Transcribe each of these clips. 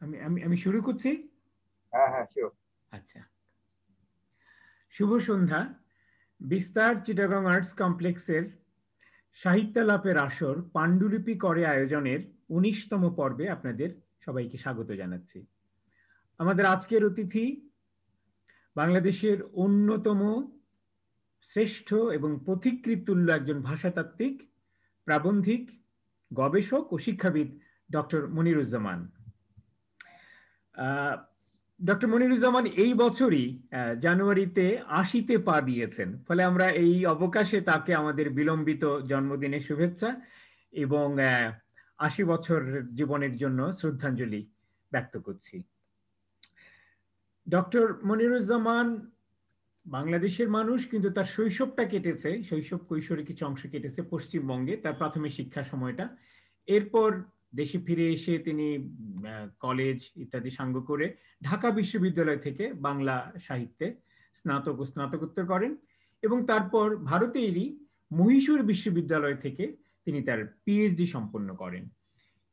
আমি আমি আমি শুরু করছি। হ্যাঁ হ্যাঁ শিওর। আচ্ছা, শুভ সন্ধ্যা। বিস্তার চিটাগং আর্টস কমপ্লেক্সের সাহিত্যালাপের আসর পাণ্ডুলিপি করে আয়োজনের ১৯তম পর্বে আপনাদের সবাইকে স্বাগত জানাচ্ছি। আমাদের আজকের অতিথি বাংলাদেশের অন্যতম শ্রেষ্ঠ এবং পথিকৃৎতুল্য একজন ভাষাতাত্ত্বিক, প্রাবন্ধিক, গবেষক ও শিক্ষাবিদ ডক্টর মনিরুজ্জামান। ডক্টর মনিরুজ্জামান এই বছরই জানুয়ারিতে ৮০-তে পা দিয়েছেন। ফলে আমরা এই অবকাশে তাকে আমাদের বিলম্বিত জন্মদিনের শুভেচ্ছা এবং ৮০ বছর জীবনের জন্য শ্রদ্ধাঞ্জলি ব্যক্ত করছি। ডক্টর মনিরুজ্জামান বাংলাদেশের মানুষ, কিন্তু তার শৈশবটা কেটেছে, শৈশব কৈশোরে কিছু অংশ কেটেছে পশ্চিমবঙ্গে, তার প্রাথমিক শিক্ষার সময়টা। এরপর দেশে ফিরে এসে তিনি কলেজ ইত্যাদি সাঙ্গ করে ঢাকা বিশ্ববিদ্যালয় থেকে বাংলা সাহিত্যে স্নাতক ও স্নাতকোত্তর করেন এবং তারপর ভারতেরই মহীশূর বিশ্ববিদ্যালয় থেকে তিনি তার পিএইচডি সম্পন্ন করেন।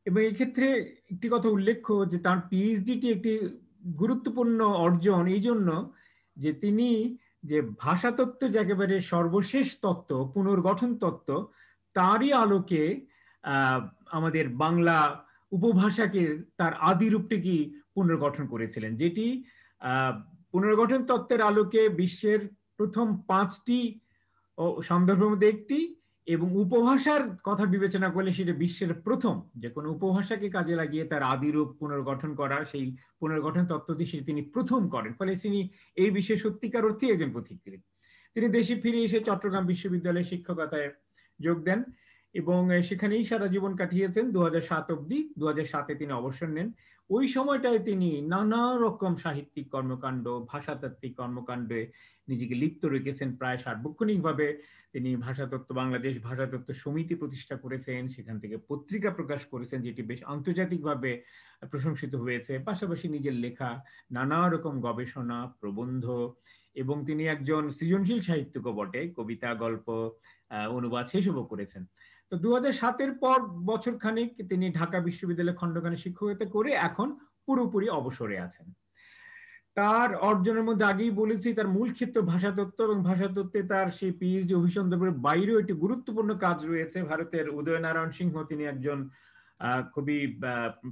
এবং এক্ষেত্রে একটি কথা উল্লেখ্য যে তার পিএইচডিটি একটি গুরুত্বপূর্ণ অর্জন এই জন্য যে তিনি যে ভাষাতত্ত্ব, যে একেবারে সর্বশেষ তত্ত্ব, পুনর্গঠন তত্ত্ব, তারই আলোকে আমাদের বাংলা উপভাষাকে তার আদি রূপটিকে পুনর্গঠন করেছিলেন, যেটি পুনর্গঠন তত্ত্বের আলোকে বিশ্বের প্রথম 5টি সন্দর্ভের মধ্যে একটি, এবং উপভাষার কথা বিবেচনা করলে সেটা বিশ্বের প্রথম যে কোনো উপভাষাকে কাজে লাগিয়ে তার আদিরূপ পুনর্গঠন করা, সেই পুনর্গঠন তত্ত্বটি সেটি তিনি প্রথম করেন। ফলে তিনি এই বিষয়ে সত্যিকার অর্থে একজন পথিকৃৎ। তিনি দেশে ফিরে এসে চট্টগ্রাম বিশ্ববিদ্যালয়ে শিক্ষকতায় যোগ দেন এবং সেখানেই সারা জীবন কাটিয়েছেন 2007 অবধি। 2007-এ তিনি অবসর নেন। ওই সময়টায় তিনি নানা রকম সাহিত্যিক কর্মকাণ্ড, ভাষাতাত্ত্বিক কর্মকাণ্ডে নিজেকে লিপ্ত রেখেছেন প্রায় সার্বক্ষণিকভাবে। তিনি ভাষাতত্ত্ব, বাংলাদেশ ভাষাতত্ত্ব সমিতি প্রতিষ্ঠা করেছেন, সেখান থেকে পত্রিকা প্রকাশ করেছেন যেটি বেশ আন্তর্জাতিকভাবে প্রশংসিত হয়েছে। পাশাপাশি নিজের লেখা নানা রকম গবেষণা, প্রবন্ধ, এবং তিনি একজন সৃজনশীল সাহিত্যিকও বটে, কবিতা, গল্প, অনুবাদ সেসবও করেছেন। তো 2007-এর পর বছর খানেক তিনি ঢাকা বিশ্ববিদ্যালয়ে খণ্ডকালীন শিক্ষকতা করে এখন পুরোপুরি অবসরে আছেন। তার অর্জনের মধ্যে আগেই বলেছি তার মূল ক্ষেত্র ভাষাতত্ত্ব, এবং ভাষাতত্ত্বে তার সেই পিএইচডি অভিসন্দর্ভের বাইরেও একটি গুরুত্বপূর্ণ কাজ রয়েছে। ভারতের উদয়নারায়ণ সিংহ, তিনি একজন খুবই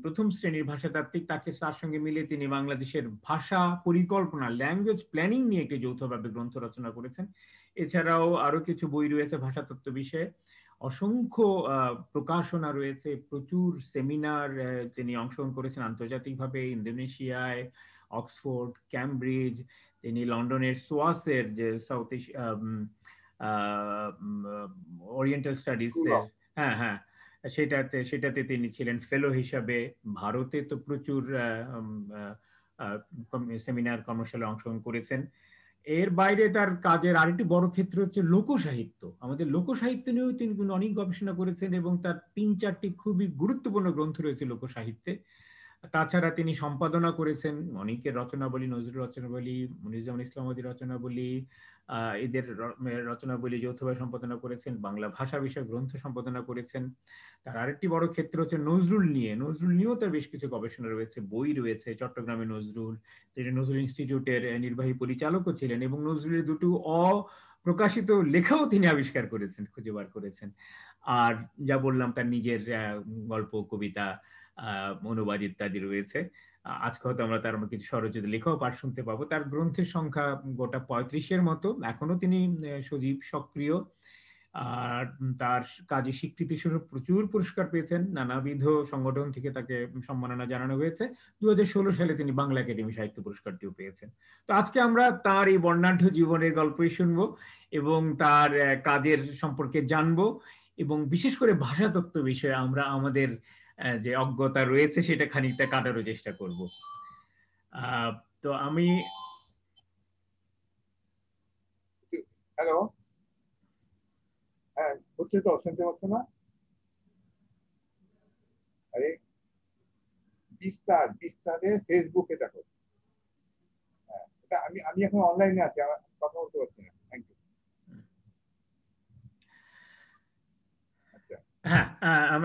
প্রথম শ্রেণীর ভাষাতাত্ত্বিক, তার সঙ্গে মিলে তিনি বাংলাদেশের ভাষা পরিকল্পনা, ল্যাঙ্গুয়েজ প্ল্যানিং নিয়ে একটি যৌথভাবে গ্রন্থ রচনা করেছেন। এছাড়াও আরো কিছু বই রয়েছে ভাষাতত্ত্ব বিষয়ে, অসংখ্য প্রকাশনা রয়েছে, প্রচুর সেমিনার তিনি অংশগ্রহণ করেছেন আন্তর্জাতিকভাবে, ইন্দোনেশিয়ায়, অক্সফোর্ড, ক্যামব্রিজ, তিনি লন্ডনের সোয়াসের যে সাউথ ওরিয়েন্টাল স্টাডিজ, হ্যাঁ হ্যাঁ, সেটাতে তিনি ছিলেন ফেলো হিসাবে। ভারতে তো প্রচুর সেমিনার কর্মশালায় অংশগ্রহণ করেছেন। এর বাইরে তার কাজের আরেকটি বড় ক্ষেত্র হচ্ছে লোকসাহিত্য। আমাদের লোকসাহিত্য নিয়েও তিনি অনেক গবেষণা করেছেন এবং তার 3-4টি খুবই গুরুত্বপূর্ণ গ্রন্থ রয়েছে লোকসাহিত্যে। তাছাড়া তিনি সম্পাদনা করেছেন অনেকের রচনাবলী, নজরুল রচনাবলী, মনিরুজ্জামান ইসলামাবাদী রচনাবলী, এদের রচনাবলী যৌথভাবে সম্পাদনা করেছেন, বাংলা ভাষা বিষয়ক গ্রন্থ সম্পাদনা করেছেন। তার আরেকটি বড় ক্ষেত্র হচ্ছে নজরুল নিয়ে। নজরুল নিয়েও তার বেশ কিছু গবেষণা রয়েছে, বই রয়েছে, চট্টগ্রামে নজরুল, তিনি নজরুল ইনস্টিটিউটের নির্বাহী পরিচালকও ছিলেন এবং নজরুলের দুটো অপ্রকাশিত লেখাও তিনি আবিষ্কার করেছেন, খুঁজে বার করেছেন। আর যা বললাম তার নিজের গল্প, কবিতা, অনুবাদ ইত্যাদি রয়েছে। আজকে হয়তো আমরা তার কিছু স্বরচিত লেখাও পাঠ শুনতে পাবো। তার গ্রন্থের সংখ্যা গোটা 35-এর মতো। এখনো তিনি সজীব, সক্রিয়। আর তার কাজে স্বীকৃতি স্বরূপ প্রচুর পুরস্কার পেয়েছেন, নানাবিধ সংগঠন থেকে তাকে সম্মাননা জানানো হয়েছে। 2016 সালে তিনি বাংলা একাডেমি সাহিত্য পুরস্কারটিও পেয়েছেন। তো আজকে আমরা তার এই বর্ণাঢ্য জীবনের গল্পই শুনবো এবং তার কাজের সম্পর্কে জানবো, এবং বিশেষ করে ভাষাতত্ত্ব বিষয়ে আমরা আমাদের যে অজ্ঞতা রয়েছে সেটা খানিকটা কাটারও চেষ্টা করব। তো আমি হ্যালো, হ্যাঁ হচ্ছে তো, শুনতে পাচ্ছ না? আরে বিস্তারের ফেসবুকে দেখো। হ্যাঁ, এটা আমি আমি এখন অনলাইনে আছি, আমার কথা বলতে পারছি না। Thank you. আচ্ছা, হ্যাঁ,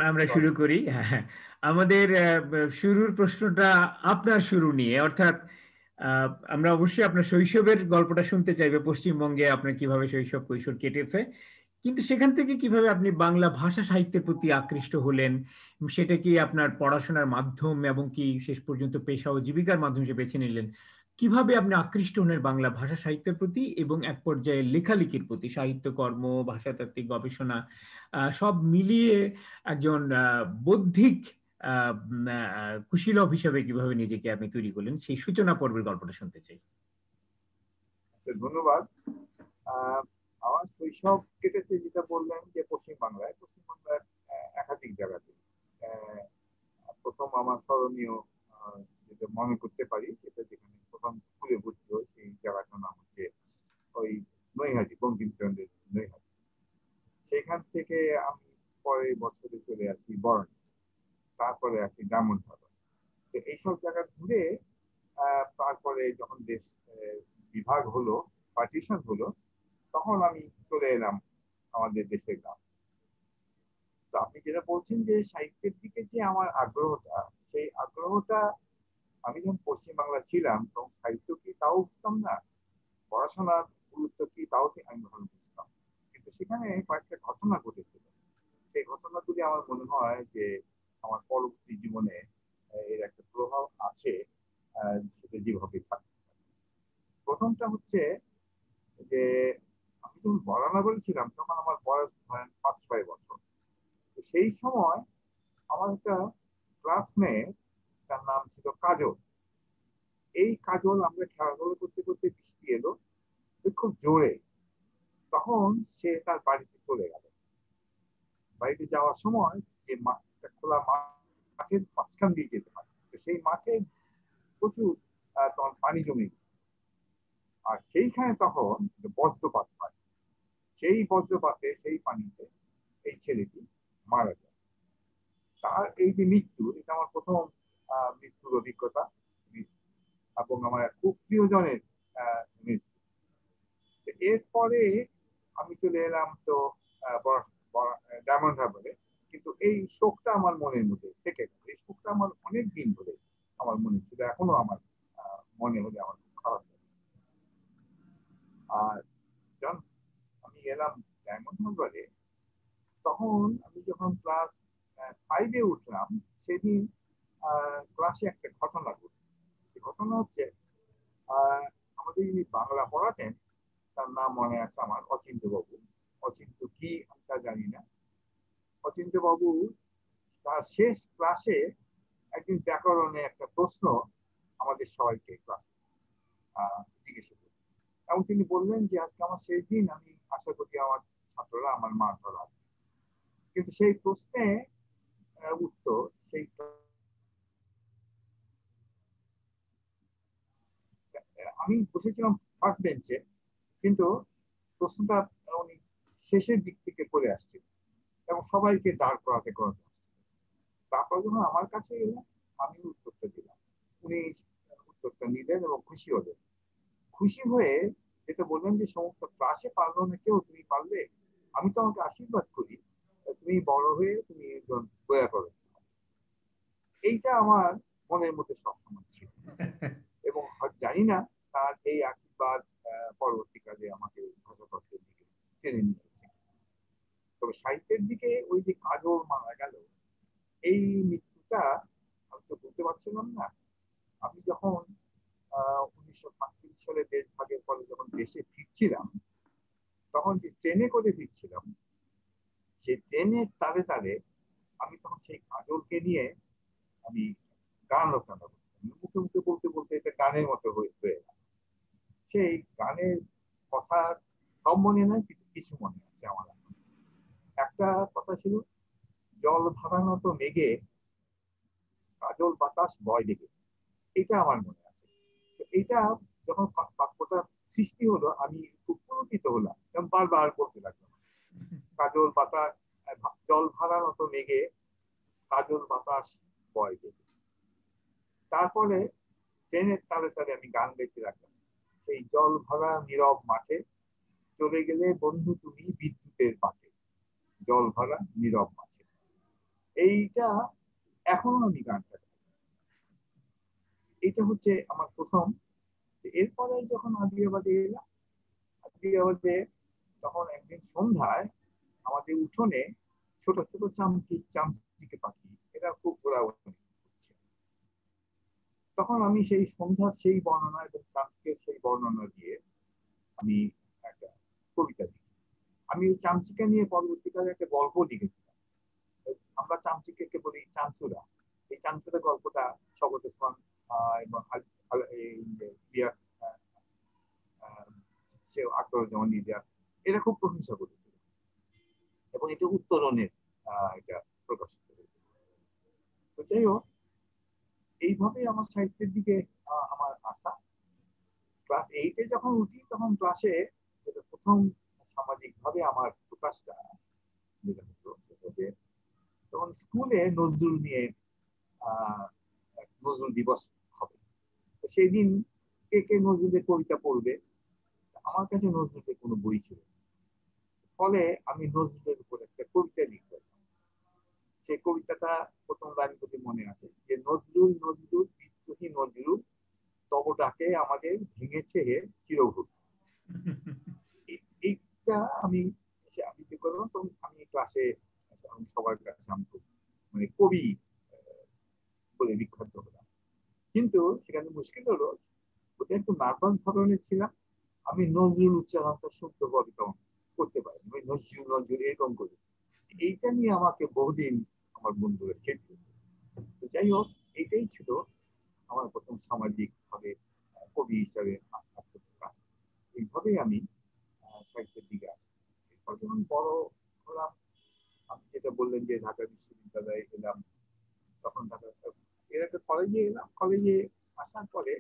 আমরা শুরু করি। হ্যাঁ, আমাদের শুরুর প্রশ্নটা আপনার শুরু নিয়ে, অর্থাৎ আমরা অবশ্যই আপনার শৈশবের গল্পটা শুনতে চাইবে, পশ্চিমবঙ্গে আপনার কিভাবে শৈশব কৈশোর কেটেছে, কিন্তু সেখান থেকে কিভাবে আপনি বাংলা ভাষা সাহিত্যের প্রতি আকৃষ্ট হলেন, সেটা কি আপনার পড়াশোনার মাধ্যম এবং কি শেষ পর্যন্ত পেশা ও জীবিকার মাধ্যম হিসেবে বেছে নিলেন, কিভাবে আপনি আকৃষ্ট হলেন বাংলা ভাষা সাহিত্যের প্রতি এবং এক পর্যায়ে লেখালেখির প্রতি, সাহিত্যকর্ম, ভাষাতাত্ত্বিক গবেষণা সব মিলিয়ে একজন বৌদ্ধিক কুশীলব হিসাবে কিভাবে নিজেকে আপনি তৈরি করলেন, সেই সূচনা পর্বের গল্পটা শুনতে চাই। ধন্যবাদ। আমার শৈশব কেটেছে যেটা বললেন যে পশ্চিমবাংলায়, পশ্চিমবাংলার একাধিক জায়গাতে। আহ, প্রথম আমার স্মরণীয় যেটা মনে করতে পারি, সেটা যেখানে প্রথম স্কুলে ভর্তি হয় সেই জায়গাটার নাম হচ্ছে ওই নৈহাটি, বঙ্কিমচন্দ্রের নৈহাটি। সেখান থেকে আমি পরের বছরে চলে আসি বরণ, তারপরে আসি ডায়মন্ড হারবার। তো এইসব জায়গা ঘুরে তারপরে যখন দেশ বিভাগ হলো, পার্টিশন হলো, তখন আমি চলে এলাম আমাদের দেশের গ্রাম। তো আপনি যেটা বলছেন যে সাহিত্যের দিকে যে আমার আগ্রহটা, সেই আগ্রহটা আমি যখন পশ্চিমবাংলা ছিলাম তখন সাহিত্য কি তাও বুঝতাম না, পড়াশোনার গুরুত্ব কি তাও আমি ভালো বুঝতাম। কিন্তু সেখানে কয়েকটা ঘটনা ঘটেছিল, সেই ঘটনাগুলি আমার মনে হয় যে আমার পরবর্তী জীবনে এর একটা প্রভাব আছে, সেটা যেভাবে থাকে। প্রথমটা হচ্ছে যে আমি যখন বরানগরে ছিলাম তখন আমার বয়স ধরেন 5-6 বছর। তো সেই সময় আমার একটা ক্লাসমেট, তার নাম ছিল কাজল। এই কাজল, আমরা খেলাধুলা করতে করতে বৃষ্টি এলো খুব জোরে, তখন সে তার বাড়িতে চলে গেল। বাড়িতে যাওয়ার সময় যে একটা খোলা মাঠের মাঝখান দিয়ে যেতে হয়, তো সেই মাঠে প্রচুর তখন পানি জমে, আর সেইখানে তখন বজ্রপাত হয়। সেই বজ্রপাতে, সেই পানিতে এই ছেলেটি মারা যায়। তার এই যে মৃত্যু, এটা আমার প্রথম মৃত্যুর অভিজ্ঞতা, এবং আমার খুব প্রিয়জনের মৃত্যু। এরপরে আমি চলে এলাম তো ডায়মন্ড হারবারে, কিন্তু এই শোকটা আমার মনের মধ্যে থেকে গেল। এই শোকটা আমার অনেক দিন ধরে আমার মনে ছিল, এখনো আমার মনে হলে আমার খুব খারাপ লাগে। আর যখন আমি এলাম ডায়মন্ড হারবারে, তখন আমি যখন ক্লাস 5-এ উঠলাম, সেদিন ক্লাসে একটা ঘটনা ঘটল। ঘটনা হচ্ছে আমাদের যিনি বাংলা পড়াতেন, তার নাম মনে আছে আমার, অচিন্ত বাবু। অচিন্ত কি আমি তা জানি না। অচিন্ত বাবু তার শেষ ক্লাসে একদিন ব্যাকরণে একটা প্রশ্ন আমাদের সবাইকে ক্লাসে জিজ্ঞেস করলেন, এবং তিনি বললেন যে আজকে আমার শেষ দিন, আমি আশা করি আমার ছাত্ররা আমার মান রাখবে। কিন্তু সেই প্রশ্নে উত্তর, সেই আমি বসেছিলাম ফার্স্ট বেঞ্চে, কিন্তু প্রশ্নটা উনি শেষের দিক থেকে করে আসছে এবং সবাইকে দাঁড় করাতে করাতে আসছে। তারপর যখন আমার কাছে এলেন, আমি উত্তরটা দিলাম। উনি উত্তরটা নিলেন এবং খুশি হলেন। খুশি হয়ে যেটা বললেন যে সমস্ত ক্লাসে পারলো না কেউ, তুমি পারলে, আমি তোমাকে আশীর্বাদ করি, তুমি বড় হয়ে তুমি একজন দয়া করো। এইটা আমার মনের মধ্যে সবসময় ছিল, এবং জানি না তার এই আশীর্বাদ পরবর্তীকালে আমাকে ভাষাতত্ত্বের দিকে টেনে নিয়েছে। তবে সাহিত্যের দিকে ওই যে কাজল মারা গেল, এই মৃত্যুটা আমি তো বুঝতে পারছিলাম না। আমি যখন 1947 সালে দেশ ভাগের পরে যখন দেশে ফিরছিলাম, তখন যে ট্রেনে করে ফিরছিলাম, সেই ট্রেনের তালে তালে আমি তখন সেই কাজলকে নিয়ে আমি গান রচনা করছিলাম। মুখে মুখে বলতে বলতে এটা গানের মতো হয়ে গেল। সেই গানের কথা সব মনে নাই, কিন্তু কিছু মনে আছে আমার। একটা কথা ছিল, জল ভাড়ানো তো মেঘে, কাজল বাতাস বয় দিকে। এটা আমার মনে আছে। এটা যখন বাক্যটা সৃষ্টি হলো, আমি খুব পুলকিত হলাম এবং বারবার বলতে লাগলাম, কাজল বাতাস, জল ভাড়ার মতো মেঘে, কাজল বাতাস বয় দিকে। তারপরে ট্রেনের তালে তালে আমি গান গাইতে লাগলাম, সেই জল ভরা নীরব মাঠে চলে গেলে বন্ধু তুমি বিদ্যুতের পাটে, জল ভরা নীরব মাঠে। এইটা এখনো আমি গানটা গাই। এটা হচ্ছে আমার প্রথম। এরপরে যখন আদিয়াবাদে এলাম, আদিয়াবাদে তখন একদিন সন্ধ্যায় আমাদের উঠোনে ছোট ছোট চামচিকে পাখি এরা খুব ঘোরাঘুরি করছে। তখন আমি সেই সন্ধ্যার সেই বর্ণনা এবং চামচিকের সেই বর্ণনা দিয়ে আমি একটা কবিতা লিখি। আমি এই চামচিকা নিয়ে পরবর্তীকালে একটা গল্প লিখেছিলাম। আমরা চামচিকে বলি চামচুরা। এই চামচুরা গল্পটা স্বগত ওসমান এবং ইলিয়াস, সে আকবরুজ্জামান ইলিয়াস এরা খুব প্রশংসা করেছিল এবং এটা উত্তরণের এটা প্রকাশিত হয়েছে। তো যাই হোক, এইভাবে আমার সাহিত্যের দিকে আমার আসা। ক্লাস 8-এ যখন উঠি তখন ক্লাসে যেটা প্রথম সামাজিক ভাবে আমার প্রকাশটা যেটা হতো সেটা যে তখন স্কুলে নজরুল নিয়ে নজরুল দিবস হবে। তো সেই দিন কে কে নজরুলের কবিতা পড়বে। আমার কাছে নজরুলের কোনো বই ছিল না। ফলে আমি নজরুলের উপর একটা কবিতা লিখলাম। সেই কবিতাটা প্রথম লাইন যদি মনে আছে যে নজরুল নজরুল বিদ্রোহী নজরুল তব ডাকে আমাদের ভেঙেছে হে চিরভূল। এইটা আমি আমি কি করলাম, তখন আমি ক্লাসে সবার কাছে আমি মানে কবি বলে বিখ্যাত হলাম। কিন্তু সেখানে মুশকিল হলো ওটা একটু নার্ভাস ধরনের ছিলাম। আমি নজরুল উচ্চারণটা শুদ্ধ বর্তন করতে পারি, আমি নজরুল নজরুল এরকম করি। এইটা নিয়ে আমাকে বহুদিন আমার বন্ধুরা খেতে। তো যাই হোক, এইটাই ছিল আমার প্রথম সামাজিক ভাবে কবি হিসাবে আত্মপ্রকাশ। এইভাবেই আমি সাহিত্যের দিকে আসি। এরপর যখন বড় হলাম, আপনি যেটা বললেন যে ঢাকা বিশ্ববিদ্যালয়ে এলাম, তখন ঢাকা এর একটা কলেজে এলাম। কলেজে আসার পরে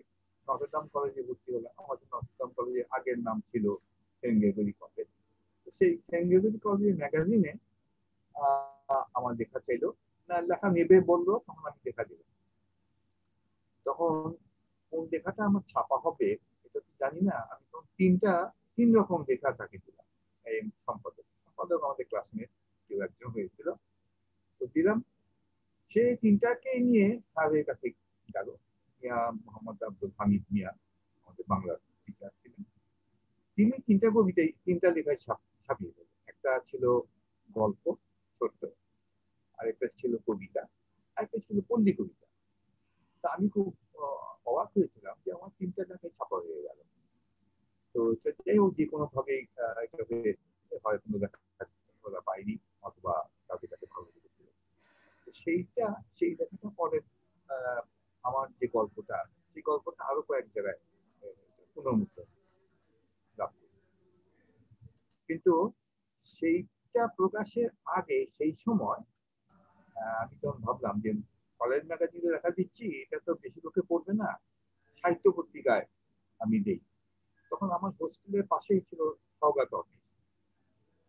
নটরডেম কলেজে ভর্তি হলাম। আমাদের নটরডেম কলেজের আগের নাম ছিল সেন্ট গ্রেগরি কলেজ। সেই সেন্ট গ্রেগরি কলেজের ম্যাগাজিনে আমার লেখা চাইলো, না লেখা নেবে বললো, তখন আমি লেখা দিলাম। তখন কোন লেখাটা আমার ছাপা হবে এটা তো জানি না। আমি তখন তিন রকম লেখা তাকে দিলাম। এই সম্পাদক সম্পাদক আমাদের ক্লাসমেট কেউ একজন হয়েছিল, তো দিলাম। সে তিনটাকে নিয়ে স্যারের কাছে গেল। মিয়া মোহাম্মদ আব্দুল হামিদ মিয়া আমাদের বাংলার টিচার ছিলেন। তিনি তিনটা লেখায় ছাপিয়ে দিলেন। একটা ছিল গল্প ছোট্ট, আরেকটা ছিল কবিতা, আরেকটা ছিল পল্লী কবিতা। তা আমি খুব অবাক হয়েছিলাম যে আমার তিনটা লেখায় ছাপা হয়ে গেল। তো সেটাই হোক, যে কোনো ভাবেই এটাকে হয় কোনো লেখা পাইনি অথবা তাদের কাছে ভালো লেগেছিল। সেই লেখাটা পরে আমার যে গল্পটা, সেই গল্পটা আরো কয়েক জায়গায় পুনর্মুদ্রণ লাভ করি। কিন্তু সেইটা প্রকাশের আগে সেই সময় আমি তখন ভাবলাম যে কলেজ ম্যাগাজিনে লেখা দিচ্ছি, এটা তো বেশি লোকে পড়বে না, সাহিত্য পত্রিকায় আমি দেই। তখন আমার হোস্টেলের পাশেই ছিল সওগাত অফিস,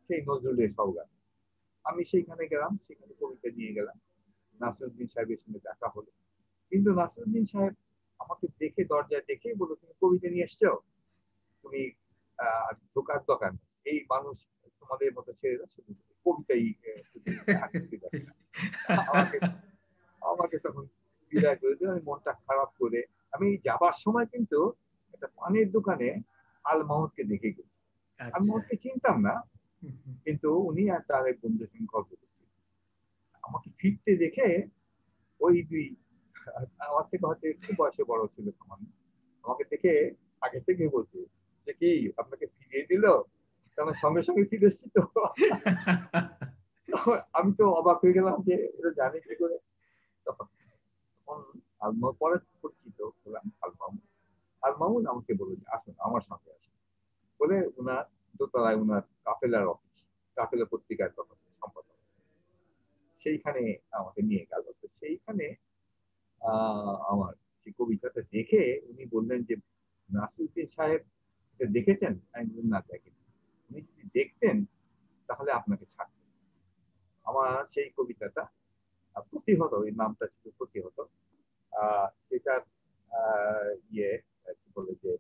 সেই নজরুলের সওগাত। আমি সেইখানে গেলাম, সেখানে কবিতা নিয়ে গেলাম। নাসিরউদ্দিন সাহেবের সঙ্গে দেখা হলো। কিন্তু নাসিরউদ্দিন সাহেব আমাকে দেখে, দরজায় দেখে বলল, তুমি কবিতা নিয়ে এসছো, তুমি ঢোকার দোকান, এই মানুষ তোমাদের মতো ছেলেরা শুধু কবিতাই আমাকে আমাকে তখন বিদায় করে দিল। আমি মনটা খারাপ করে আমি যাবার সময় কিন্তু একটা পানের দোকানে আল মাহমুদকে দেখে গেছি। আল মাহমুদকে চিনতাম না, কিন্তু উনি আর তার এক বন্ধুর সঙ্গে গল্প করছিলেন। আমাকে ফিরতে দেখে ওই দুই, আমার থেকে হয়তো একটু বয়সে বড় ছিল সামান্য, আমাকে দেখে আগে থেকে বলছে যে কি আপনাকে ফিরিয়ে দিল, কারণ সঙ্গে সঙ্গে ফিরে এসছি তো। আমি তো অবাক হয়ে গেলাম যে এটা জানে কি করে। তখন আলমা পরে পরিচিত হলাম আল মামুন আমাকে বলল যে আসুন আমার সঙ্গে আসুন বলে ওনার দোতলায় ওনার কাফেলার অফিস, কাফেলা পত্রিকার সম্পাদক, সেইখানে আমাকে নিয়ে গেল। তো সেইখানে আমার সেই কবিতাটা দেখে উনি বললেন যে নাসিরউদ্দিন সাহেব দেখেছেন? আমি বললাম না দেখেনি। উনি যদি দেখতেন তাহলে আপনাকে ছাড়তেন। আমার সেই কবিতাটা প্রতিহত, এই নামটা ছিল প্রতিহত। সেটার ইয়ে কি বলে যে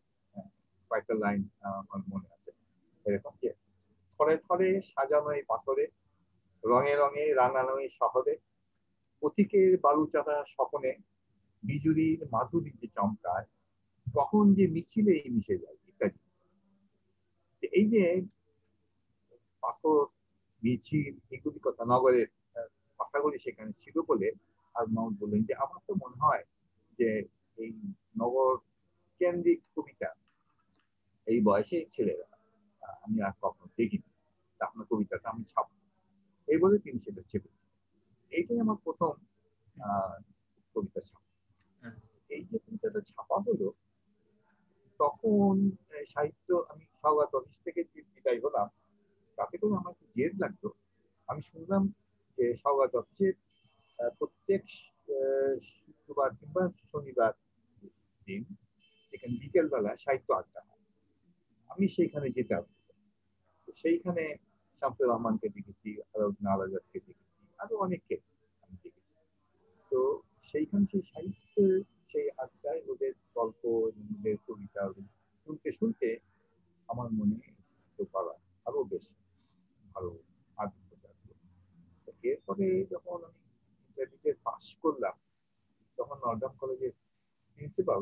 কয়েকটা লাইন আমার মনে আছে এরকম যে থরে থরে সাজানো এই পাথরে, রঙে রঙে রাঙানো এই শহরে, পথিকের বালুচারা স্বপনে বিজুলির মাধুরী যে চমকায়, কখন যে মিছিলে মিশে যায় ইত্যাদি। এই যে পাথর মিছিল এগুলি কথা নগরের কথাগুলি সেখানে ছিল বলে আর মাহমুদ বললেন যে আমার তো মনে হয় যে এই নগর কেন্দ্রিক কবিতা এই বয়সে ছেলেরা আমি আর কখনো দেখিনি, আপনার কবিতাটা আমি ছাপবো, এই বলে তিনি সেটা চেপেছেন। এইটাই আমার প্রথম কবিতা ছাপা। এই যে কবিতাটা ছাপা হলো তখন সাহিত্য আমি সওগাত অফিস থেকে যে বিদায় হলাম তাতে করে আমার একটু জেদ লাগতো। আমি শুনলাম যে সওগাত অফিসের প্রত্যেক শুক্রবার কিংবা শনিবার দিন সেখানে বিকেল বেলা সাহিত্য আড্ডা হয়, আমি সেইখানে যেতাম। সেইখানে শামসুর রহমানকে দেখেছি, আলাদাকে দেখেছি, আরো অনেককে আমি দেখেছি। তো সেইখানে সেই সাহিত্যের সেই আড্ডায় ওদের গল্প, ওদের কবিতা শুনতে শুনতে আমার মনে করা আরো বেশি ভালো আগ্রহ জাগলো। এরপরে যখন আমি ইন্টারমিডিয়েট পাস করলাম তখন নর্দার্ন কলেজের প্রিন্সিপাল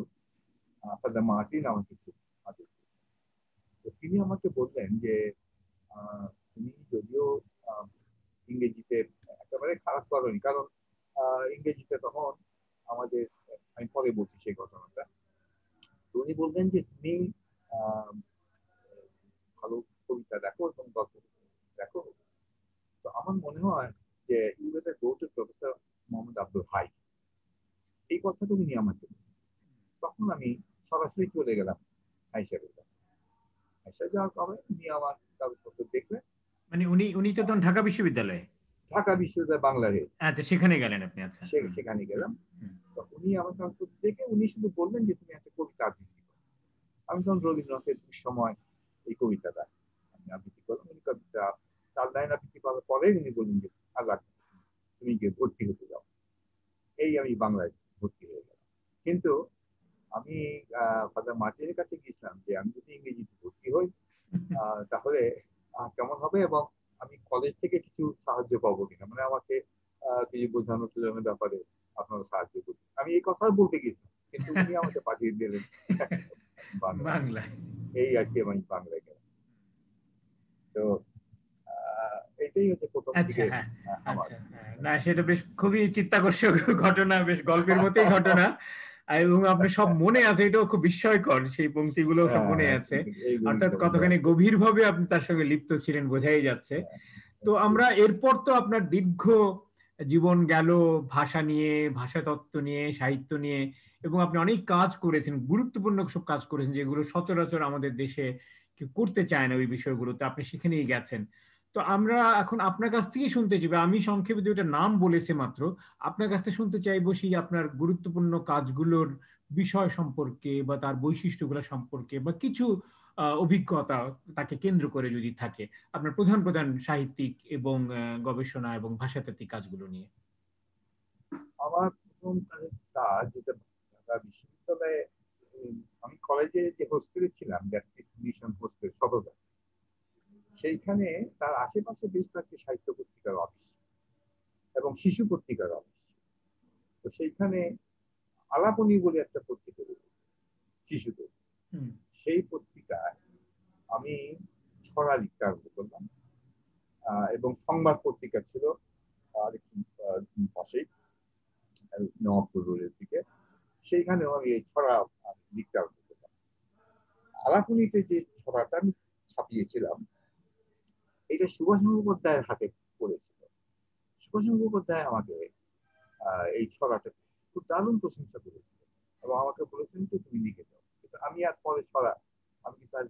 ফাদার মার্টিন আমাকে খুব আদর করলেন। তো তিনি আমাকে বললেন যে তুমি যদিও ইংরেজিতে একেবারে খারাপ করোনি, কারণ ইংরেজিতে তখন আমাদের, আমি পরে বলছি সেই ঘটনাটা, উনি বললেন যে তুমি ভালো কবিতা দেখো এবং গল্প দেখো, তো আমার মনে হয় যে you better go to professor Mohammad Abdul Hai. এই কথাটা উনি আমাকে, তখন আমি সরাসরি চলে গেলাম আইসারের কাছে। আইসা যাওয়ার পরে উনি আমার কাগজপত্র দেখলেন। মানে উনি উনি তো তখন ঢাকা বিশ্ববিদ্যালয়ে, ঢাকা বিশ্ববিদ্যালয় বাংলার, আচ্ছা সেখানে গেলেন আপনি? আচ্ছা, সেখানে গেলাম। উনি আমার কাগজপত্র দেখে উনি শুধু বললেন যে তুমি একটা কবিতা আবৃত্তি করো। আমি তখন রবীন্দ্রনাথের দুঃসময় এই কবিতাটা আমি আবৃত্তি করলাম। উনি কবিতা 4 লাইন আবৃত্তি করার পরে উনি বললেন যে আল্লাহ তুমি গিয়ে ভর্তি হতে যাও। এই আমি বাংলায় ভর্তি হয়ে গেলাম। কিন্তু আমি ফাদার মার্টিনের কাছে গিয়েছিলাম যে আমি যদি ইংরেজিতে ভর্তি হই তাহলে কেমন হবে এবং আমি কলেজ থেকে কিছু সাহায্য পাবো কিনা, মানে আমাকে কিছু বোঝানো টোঝানোর ব্যাপারে আপনারা সাহায্য করুন। আমি এই কথা বলতে গেছিলাম কিন্তু উনি আমাকে পাঠিয়ে দিলেন বাংলায়। এই আর কি আমি বাংলায় গেলাম। তো এটাই হচ্ছে প্রথম আচ্ছা, দিকে হ্যাঁ, আমার। আচ্ছা, হ্যাঁ, না সেটা বেশ খুবই চিত্তাকর্ষক ঘটনা, বেশ গল্পের মতোই ঘটনা, এবং আপনি সব মনে আছে, এটাও খুব বিস্ময়কর, সেই পংক্তিগুলো সব মনে আছে, এইগুলি অর্থাৎ সব কতখানি গভীরভাবে আপনি তার সঙ্গে লিপ্ত ছিলেন বোঝাই যাচ্ছে। তো আমরা এরপর তো আপনার দীর্ঘ জীবন গেল ভাষা নিয়ে, ভাষাতত্ত্ব নিয়ে, সাহিত্য নিয়ে, এবং আপনি অনেক কাজ করেছেন, গুরুত্বপূর্ণ সব কাজ করেছেন যেগুলো সচরাচর আমাদের দেশে কেউ করতে চায় না, ওই বিষয়গুলোতে আপনি সেখানেই গেছেন। তো আমরা এখন আপনার কাছ থেকে শুনতে চাইবো, আমি সংক্ষেপে দুইটা নাম বলেছি মাত্র, আপনার কাছ থেকে শুনতে চাইবো সেই আপনার গুরুত্বপূর্ণ কাজগুলোর বিষয় সম্পর্কে বা তার বৈশিষ্ট্যগুলো সম্পর্কে, বা কিছু অভিজ্ঞতা তাকে কেন্দ্র করে যদি থাকে আপনার প্রধান প্রধান সাহিত্যিক এবং গবেষণা এবং ভাষাতাত্ত্বিক কাজগুলো নিয়ে। আমার প্রথম কাজ যেটা ঢাকা বিশ্ববিদ্যালয়ে, আমি কলেজে যে হোস্টেলে ছিলাম ব্যাপটিস্ট মিশন হোস্টেল সদরঘাট, সেইখানে তার আশেপাশে বেশ কয়েকটি সাহিত্য পত্রিকার অফিস এবং শিশু পত্রিকার অফিস। তো সেইখানে আলাপনী বলে একটা পত্রিকা শিশুদের, সেই পত্রিকায় আমি ছড়া লিখতে আরম্ভ করলাম। এবং সংবাদ পত্রিকা ছিল আরেকটু পাশেই নবাবপুর রোডের দিকে, সেইখানেও আমি এই ছড়া লিখতে আরম্ভ করলাম। আলাপনীতে যে ছড়াটা আমি ছাপিয়েছিলাম এটা সুভাষ মুখোপাধ্যায়ের হাতে পড়েছিল। সুভাষ মুখোপাধ্যায় আমাকে এই ছড়াটা খুব দারুণ প্রশংসা করেছিল এবং আমাকে বলেছেন যে তুমি লিখে দাও। কিন্তু আমি আর পরে ছড়া, আমি তার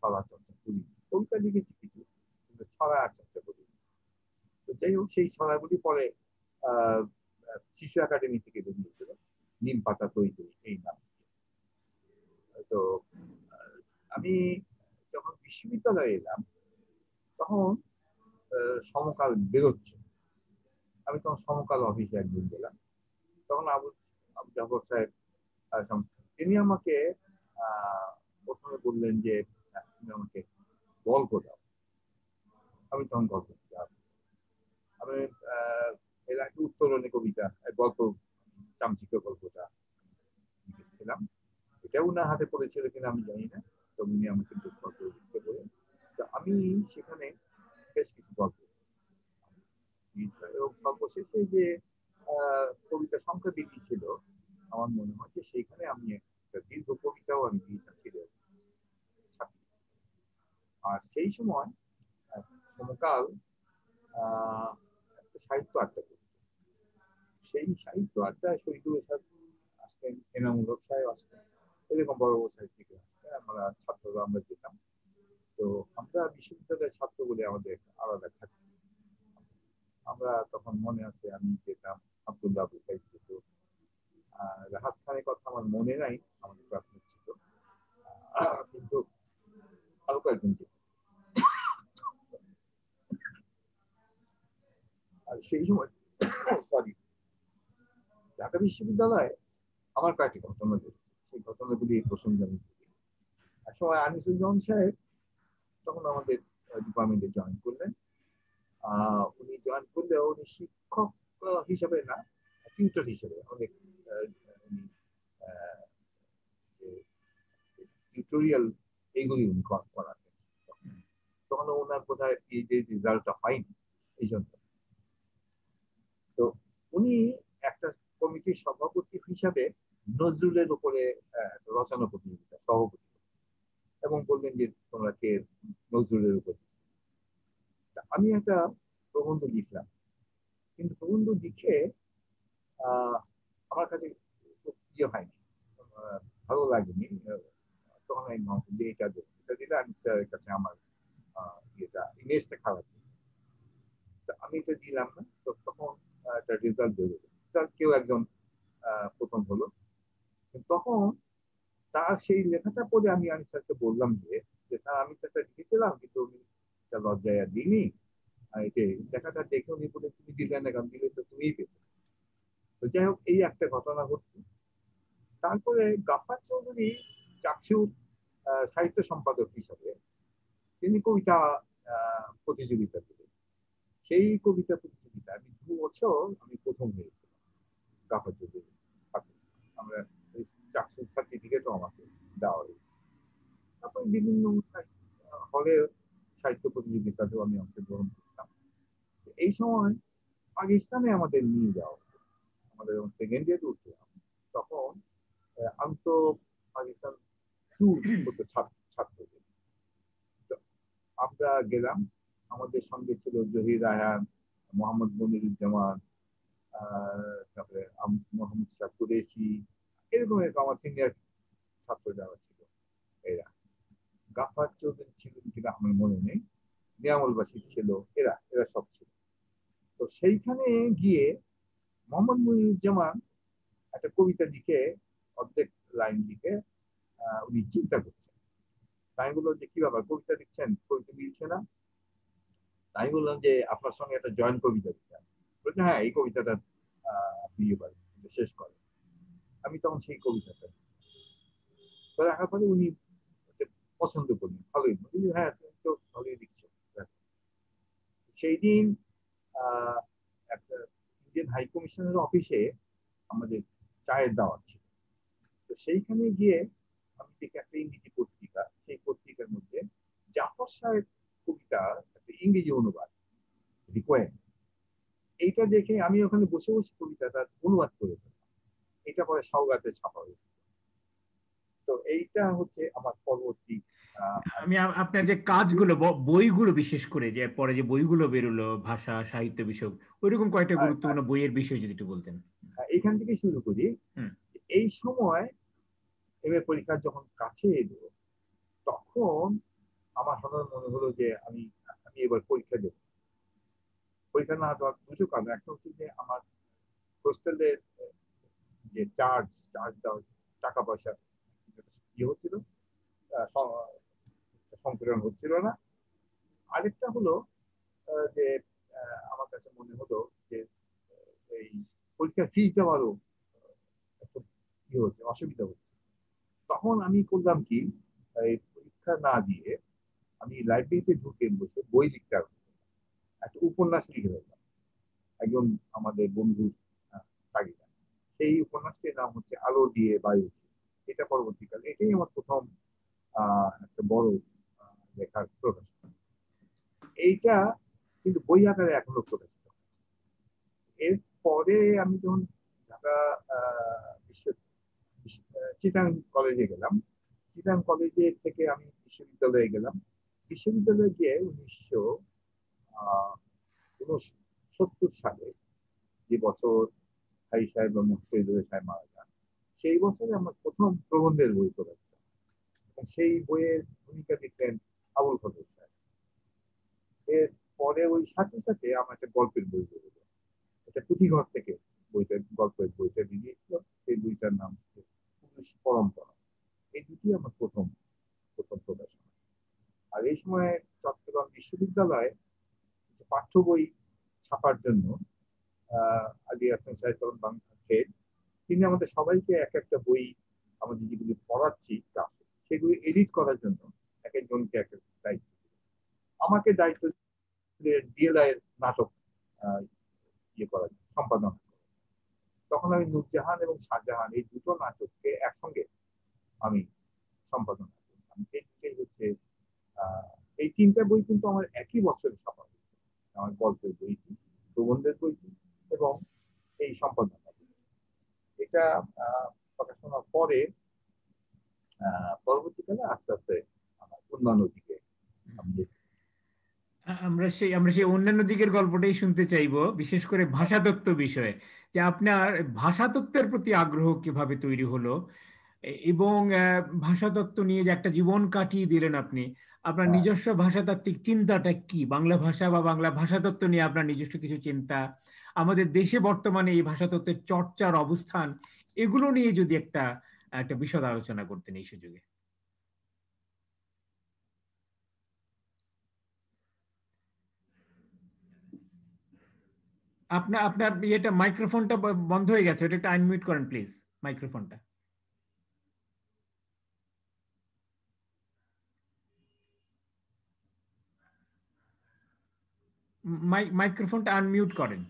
ছড়া চর্চা করি, কবিতা লিখেছি কিছু, কিন্তু ছড়া আর চর্চা করি। তো যাই হোক সেই ছড়াগুলি পরে শিশু একাডেমি থেকে বেরিয়েছিল, নিম পাতা তৈরি এই নাম। তো আমি যখন বিশ্ববিদ্যালয়ে এলাম তখন সমকাল বেরোচ্ছে, আমি তখন সমকাল অফিসে একদিন গেলাম, তখন আবু জাফর সাহেব তিনি আমাকে প্রথমে বললেন যে তুমি আমাকে গল্প দাও। আমি তখন গল্প দিলাম। আমি এর আগে উত্তর ধরনের কবিতা, গল্প, চামচিকা গল্পটা লিখেছিলাম। এটা উনার হাতে পড়েছিল কিনা আমি জানি না, তো উনি আমাকে গল্প লিখতে বলেন। তো আমি সেখানে বেশ কিছু গল্প, এবং সর্বশেষে যে কবিতা সংখ্যা বৃদ্ধি ছিল, আমার মনে হয় যে সেইখানে আমি একটা দীর্ঘ কবিতাও আমি দিয়েছিল। আর সেই সময় সমকাল একটা সাহিত্য আড্ডা করত। সেই সাহিত্য আড্ডায় শহীদুল সাহেব আসতেন, এনামুল হক সাহেব আসতেন, এরকম বড় বড় সাহিত্যিক আসতেন। আমরা ছাত্ররা আমরা যেতাম। তো আমরা বিশ্ববিদ্যালয়ের ছাত্র বলে আমাদের আলাদা থাকতো। আমরা তখন মনে আছে আমি যেতাম, আব্দুল্লাহ আবু সাইদ যেত, রাহাত খানের কথা আমার মনে নাই, আমাদের ক্লাসমেট ছিল, কিন্তু আরো কয়েকজন যেত। আর সেই সময় সরি, ঢাকা বিশ্ববিদ্যালয়ে আমার কয়েকটি ঘটনা ঘটেছে, সেই ঘটনাগুলি এই প্রসঙ্গে আমি বলি। এক সময় আনিসুজ্জামান সাহেব তখন আমাদের ডিপার্টমেন্টে জয়েন করলেন। উনি জয়েন করলেও উনি শিক্ষক হিসেবে না, টিউটর হিসেবে অনেক টিউটোরিয়াল এইগুলি উনি করাতেন। তখন ওনার বোধহয় পিএইচডি রেজাল্টটা হয়নি এই জন্য। তো উনি একটা কমিটির সভাপতি হিসাবে নজরুলের উপরে রচনা প্রতিযোগিতা সভাপতি, এবং বললেন যে তোমরা কে নজরুলের উপর। আমি একটা প্রবন্ধ লিখলাম, কিন্তু প্রবন্ধ লিখে আমার কাছে ইয়ে হয়নি, ভালো লাগেনি। তখন আমি ভাবলাম যে এটা দিলে আমি স্যারের কাছে আমার ইয়েটা ইমেজটা খারাপ, আমি এটা দিলাম না। তো তখন একটা রেজাল্ট বেরোলো, কেউ একজন প্রথম হলো। তখন তার সেই লেখাটা পড়ে আমি আনিস স্যারকে বললাম যে স্যার আমি তো একটা লিখেছিলাম, কিন্তু আমি লজ্জায় আর দিইনি, লেখাটা দেখে উনি বলে তুমি দিলে না, কারণ দিলে তো তুমিই পেতে। তো যাই হোক, এই একটা ঘটনা ঘটছে। তারপরে গাফফার চৌধুরী চাকসুর সাহিত্য সম্পাদক হিসাবে তিনি কবিতা প্রতিযোগিতা দিলেন। সেই কবিতা প্রতিযোগিতা আমি 2 বছর আমি প্রথম হয়েছিলাম গাফফার চৌধুরী। আমরা চাকসুর সার্টিফিকেটও আমাকে দেওয়া হয়েছে। তারপরে বিভিন্ন হলে সাহিত্য প্রতিযোগিতাতেও আমি অংশগ্রহণ করতাম। এই সময় পাকিস্তানে আমাদের নিয়ে যাওয়া হতো, আমাদের যখন সেকেন্ড ইয়ারে উঠলাম তখন আন্ত পাকিস্তান ট্যুর হতো ছাত্রদের। আমরা গেলাম, আমাদের সঙ্গে ছিল জহির রায়হান, মোহাম্মদ মনিরুজ্জামান, তারপরে মোহাম্মদ শাহ কুরেশি, এরকম আমার সিনিয়র ছাত্র যারা ছিল এরা। গাফফার চৌধুরী ছিলেন কিনা আমার মনে নেই, নিয়ামুল বাসির ছিল, এরা এরা সব ছিল। তো সেইখানে গিয়ে মোহাম্মদ মনিরুজ্জামান একটা কবিতা লিখে, অর্ধেক লাইন লিখে উনি চিন্তা করছেন। তাই বললাম যে কি ব্যাপার, কবিতা লিখছেন, কবিতা মিলছে না? আমি বললাম যে আপনার সঙ্গে একটা জয়েন্ট কবিতা লিখতে, বলছে হ্যাঁ এই কবিতাটা আপনি ইয়ে করেন, শেষ করেন। আমি তখন সেই কবিতাটা রাখার পরে উনি পছন্দ করলেন, ভালোই, হ্যাঁ তুমি তো ভালোই লিখছো। সেই দিন একটা ইন্ডিয়ান হাই কমিশনের অফিসে আমাদের চায়ের দাওয়াত ছিল। তো সেইখানে গিয়ে আমি দেখি একটা ইংরেজি পত্রিকা, সেই পত্রিকার মধ্যে জাফর সাহেব কবিতা একটা ইংরেজি অনুবাদ রিকোয়েন্ট, এইটা দেখে আমি ওখানে বসে বসে কবিতাটা অনুবাদ করে ফেললাম। এটা পরে সওগাতে ছাপা হয়েছে। তো এইটা হচ্ছে আমার পরবর্তী আমি আপনার যে কাজগুলো বইগুলো বিশেষ করে যে পরে যে বইগুলো বেরোলো ভাষা সাহিত্য বিষয়ক, ওইরকম কয়েকটা গুরুত্বপূর্ণ বইয়ের বিষয় যদি একটু বলতেন। এইখান থেকে শুরু করি। এই সময় এমএ পরীক্ষা যখন কাছে এলো, তখন আমার হঠাৎ মনে হলো যে আমি এবার পরীক্ষা দেবো। পরীক্ষা না দেওয়ার 2টো কারণ, একটা হচ্ছে যে আমার হোস্টেলের যে চার্জ দেওয়া, টাকা পয়সা ইয়ে হচ্ছিল, সংকলন হচ্ছিল না। আরেকটা হলো যে আমার কাছে মনে হলো যে এই পরীক্ষা ফি দেওয়ারও একটা ইয়ে হচ্ছে, অসুবিধা হচ্ছে। তখন আমি করলাম কি, এই পরীক্ষা না দিয়ে আমি লাইব্রেরিতে ঢুকে বসে বই লিখতে আরম্ভ করলাম। একটা উপন্যাস লিখে ফেললাম একজন আমাদের বন্ধুর তাগিদা। সেই উপন্যাসটির নাম হচ্ছে আলো দিয়ে বায়ু। এটা পরবর্তীকালে এটাই আমার প্রথম একটা বড় লেখার প্রকাশনা। এইটা কিন্তু বই আকারে এখনো প্রকাশিত। এরপরে আমি যখন ঢাকা চিটাং কলেজে গেলাম, চিটাং কলেজে থেকে আমি বিশ্ববিদ্যালয়ে গেলাম। বিশ্ববিদ্যালয়ে গিয়ে 1969 সালে, যে বছর ভাই সাহেব বা মুক্তিযোদ্ধা সাহেব মারা যান, সেই বছরে আমার প্রথম প্রবন্ধের বই প্রকাশিত। এবং সেই বইয়ের ভূমিকা দিতেন আবুল ফজল সাহেব। এর পরে ওই সাথে সাথে আমার একটা গল্পের বই বেরোলো, এটা পুঁথিঘর থেকে গল্পের বইটা বেরিয়েছিল। সেই বইটার নাম হচ্ছে পুরুষ পরম্পরা। এই দুটি আমার প্রথম প্রথম প্রকাশনা। আর এই সময় চট্টগ্রাম বিশ্ববিদ্যালয়ে পাঠ্য বই ছাপার জন্য আলী হাসান সাহেব বাংলাদেশ, তিনি আমাদের সবাইকে এক একটা বই, আমাদের যেগুলি পড়াচ্ছি ক্লাসে, সেগুলি এডিট করার জন্য এক একজনকে এক একটা দায়িত্ব। আমাকে দায়িত্ব ডিএলআই এর নাটক ইয়ে করার সম্পাদন। তখন আমি নূরজাহান এবং শাহজাহান এই দুটো নাটককে একসঙ্গে আমি সম্পাদন করতাম। এই দুটোই হচ্ছে এই তিনটা বই কিন্তু আমার একই বছরে ছাপা হয়েছে। আমার গল্পের বইটি, প্রবন্ধের বইটি এবং এই সম্পাদনা। এটা প্রকাশনার পরে পরবর্তীকালে আস্তে আস্তে আমার অন্যান্য দিকে আমি আমরা সেই অন্যান্য দিকের গল্পটাই শুনতে চাইবো, বিশেষ করে ভাষাতত্ত্ব বিষয়ে, যে আপনার ভাষাতত্ত্বের প্রতি আগ্রহ কিভাবে তৈরি হলো, এবং ভাষাতত্ত্ব নিয়ে যে একটা জীবন কাটিয়ে দিলেন আপনি, আপনার নিজস্ব ভাষাতাত্ত্বিক চিন্তাটা কি, বাংলা ভাষা বা বাংলা ভাষাতত্ত্ব নিয়ে আপনার নিজস্ব কিছু চিন্তা, আমাদের দেশে বর্তমানে এই ভাষাতত্ত্বের চর্চার অবস্থান, এগুলো নিয়ে যদি একটা একটা বিশদ আলোচনা করতেন এই সুযোগে। আপনার আপনার ইয়েটা, মাইক্রোফোনটা বন্ধ হয়ে গেছে, ওটা একটু আনমিউট করেন প্লিজ, মাইক্রোফোনটা। মাইক্রোফোনটা আনমিউট করেন।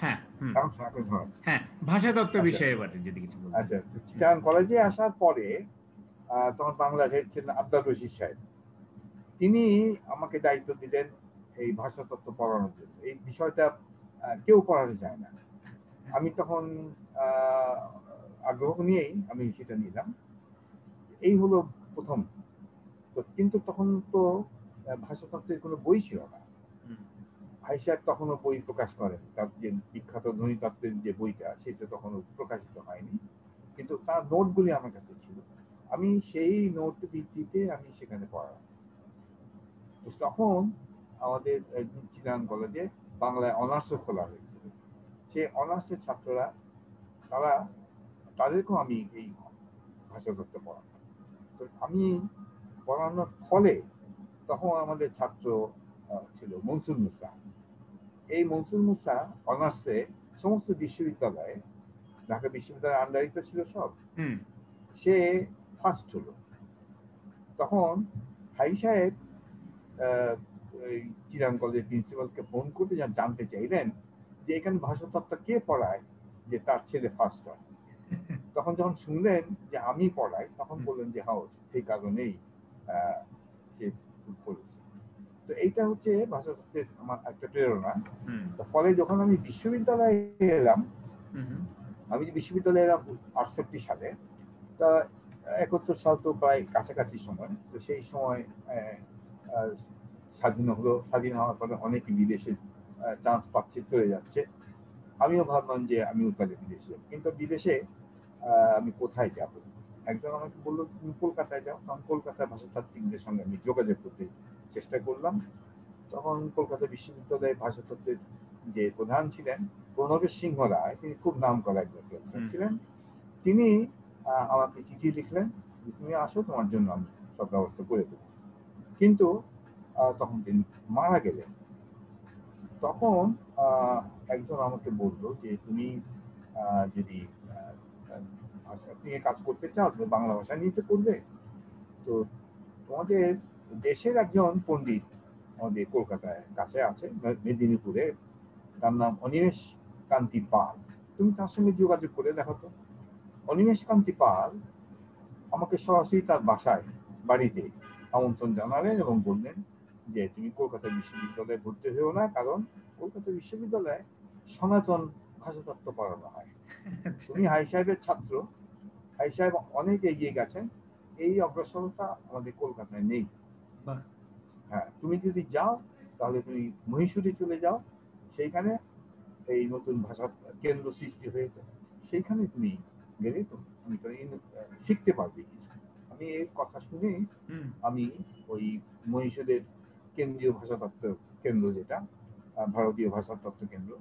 হ্যাঁ, হুম, হ্যাঁ, ভাষাতত্ত্ব বিষয়ে এবারে যদি কিছু বলতেন। আচ্ছা, চিটাগাং কলেজে আসার পরে তখন বাংলার হেড ছিলেন আব্দুর রশিদ সাহেব। তিনি আমাকে দায়িত্ব দিলেন এই ভাষাতত্ত্ব পড়ানোর জন্য। এই বিষয়টা কেউ পড়াতে চায় না। আমি তখন আগ্রহ নিয়েই আমি সেটা নিলাম। এই হলো প্রথম। তো কিন্তু তখন তো ভাষাতত্ত্বের কোনো বই ছিল না। ভাই সাহেব তখনও বই প্রকাশ করেন, তার যে বিখ্যাত ধ্বনিতত্ত্বের যে বইটা, সেটা তখনও প্রকাশিত হয়নি, কিন্তু তার নোটগুলি আমার কাছে ছিল। আমি সেই নোট ভিত্তিতে আমি সেখানে পড়ালাম। তো তখন আমাদের চিটাগাং কলেজে বাংলায় অনার্সও খোলা হয়েছিল। সে অনার্সের ছাত্ররা, তাদেরকেও আমি এই ভাষাতত্ত্ব পড়াতাম। তো আমি পড়ানোর ফলে তখন আমাদের ছাত্র ছিল মনসুর মুসা। এই মনসুর মুসা অনার্সে সমস্ত বিশ্ববিদ্যালয়ে, ঢাকা বিশ্ববিদ্যালয়ের আন্ডারিত ছিল সব, সে ফার্স্ট হলো। তখন ভাই সাহেব চিরাং কলেজের প্রিন্সিপালকে ফোন করতে জানতে চাইলেন যে এখানে ভাষাতত্ত্ব কে পড়ায় যে তার ছেলে ফার্স্ট হয়। তখন যখন শুনলেন যে আমি পড়াই, তখন বললেন যে হ্যাঁ, এই কারণেই সে পড়েছে। তো এইটা হচ্ছে ভাষাতত্ত্বের আমার একটা প্রেরণা। ফলে যখন আমি বিশ্ববিদ্যালয়ে এলাম, আমি বিশ্ববিদ্যালয়ে এলাম 68 সালে, তা 71 সাল তো প্রায় কাছাকাছি সময়। তো সেই সময় স্বাধীন হলো। স্বাধীন হওয়ার পরে অনেকে বিদেশে চান্স পাচ্ছে, চলে যাচ্ছে। আমিও ভাবলাম যে আমিও তাহলে বিদেশে, কিন্তু বিদেশে আমি কোথায় যাব? একজন আমাকে বললো তুমি কলকাতায় যাও। তখন কলকাতার ভাষাতাত্ত্বিকদের সঙ্গে আমি যোগাযোগ করতে চেষ্টা করলাম। তখন কলকাতা বিশ্ববিদ্যালয়ের ভাষাতত্ত্বের যে প্রধান ছিলেন প্রণবেশ সিংহ রায়, তিনি খুব নাম করা একজন প্রফেসর ছিলেন। তিনি আমাকে চিঠি লিখলেন যে তুমি আসো, তোমার জন্য আমি সব ব্যবস্থা করে দেবো। কিন্তু তখন তিনি মারা গেলেন। তখন একজন আমাকে বললো যে তুমি যদি ভাষা নিয়ে কাজ করতে চাও, বাংলা ভাষা নিয়ে তো করবে, তো তোমাদের দেশের একজন পণ্ডিত আমাদের কলকাতায় কাছে আছে, মেদিনীপুরে। তার নাম অনিমেষ কান্তি পাল। তুমি তার সঙ্গে যোগাযোগ করে দেখো তো। অনিমেষ কান্তি পাল আমাকে সরাসরি তার বাসায়, বাড়িতে আমন্ত্রণ জানালেন এবং বললেন যে তুমি কলকাতা বিশ্ববিদ্যালয়ে ভর্তি হয়েও না, কারণ কলকাতা বিশ্ববিদ্যালয়ে সনাতন ভাষাতত্ত্ব পড়ানো হয়। তুমি হাই সাহেবের ছাত্র, হাই সাহেব অনেক এগিয়ে গেছেন, এই অগ্রসরতা আমাদের কলকাতায় নেই। হ্যাঁ, তুমি যদি যাও তাহলে তুমি মহীশূরে চলে যাও, সেইখানে এই নতুন ভাষা কেন্দ্র সৃষ্টি হয়েছে, সেইখানে তুমি গেলে তো তুমি তো শিখতে পারবে কিছু। আমি এই কথা শুনে আমি ওই মহীশূরের কেন্দ্রীয় ভাষাতত্ত্ব কেন্দ্র, যেটা ভারতীয় ভাষাতত্ত্ব কেন্দ্র,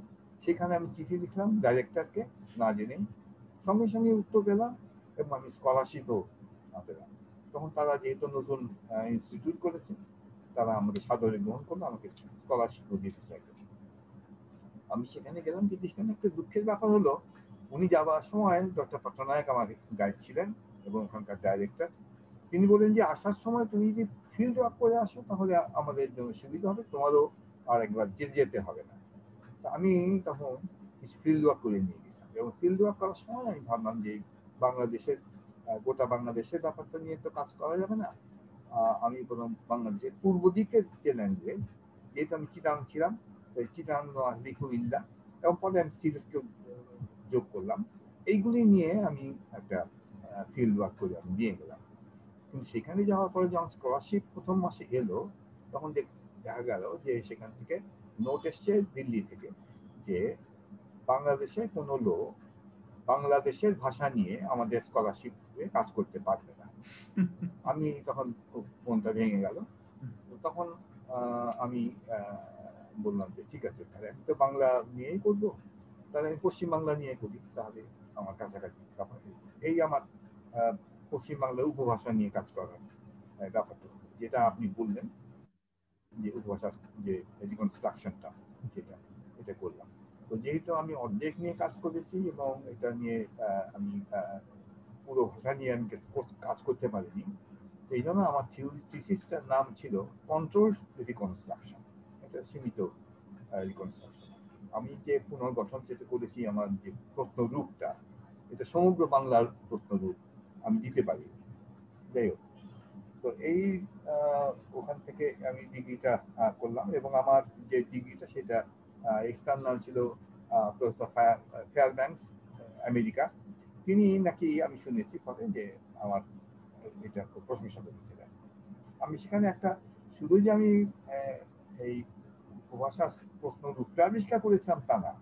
সেখানে আমি চিঠি লিখলাম ডাইরেক্টরকে, না জেনেই। সঙ্গে সঙ্গে উত্তর পেলাম এবং আমি স্কলারশিপও পেলাম। তখন তারা যেহেতু নতুন ইনস্টিটিউট করেছে, তারা আমাকে সাদরে গ্রহণ করলো, আমাকে স্কলারশিপও দিতে চাইল। আমি সেখানে গেলাম, কিন্তু সেখানে একটা দুঃখের ব্যাপার হলো, উনি যাওয়ার সময় ডক্টর পট্টনায়ক আমার গাইড ছিলেন এবং ওখানকার ডাইরেক্টর। তিনি বলেন যে আসার সময় তুমি যদি ফিল্ড ওয়ার্ক করে আসো তাহলে আমাদের জন্য সুবিধা হবে, তোমারও আর একবার যেতে হবে না। তা আমি তখন কিছু ফিল্ড ওয়ার্ক করে নিয়ে গেছিলাম, এবং ফিল্ড ওয়ার্ক করার সময় আমি ভাবলাম যে বাংলাদেশের, গোটা বাংলাদেশের ব্যাপারটা নিয়ে তো কাজ করা যাবে না। আমি বরং বাংলাদেশের পূর্ব দিকের যে ল্যাঙ্গুয়েজ, যেহেতু আমি চিটাং ছিলাম, চিটাং, নোয়াখালী, কুমিল্লা এবং পরে আমি সিলেটকেও যোগ করলাম, এইগুলি নিয়ে আমি একটা ফিল্ড ওয়ার্ক করে আমি নিয়ে গেলাম। কিন্তু সেখানে যাওয়ার পরে যখন স্কলারশিপ প্রথম মাসে এলো, তখন দেখা গেল যে সেখান থেকে নোট এসছে দিল্লি থেকে যে বাংলাদেশে কোনো লোক বাংলাদেশের ভাষা নিয়ে আমাদের স্কলারশিপে কাজ করতে পারবে না। আমি তখন খুব মনটা ভেঙে গেল। তখন আমি বললাম যে ঠিক আছে, তাহলে আমি তো বাংলা নিয়েই করবো, তাহলে আমি পশ্চিমবাংলা নিয়ে করি, তাহলে আমার কাছাকাছি ব্যাপার। এই আমার পশ্চিমবাংলার উপভাষা নিয়ে কাজ করার ব্যাপারটা, যেটা আপনি বললেন যে উপভাষার যে রিকনস্ট্রাকশনটা, এটা করলাম। তো যেহেতু আমি অর্ধেক নিয়ে কাজ করেছি এবং এটা নিয়ে আমি পুরো ভাষা নিয়ে আমি কাজ করতে পারিনি, এই জন্য আমার থিসিসটার নাম ছিল কন্ট্রোলড রিকনস্ট্রাকশন। এটা সীমিত রিকনস্ট্রাকশন। আমি যে পুনর্গঠন যেটা করেছি, আমার যে প্রত্নরূপটা, এটা সমগ্র বাংলার প্রত্নরূপ আমি দিতে পারি। যাই হোক, তো এই ওখান থেকে আমি ডিগ্রিটা করলাম, এবং আমার যে ডিগ্রিটা সেটা এক্সটার্নাল ছিল প্রফেসর ফেয়ারব্যাঙ্কস, আমেরিকা। তিনি নাকি আমি শুনেছি পরে যে আমার এটা খুব প্রশংসা করেছিলেন। আমি সেখানে একটা, শুধু যে আমি এই উপভাষার প্রশ্নরূপটা আবিষ্কার করেছিলাম তা না,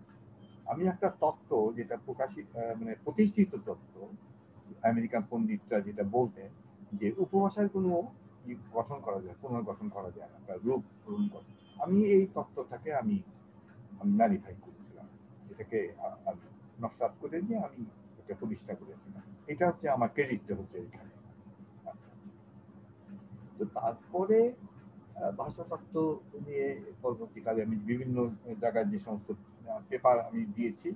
আমি একটা তত্ত্ব, যেটা মানে প্রতিষ্ঠিত তত্ত্ব, আমেরিকান পণ্ডিতরা যেটা বলতেন যে উপভাষার কোনো গঠন করা যায়, পুনর্গঠন করা যায় না, তার রূপ পূরণ করে, আমি এই তত্ত্বটাকে আমি ম্যানিফাই করেছিলাম, এটাকে আমি নস্বাত করে দিয়ে আমি এটা প্রতিষ্ঠা করেছিলাম। এটা হচ্ছে আমার ক্রেডিটটা হচ্ছে এখানে। আচ্ছা, তো তারপরে ভাষাতত্ত্ব নিয়ে পরবর্তীকালে আমি বিভিন্ন জায়গায় যে সমস্ত পেপার আমি দিয়েছি,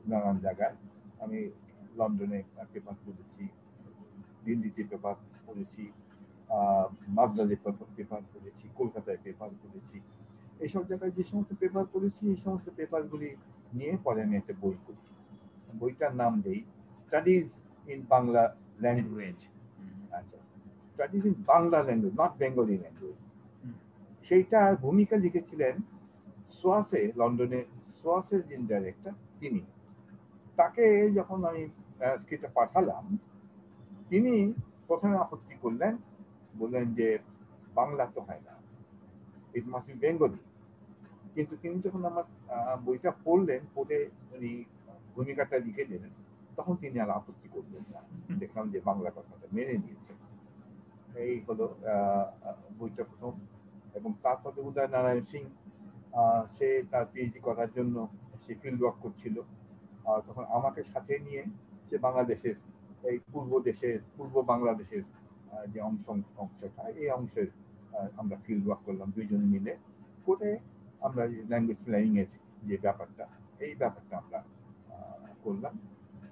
নানান জায়গায় আমি লন্ডনে পেপার পড়েছি, দিল্লিতে পেপার পড়েছি, মাদ্রাজে পেপার পড়েছি, কলকাতায় পেপার পড়েছি। এইসব জায়গায় যে সমস্ত পেপার পড়েছি, এই সমস্ত পেপারগুলি নিয়ে পরে আমি একটা বই করি। বইটার নাম দেই স্টাডিজ ইন বাংলা ল্যাঙ্গুয়েজ। আচ্ছা, studies in Bangla language, not Bengali language. সেইটার ভূমিকা লিখেছিলেন সোয়াসে, লন্ডনে সোয়াসের যিনি ডাইরেক্টর, তিনি। তাকে যখন আমি ম্যানুস্ক্রিপ্টটা পাঠালাম, তিনি প্রথমে আপত্তি করলেন, বললেন যে বাংলা তো হয় না, ইট মাস্ট বি বেঙ্গলি। কিন্তু তিনি যখন আমার বইটা পড়লেন, পড়ে উনি ভূমিকাটা লিখে দিলেন, তখন তিনি আর আপত্তি করলেন না। দেখলাম যে বাংলা কথাটা মেনে নিয়েছেন। এই হলো বইটা প্রথম। এবং তারপরে উদয় নারায়ণ সিং, সে তার পিএইচডি করার জন্য সে ফিল্ড ওয়ার্ক করছিল, তখন আমাকে সাথে নিয়ে সে বাংলাদেশের এই পূর্ব বাংলাদেশের যে অংশটা, এই অংশের আমরা ফিল্ড ওয়ার্ক করলাম দুইজনে মিলে করে। আমরা ল্যাঙ্গুয়েজ প্ল্যানিং এর যে ব্যাপারটা, এই ব্যাপারটা আমরা করলাম।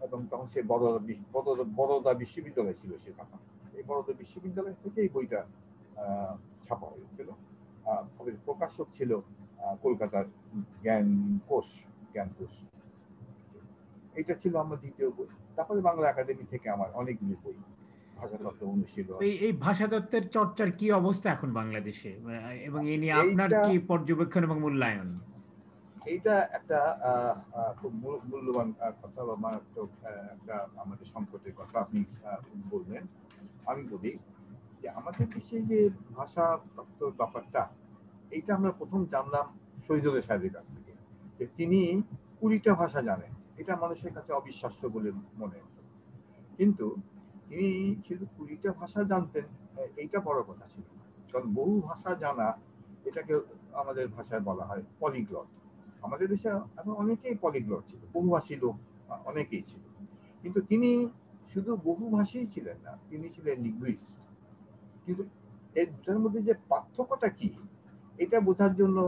এবং তখন সে বরোদা বিশ্ববিদ্যালয় ছিল সে তখন। এই বরোদা বিশ্ববিদ্যালয় থেকে এই বইটা ছাপা হয়েছিল। প্রকাশক ছিল কলকাতার জ্ঞানকোষ। জ্ঞানকোষ এটা ছিল আমার দ্বিতীয় বই। তারপরে বাংলা একাডেমি থেকে আমার অনেকগুলি বই, ভাষাতত্ত্ব অনুশীলন। এই ভাষাতত্ত্বের চর্চার কি অবস্থা এখন বাংলাদেশে, এবং এ নিয়ে আপনার এইটা কি পর্যবেক্ষণ এবং মূল্যায়ন? এইটা একটা খুব মূল্যবান কথা বা মারাত্মক একটা আমাদের সংকটের কথা আপনি বললেন। আমি বলি যে আমাদের দেশে যে ভাষা তত্ত্ব ব্যাপারটা, এইটা আমরা প্রথম জানলাম শহীদুল্লাহ সাহেবের কাছ থেকে, যে তিনি 20টা ভাষা জানেন। এটা মানুষের কাছে অবিশ্বাস্য বলে মনে হতো, কিন্তু তিনি শুধু 20টা ভাষা জানতেন এইটা বড় কথা ছিল না। কারণ বহু ভাষা জানা, এটাকে আমাদের ভাষায় বলা হয় পলিগ্লট। আমাদের দেশে এখন অনেকেই পলিগ্লট ছিল, বহুভাষী লোক অনেকেই ছিল, কিন্তু তিনি শুধু বহুভাষী ছিলেন না, তিনি ছিলেন লিঙ্গুইস্ট। কিন্তু এর দুটার মধ্যে যে পার্থক্যটা কি, এটা বোঝার জন্য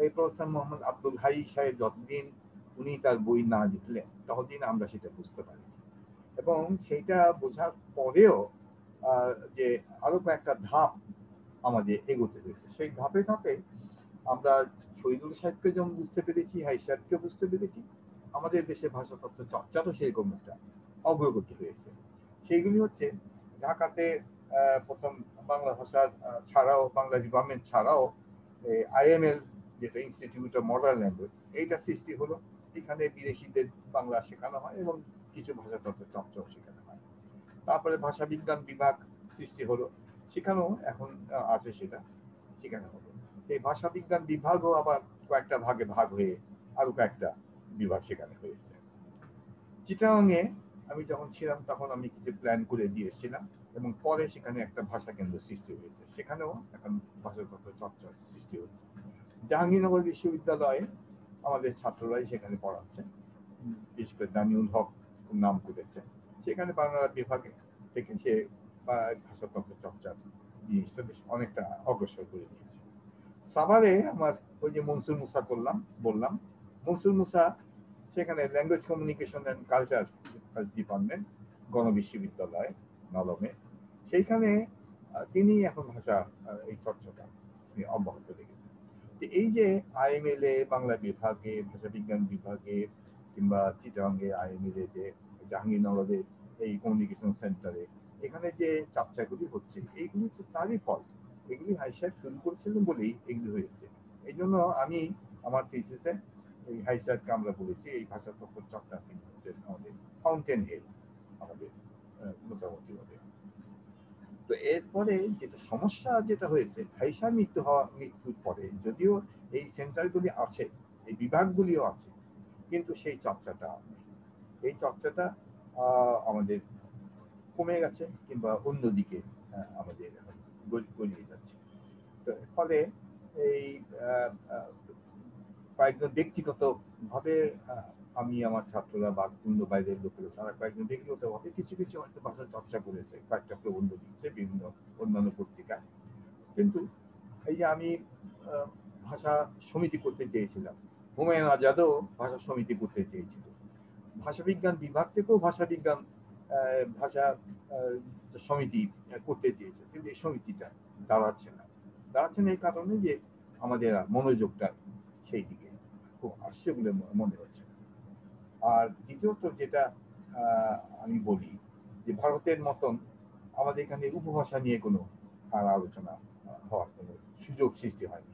এই প্রফেসর মোহাম্মদ আব্দুল হাই সাহেব যতদিন উনি তার বই না লিখলেন ততদিন আমরা সেটা বুঝতে পারি। এবং সেইটা বোঝার পরেও যে আরো কয়েকটা ধাপ আমাদের এগোতে হয়েছে। সেই ধাপে ধাপে আমরা শহীদুল সাহেবকে যেমন বুঝতে পেরেছি, হাই সাহেবকে বুঝতে পেরেছি, আমাদের দেশে ভাষাতত্ত্ব চর্চারও সেরকম একটা অগ্রগতি হয়েছে। সেইগুলি হচ্ছে ঢাকাতে প্রথম বাংলা ভাষার ছাড়াও, বাংলা ডিপার্টমেন্ট ছাড়াও IML, যেটা ইনস্টিটিউট অফ মডার্ন ল্যাঙ্গুয়েজ, এইটা সৃষ্টি হলো। এখানে বিদেশিদের বাংলা শেখানো হয় এবং কিছু ভাষাতত্ত্ব চর্চাও শেখানো হয়। তারপরে ভাষা বিজ্ঞান বিভাগ সৃষ্টি হলো, সেখানেও এখন আছে, সেটা শেখানো হলো। এই ভাষা বিজ্ঞান বিভাগও আবার কয়েকটা ভাগে ভাগ হয়ে আরো কয়েকটা বিভাগ সেখানে হয়েছে। চিটাগাংয়ে আমি যখন ছিলাম তখন আমি কিছু প্ল্যান করে দিয়েছিলাম, এবং পরে সেখানে একটা ভাষা কেন্দ্র সৃষ্টি হয়েছে, সেখানেও এখন ভাষাতত্ত্ব চর্চা সৃষ্টি হচ্ছে। জাহাঙ্গীরনগর বিশ্ববিদ্যালয়ে আমাদের ছাত্ররাই সেখানে পড়াচ্ছে, বিশেষ করে দানিউল হক নাম করেছে, সেখানে বাংলা বিভাগে থেকে সে ভাষাতত্ত্ব চর্চার জিনিসটা বেশ অনেকটা অগ্রসর করে নিয়েছে। সাভারে আমার ওই যে মনসুর মুসা বললাম, মনসুর মুসা সেখানে language communication and culture department, গণবিশ্ববিদ্যালয় নলমে, সেইখানে তিনি এখন ভাষা এই চর্চাটা অব্যাহত রেখেছেন। এই যে IML এ বাংলা বিভাগে, ভাষা বিজ্ঞান বিভাগে, কিংবা চিটাগাংয়ে IML এ, যে জাহাঙ্গীরনগরে এই কমিউনিকেশন সেন্টারে, এখানে যে চর্চাগুলি হচ্ছে, এইগুলি তো তারই ফল। এগুলি হাই সাহেব শুরু করেছিলেন বলেই এগুলি হয়েছে। এই জন্য আমি আমার থিসিসে এই হাই সাহেবকে আমরা বলেছি এই ভাষাতত্ত্ব চর্চা তিনি হচ্ছেন আমাদের ফাউন্টেন হেড, আমাদের মোটামুটি ভাবে। তো এরপরে যেটা সমস্যা যেটা হয়েছে, হাই সাহেব মৃত্যুর পরে যদিও এই সেন্টারগুলি আছে, এই বিভাগগুলিও আছে, কিন্তু সেই চর্চাটা নেই। এই চর্চাটা আমাদের কমে গেছে, কিংবা অন্যদিকে আমাদের এখন গড়িয়ে যাচ্ছে। তো ফলে এই কয়েকজন ব্যক্তিগত ভাবে আমি, আমার ছাত্ররা বা অন্য বাইরের লোকেরা, তারা কয়েকজন ব্যক্তিগত ভাবে কিছু কিছু হয়তো ভাষা চর্চা করেছে, কয়েকটা প্রবন্ধ লিখছে বিভিন্ন অন্যান্য পত্রিকায়। কিন্তু এই যে আমি ভাষা সমিতি করতে চেয়েছিলাম, হুমায়ুন আজাদও ভাষা সমিতি করতে চেয়েছিল, ভাষা বিজ্ঞান বিভাগ থেকেও ভাষা বিজ্ঞান ভাষা সমিতি করতে চেয়েছে, কিন্তু এই সমিতিটা দাঁড়াচ্ছে না। এই কারণে যে আমাদের মনোযোগটা সেই দিকে খুব আসছে বলে মনে হচ্ছে। আর দ্বিতীয়ত যেটা আমি বলি, যে ভারতের মতন আমাদের এখানে উপভাষা নিয়ে কোনো আলোচনা হওয়ার কোনো সুযোগ সৃষ্টি হয়নি।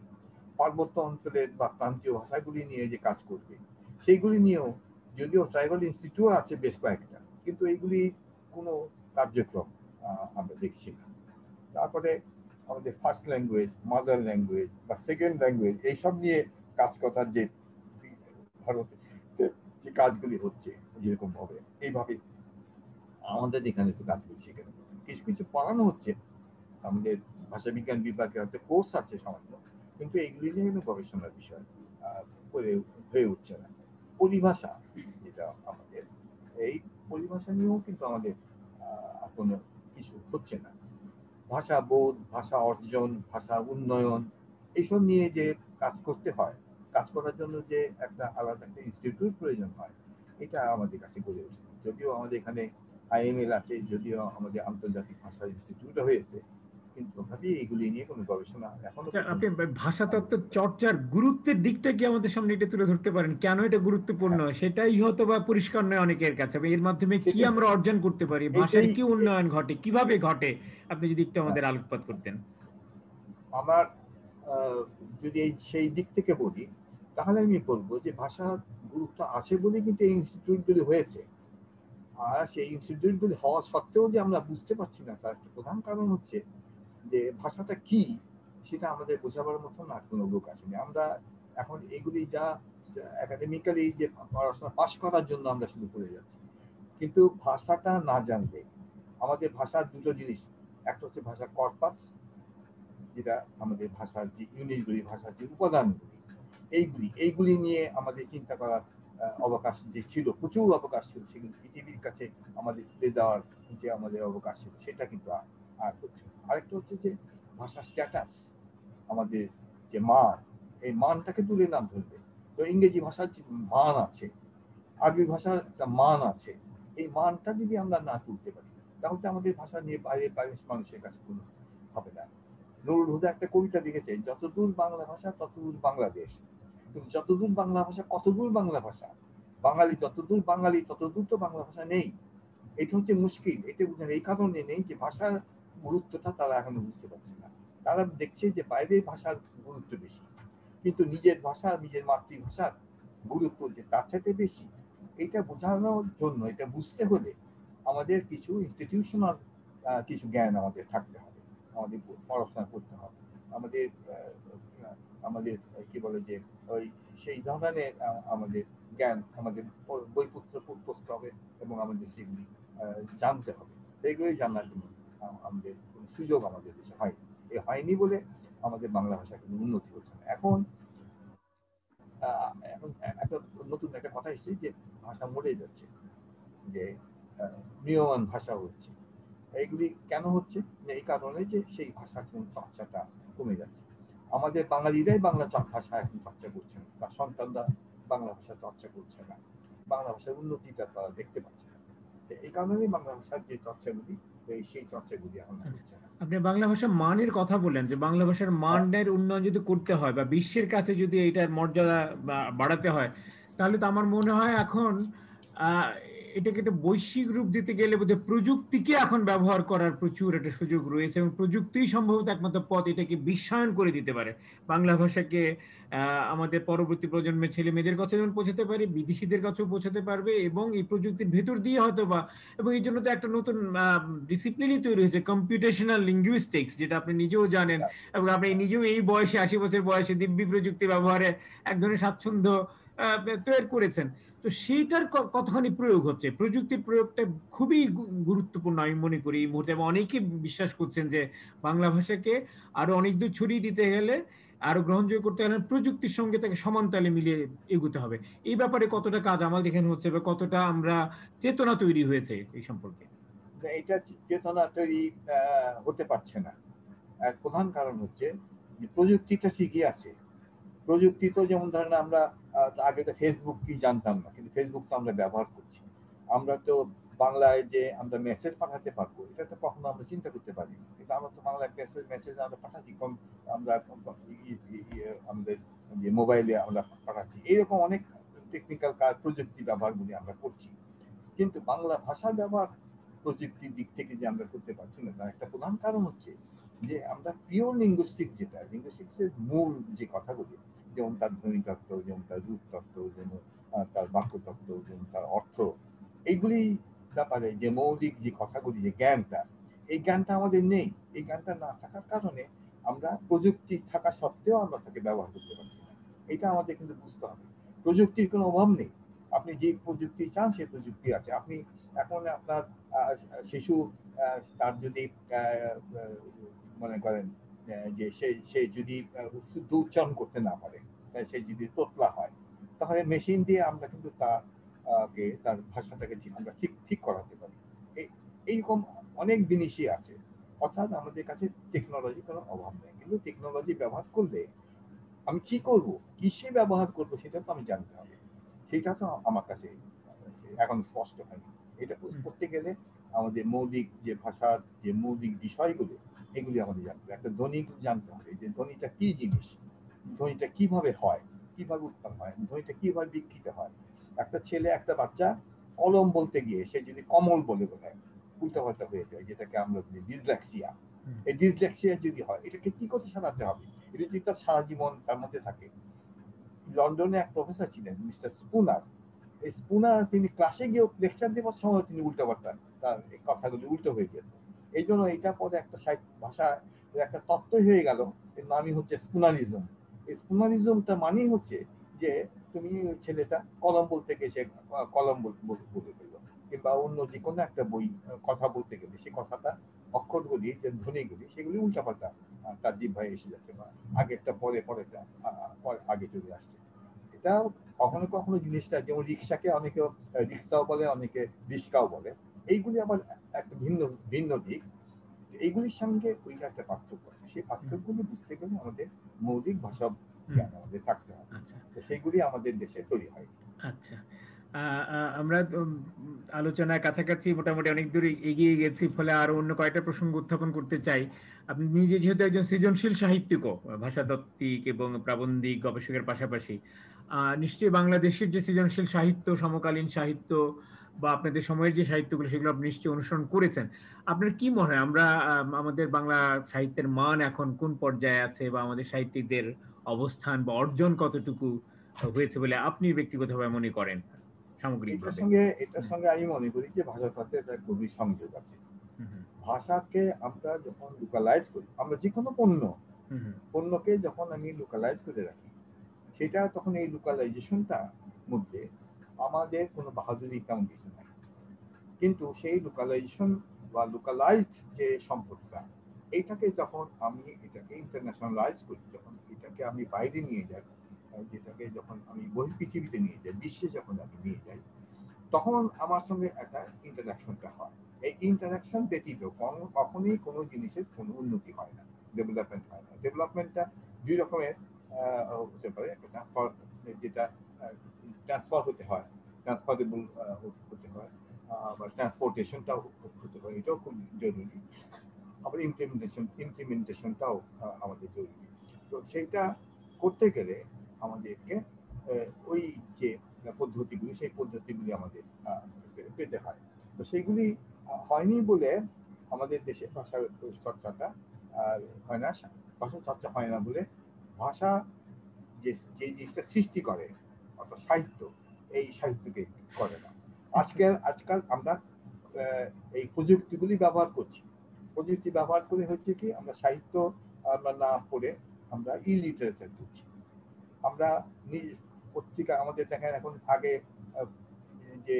পার্বত্য অঞ্চলের বা প্রান্তীয় ভাষাগুলি নিয়ে যে কাজ করবে, সেইগুলি নিয়েও যদিও ট্রাইবাল ইনস্টিটিউট আছে বেশ কয়েকটা, কিন্তু এইগুলি কোনো কার্যক্রম আমরা দেখছি না। তারপরে আমাদের ফার্স্ট ল্যাঙ্গুয়েজ, মাদার ল্যাঙ্গুয়েজ বা সেকেন্ড ল্যাঙ্গুয়েজ, এইসব নিয়ে কাজ করার যে ভারতে যে কাজগুলি হচ্ছে যেরকম ভাবে, এইভাবে আমাদের এখানে তো কাজগুলি শেখানো হচ্ছে, কিছু কিছু পড়ানো হচ্ছে। আমাদের ভাষা বিজ্ঞান বিভাগে হয়তো কোর্স আছে সামান্য, কিন্তু এইগুলি নিয়ে কোনো গবেষণার বিষয় হয়ে উঠছে না। পরিভাষা যেটা আমাদের, এই পরিভাষা নিয়েও কিন্তু আমাদের কোনো কিছু হচ্ছে না। ভাষা বোধ, ভাষা অর্জন, ভাষা উন্নয়ন, এইসব নিয়ে যে কাজ করতে হয়, কাজ করার জন্য যে একটা আলাদা একটা ইনস্টিটিউট প্রয়োজন হয়, এটা আমাদের কাছে গড়ে ওঠে। যদিও আমাদের এখানে IML আছে, যদিও আমাদের আন্তর্জাতিক ভাষা ইনস্টিটিউট হয়েছে, কিন্তু তথাপি এগুলি নিয়ে কোনো গবেষণা এখনো আপনি পর্যন্ত ভাষাতত্ত্ব চর্চার গুরুত্বের দিকটা কি আমাদের সামনে এটা তুলে ধরতে পারেন, কেন এটা গুরুত্বপূর্ণ? হ্যাঁ, সেটাই হয়তো বা পরিষ্কার নয় অনেকের কাছে। এর মাধ্যমে কি সেটাই আমরা অর্জন করতে পারি, ভাষার এইটাই কি উন্নয়ন ঘটে, কিভাবে ঘটে, আপনি যদি একটু হ্যাঁ, আমাদের আলোকপাত করতেন। আমার যদি সেই দিক থেকে বলি, তাহলে আমি বলবো যে ভাষার গুরুত্ব আছে বলেই কিন্তু এই ইনস্টিটিউটগুলি হয়েছে। আর সেই ইনস্টিটিউটগুলি হওয়া সত্ত্বেও যে আমরা বুঝতে পারছি না, তার একটা প্রধান কারণ হচ্ছে যে ভাষাটা কি সেটা আমাদের বোঝাবার মতন আর কোনো লোক আসেনি। আমরা এখন এগুলি যা একাডেমিক্যালি যে পড়াশোনা পাশ করার জন্য আমরা শুরু করে যাচ্ছি, কিন্তু ভাষাটা না জানলে আমাদের ভাষার দুটো জিনিস, একটা হচ্ছে ভাষার কর্পাস, যেটা আমাদের ভাষার যে ইউনিটগুলি, ভাষার যে উপাদানগুলি, এইগুলি নিয়ে আমাদের চিন্তা করার অবকাশ যে ছিল, প্রচুর অবকাশ ছিল, সেগুলো পৃথিবীর কাছে আমাদের তুলে দেওয়ার যে আমাদের অবকাশ ছিল, সেটা কিন্তু আর হচ্ছে না। আরেকটা হচ্ছে যে ভাষার স্ট্যাটাস, আমাদের যে মান, এই মানটাকে তুলে না ধরবে। তো ইংরেজি ভাষার যে মান আছে, আরবি ভাষার একটা মান আছে, এই মানটা যদি আমরা না তুলতে পারি, তাহলে আমাদের ভাষা নিয়ে বাইরের মানুষের কাছে কোনো হবে না। নুরুল হুদা একটা কবিতা লিখেছে, যতদূর বাংলা ভাষা ততদূর বাংলাদেশ, কিন্তু যতদূর বাংলা ভাষা কতদূর বাংলা ভাষা, বাঙালি যতদূর বাঙালি ততদূর তো বাংলা ভাষা নেই। এটা হচ্ছে মুশকিল। এটা বুঝেন এই কারণে নেই যে ভাষার গুরুত্বটা তারা এখনো বুঝতে পারছে না। তারা দেখছে যে বাইরের ভাষার গুরুত্ব বেশি, কিন্তু নিজের ভাষা, নিজের মাতৃভাষার গুরুত্ব যে তার চাইতে বেশি, এটা বোঝানোর জন্য, এটা বুঝতে হলে আমাদের কিছু ইনস্টিটিউশনাল কিছু জ্ঞান আমাদের থাকতে হবে, আমাদের পড়াশোনা করতে হবে, আমাদের আমাদের কি বলে যে ওই সেই ধরনের আমাদের জ্ঞান আমাদের বইপত্র পড়তে হবে এবং আমাদের সেগুলি জানতে হবে। এগুলি জানার জন্য আমাদের কোনো সুযোগ আমাদের দেশে হয়নি। এই হয়নি বলে আমাদের বাংলা ভাষা কোনো উন্নতি হচ্ছে না। এখন এখন একটা নতুন একটা কথা এসেছে যে ভাষা মরে যাচ্ছে, যে ম্রিয়মাণ ভাষা হচ্ছে। এইগুলি কেন হচ্ছে? এই কারণে যে সেই ভাষার চর্চাটা কমে যাচ্ছে। আমাদের বাঙালিরাই বাংলা ভাষা এখন চর্চা করছে না, তার সন্তানরা বাংলা ভাষা চর্চা করছে না, বাংলা ভাষার উন্নতিটা তারা দেখতে পাচ্ছে না। এই কারণেই বাংলা ভাষার যে চর্চাগুলি, সেই চর্চাগুলি এখন হচ্ছে না। আপনি বাংলা ভাষার মানের কথা বললেন, যে বাংলা ভাষার হ্যাঁ, মানের উন্নয়ন যদি করতে হয় বা বিশ্বের কাছে যদি এটার মর্যাদা বাড়াতে হয়, তাহলে তো আমার মনে হয় এখন আহ, এটাকে একটা বৈশ্বিক রূপ দিতে গেলে বোধহয় প্রযুক্তিকে এখন ব্যবহার করার প্রচুর একটা সুযোগ রয়েছে, এবং প্রযুক্তিই সম্ভবত একমাত্র পথ এটাকে বিশ্বায়ন করে দিতে পারে। বাংলা ভাষাকে আমাদের পরবর্তী প্রজন্মের ছেলে মেয়েদের কাছে যেমন পৌঁছাতে পারে, বিদেশিদের কাছেও পৌঁছাতে পারবে, এবং এই প্রযুক্তির ভেতর দিয়ে হয়তো বা, এবং এই জন্য তো একটা নতুন ডিসিপ্লিনই তৈরি হয়েছে, কম্পিউটেশনাল লিঙ্গুইস্টিক্স, যেটা আপনি নিজেও জানেন, এবং আপনি নিজেও এই বয়সে 80 বছর বয়সে দিব্যি প্রযুক্তি ব্যবহারে এক ধরনের স্বাচ্ছন্দ্য তৈরি করেছেন। তো সেইটার কতখানি প্রয়োগ হচ্ছে, প্রযুক্তির প্রয়োগটা খুবই গুরুত্বপূর্ণ আমি মনে করি এই মুহূর্তে, এবং অনেকে বিশ্বাস করছেন যে বাংলা ভাষাকে আরো অনেক দূর ছড়িয়ে দিতে গেলে, আরো গ্রহণযোগ্য করতে গেলে প্রযুক্তির সঙ্গে তাকে সমান তালে মিলিয়ে এগোতে হবে। এই ব্যাপারে কতটা কাজ আমাদের এখানে হচ্ছে, বা কতটা আমরা চেতনা তৈরি হয়েছে এই সম্পর্কে? এটা চেতনা তৈরি হতে পারছে না। এক প্রধান কারণ হচ্ছে যে প্রযুক্তিটা ঠিকই আছে। প্রযুক্তি তো যেমন ধরেন আমরা আগে তো ফেসবুক কি জানতাম না, কিন্তু ফেসবুক তো আমরা ব্যবহার করছি। আমরা তো বাংলায় যে আমরা মেসেজ পাঠাতে পারবো, এটা তো কখনো আমরা চিন্তা করতে পারিনি, কিন্তু আমরা তো বাংলায় মেসেজ আমরা পাঠাচ্ছি, আমরা আমাদের যে মোবাইলে আমরা পাঠাচ্ছি, এইরকম অনেক টেকনিক্যাল কাজ, প্রযুক্তি ব্যবহারগুলি আমরা করছি। কিন্তু বাংলা ভাষার ব্যবহার প্রযুক্তির দিক থেকে যে আমরা করতে পারছি না, তার একটা প্রধান কারণ হচ্ছে যে আমরা পিওর লিঙ্গুইস্টিক, যেটা লিঙ্গুইস্টিক্সের মূল যে কথাগুলি, যেমন তার ধ্বনি তত্ত্ব, যেমন তার রূপ তত্ত্ব, যেমন তার বাক্য তত্ত্ব, যেমন তার অর্থ, এইগুলি ব্যাপারে যে মৌলিক যে কথাগুলি, যে জ্ঞানটা, এই জ্ঞানটা আমাদের নেই। এই জ্ঞানটা না থাকার কারণে আমরা প্রযুক্তি থাকা সত্ত্বেও আমরা তাকে ব্যবহার করতে পারছি না। এটা আমাদের কিন্তু বুঝতে হবে। প্রযুক্তির কোনো অভাব নেই, আপনি যে প্রযুক্তি চান সেই প্রযুক্তি আছে। আপনি এখন আপনার শিশু, তার যদি মনে করেন যে সে যদি শুদ্ধ উচ্চারণ করতে না পারে, সে যদি তোতলা হয়, তাহলে মেশিন দিয়ে আমরা কিন্তু তার ভাষাটাকে আমরা ঠিক ঠিক করাতে পারি। এইরকম অনেক জিনিসই আছে। অর্থাৎ আমাদের কাছে টেকনোলজি কোনো অভাব নেই, কিন্তু টেকনোলজি ব্যবহার করলে আমি কি করব, কিসে ব্যবহার করব, সেটা তো আমি জানতে হবে। সেটা তো আমার কাছে এখন স্পষ্ট হয়নি। এটা করতে গেলে আমাদের মৌলিক যে ভাষার যে মৌলিক বিষয়গুলো এগুলি আমাদের জানতে হবে। একটা ধ্বনি জানতে হবে যে ধ্বনিটা কি জিনিস, ধ্বনিটা কিভাবে হয়, কিভাবে উৎপন্ন হয়, ধ্বনিটা কিভাবে বিকৃত হয়। একটা ছেলে একটা বাচ্চা কলম বলতে গিয়ে সে যদি কমল বলে বোঝায়, উল্টাপাল্টা হয়ে যায়, যেটাকে আমরা বলি ডিসলেক্সিয়া। এই ডিসলেক্সিয়া যদি হয় এটাকে কি করে সারাতে হবে, এটা যদি তার সারা জীবন তার মধ্যে থাকে। লন্ডনে এক প্রফেসর ছিলেন মিস্টার স্পুনার। এই স্পুনার তিনি ক্লাসে গিয়ে লেকচার দেওয়ার সময় তিনি উল্টাপাল্টা তার কথাগুলি উল্টো হয়ে যেত। এই জন্য এটা পরে একটা সাহিত্য ভাষা একটা তত্ত্বই হয়ে গেল, এর নামই হচ্ছে স্পুনারিজম। এই স্পুনারিজমটা মানেই হচ্ছে যে তুমি ছেলেটা কলম বলতে গিয়ে সে কলম বলে ফেললো, কিংবা অন্য যে কোনো একটা বই কথা বলতে গেলে সে কথাটা অক্ষরগুলি যে ধ্বনিগুলি সেগুলি উল্টাপাল্টা তার জিহ্বায় এসে যাচ্ছে, বা আগেরটা পরে পরেটা আগে চলে আসছে। এটা কখনো কখনো জিনিসটা যেমন রিক্সাকে অনেকে রিক্সাও বলে, অনেকে রিক্সাও বলে, এইগুলি আবার একটা ভিন্ন ভিন্ন দিক। এইগুলির সঙ্গে ওইটা একটা পার্থক্য আছে, সেই পার্থক্যগুলি বুঝতে গেলে আমাদের মৌলিক ভাষা জ্ঞান আমাদের থাকতে হবে। তো সেইগুলি আমাদের দেশে তৈরি হয়। আচ্ছা, আমরা আলোচনার কাছাকাছি মোটামুটি অনেক দূর এগিয়ে গেছি, ফলে আরো অন্য কয়েকটা প্রসঙ্গ উত্থাপন করতে চাই। আপনি নিজে যেহেতু একজন সৃজনশীল সাহিত্যিকও, ভাষাতাত্ত্বিক এবং প্রাবন্ধিক গবেষকের পাশাপাশি, নিশ্চয়ই বাংলাদেশের যে সৃজনশীল সাহিত্য, সমকালীন সাহিত্য বা আপনাদের সময়ের যে সাহিত্যগুলো সেগুলো আপনি নিশ্চয়ই অনুসরণ করেছেন। আপনার কি মনে হয় আমরা আমাদের বাংলা সাহিত্যের মান এখন কোন পর্যায়ে আছে, বা আমাদের সাহিত্যিকদের অবস্থান বা অর্জন কতটুকু হয়েছে বলে আপনি ব্যক্তিগতভাবে মনে করেন সামগ্রিকভাবে? এটার সঙ্গে আমি মনে করি যে ভাষার সাথে একটা গভীর সংযোগ আছে। ভাষাকে আমরা যখন লোকালাইজ করি, আমরা যে কোনো পণ্যকে যখন আমি লোকালাইজ করে রাখি, সেটা তখন এই লোকালাইজেশনটা মধ্যে আমাদের কোনো বাহাদুরি তেমন কিছু নাই। কিন্তু সেই লোকালাইজেশন বা লোকালাইজড যে সম্পদটা, এইটাকে যখন আমি এটাকে ইন্টারন্যাশনালাইজ করি, যখন এটাকে আমি বাইরে নিয়ে যাই, যেটাকে যখন আমি বহির্পৃথিবীতে নিয়ে যাই, বিশ্বে যখন আমি নিয়ে যাই, তখন আমার সঙ্গে একটা ইন্টারাকশনটা হয়। এই ইন্টারাকশন ব্যতীত কখনোই কোনো জিনিসের কোনো উন্নতি হয় না, ডেভেলপমেন্ট হয় না। ডেভেলপমেন্টটা দুই রকমের হতে পারে। একটা ট্রান্সফার, যেটা ট্রান্সফার হতে হয়, ট্রান্সফারেবল হতে হয়, বা ট্রান্সপোর্টেশনটাও হতে হয়, এটাও খুব জরুরি। আবার ইমপ্লিমেন্টেশনটাও আমাদের জরুরি। তো সেইটা করতে গেলে আমাদেরকে ওই যে পদ্ধতিগুলি, সেই পদ্ধতিগুলি আমাদের পেতে হয়। তো সেইগুলি হয়নি বলে আমাদের দেশে ভাষা চর্চাটা হয় না। ভাষা চর্চা হয় না বলে ভাষা যে যে জিনিসটা সৃষ্টি করে, অর্থাৎ সাহিত্য, এই সাহিত্যকে করে না। আজকাল আমরা এই প্রযুক্তিগুলি ব্যবহার করছি। প্রযুক্তি ব্যবহার করে হচ্ছে কি, আমরা সাহিত্য আমরা না পড়ে আমরা ইলিটারেচার করছি। আমরা নিজ পত্রিকা আমাদের দেখেন এখন, আগে যে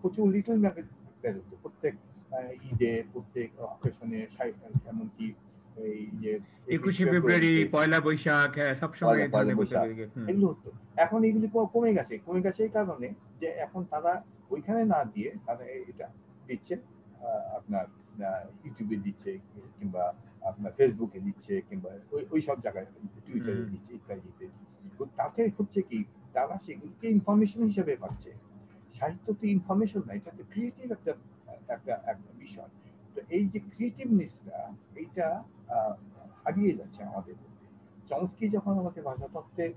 প্রচুর লিটল ম্যাগাজিন বেরোতো প্রত্যেক ঈদে, প্রত্যেক অকেশনে, এমনকি এই যে 21শে ফেব্রুয়ারি, ফেব্রুয়ারিতে, পয়লা বৈশাখ, সবসময় এই পয়লা ধরনের বৈশাখ, এগুলো হতো। এখন এগুলি কমে গেছে। কমে গেছে এই কারণে যে এখন তারা ওইখানে না দিয়ে তারা এটা দিচ্ছে আপনার ইউটিউবে দিচ্ছে, কিংবা আপনার ফেসবুকে দিচ্ছে, কিংবা ওই সব জায়গায় টুইটারে দিচ্ছে ইত্যাদিতে। তো তাতে হচ্ছে কি, তারা সেগুলিকে ইনফরমেশন হিসেবে পাচ্ছে। সাহিত্য তো ইনফরমেশন না, এটা তো ক্রিয়েটিভ একটা একটা একটা বিষয়। তো এই যে ক্রিয়েটিভনেসটা, এইটা হারিয়ে যাচ্ছে আমাদের মধ্যে। চমস্কি যখন আমাদের ভাষাতত্ত্বের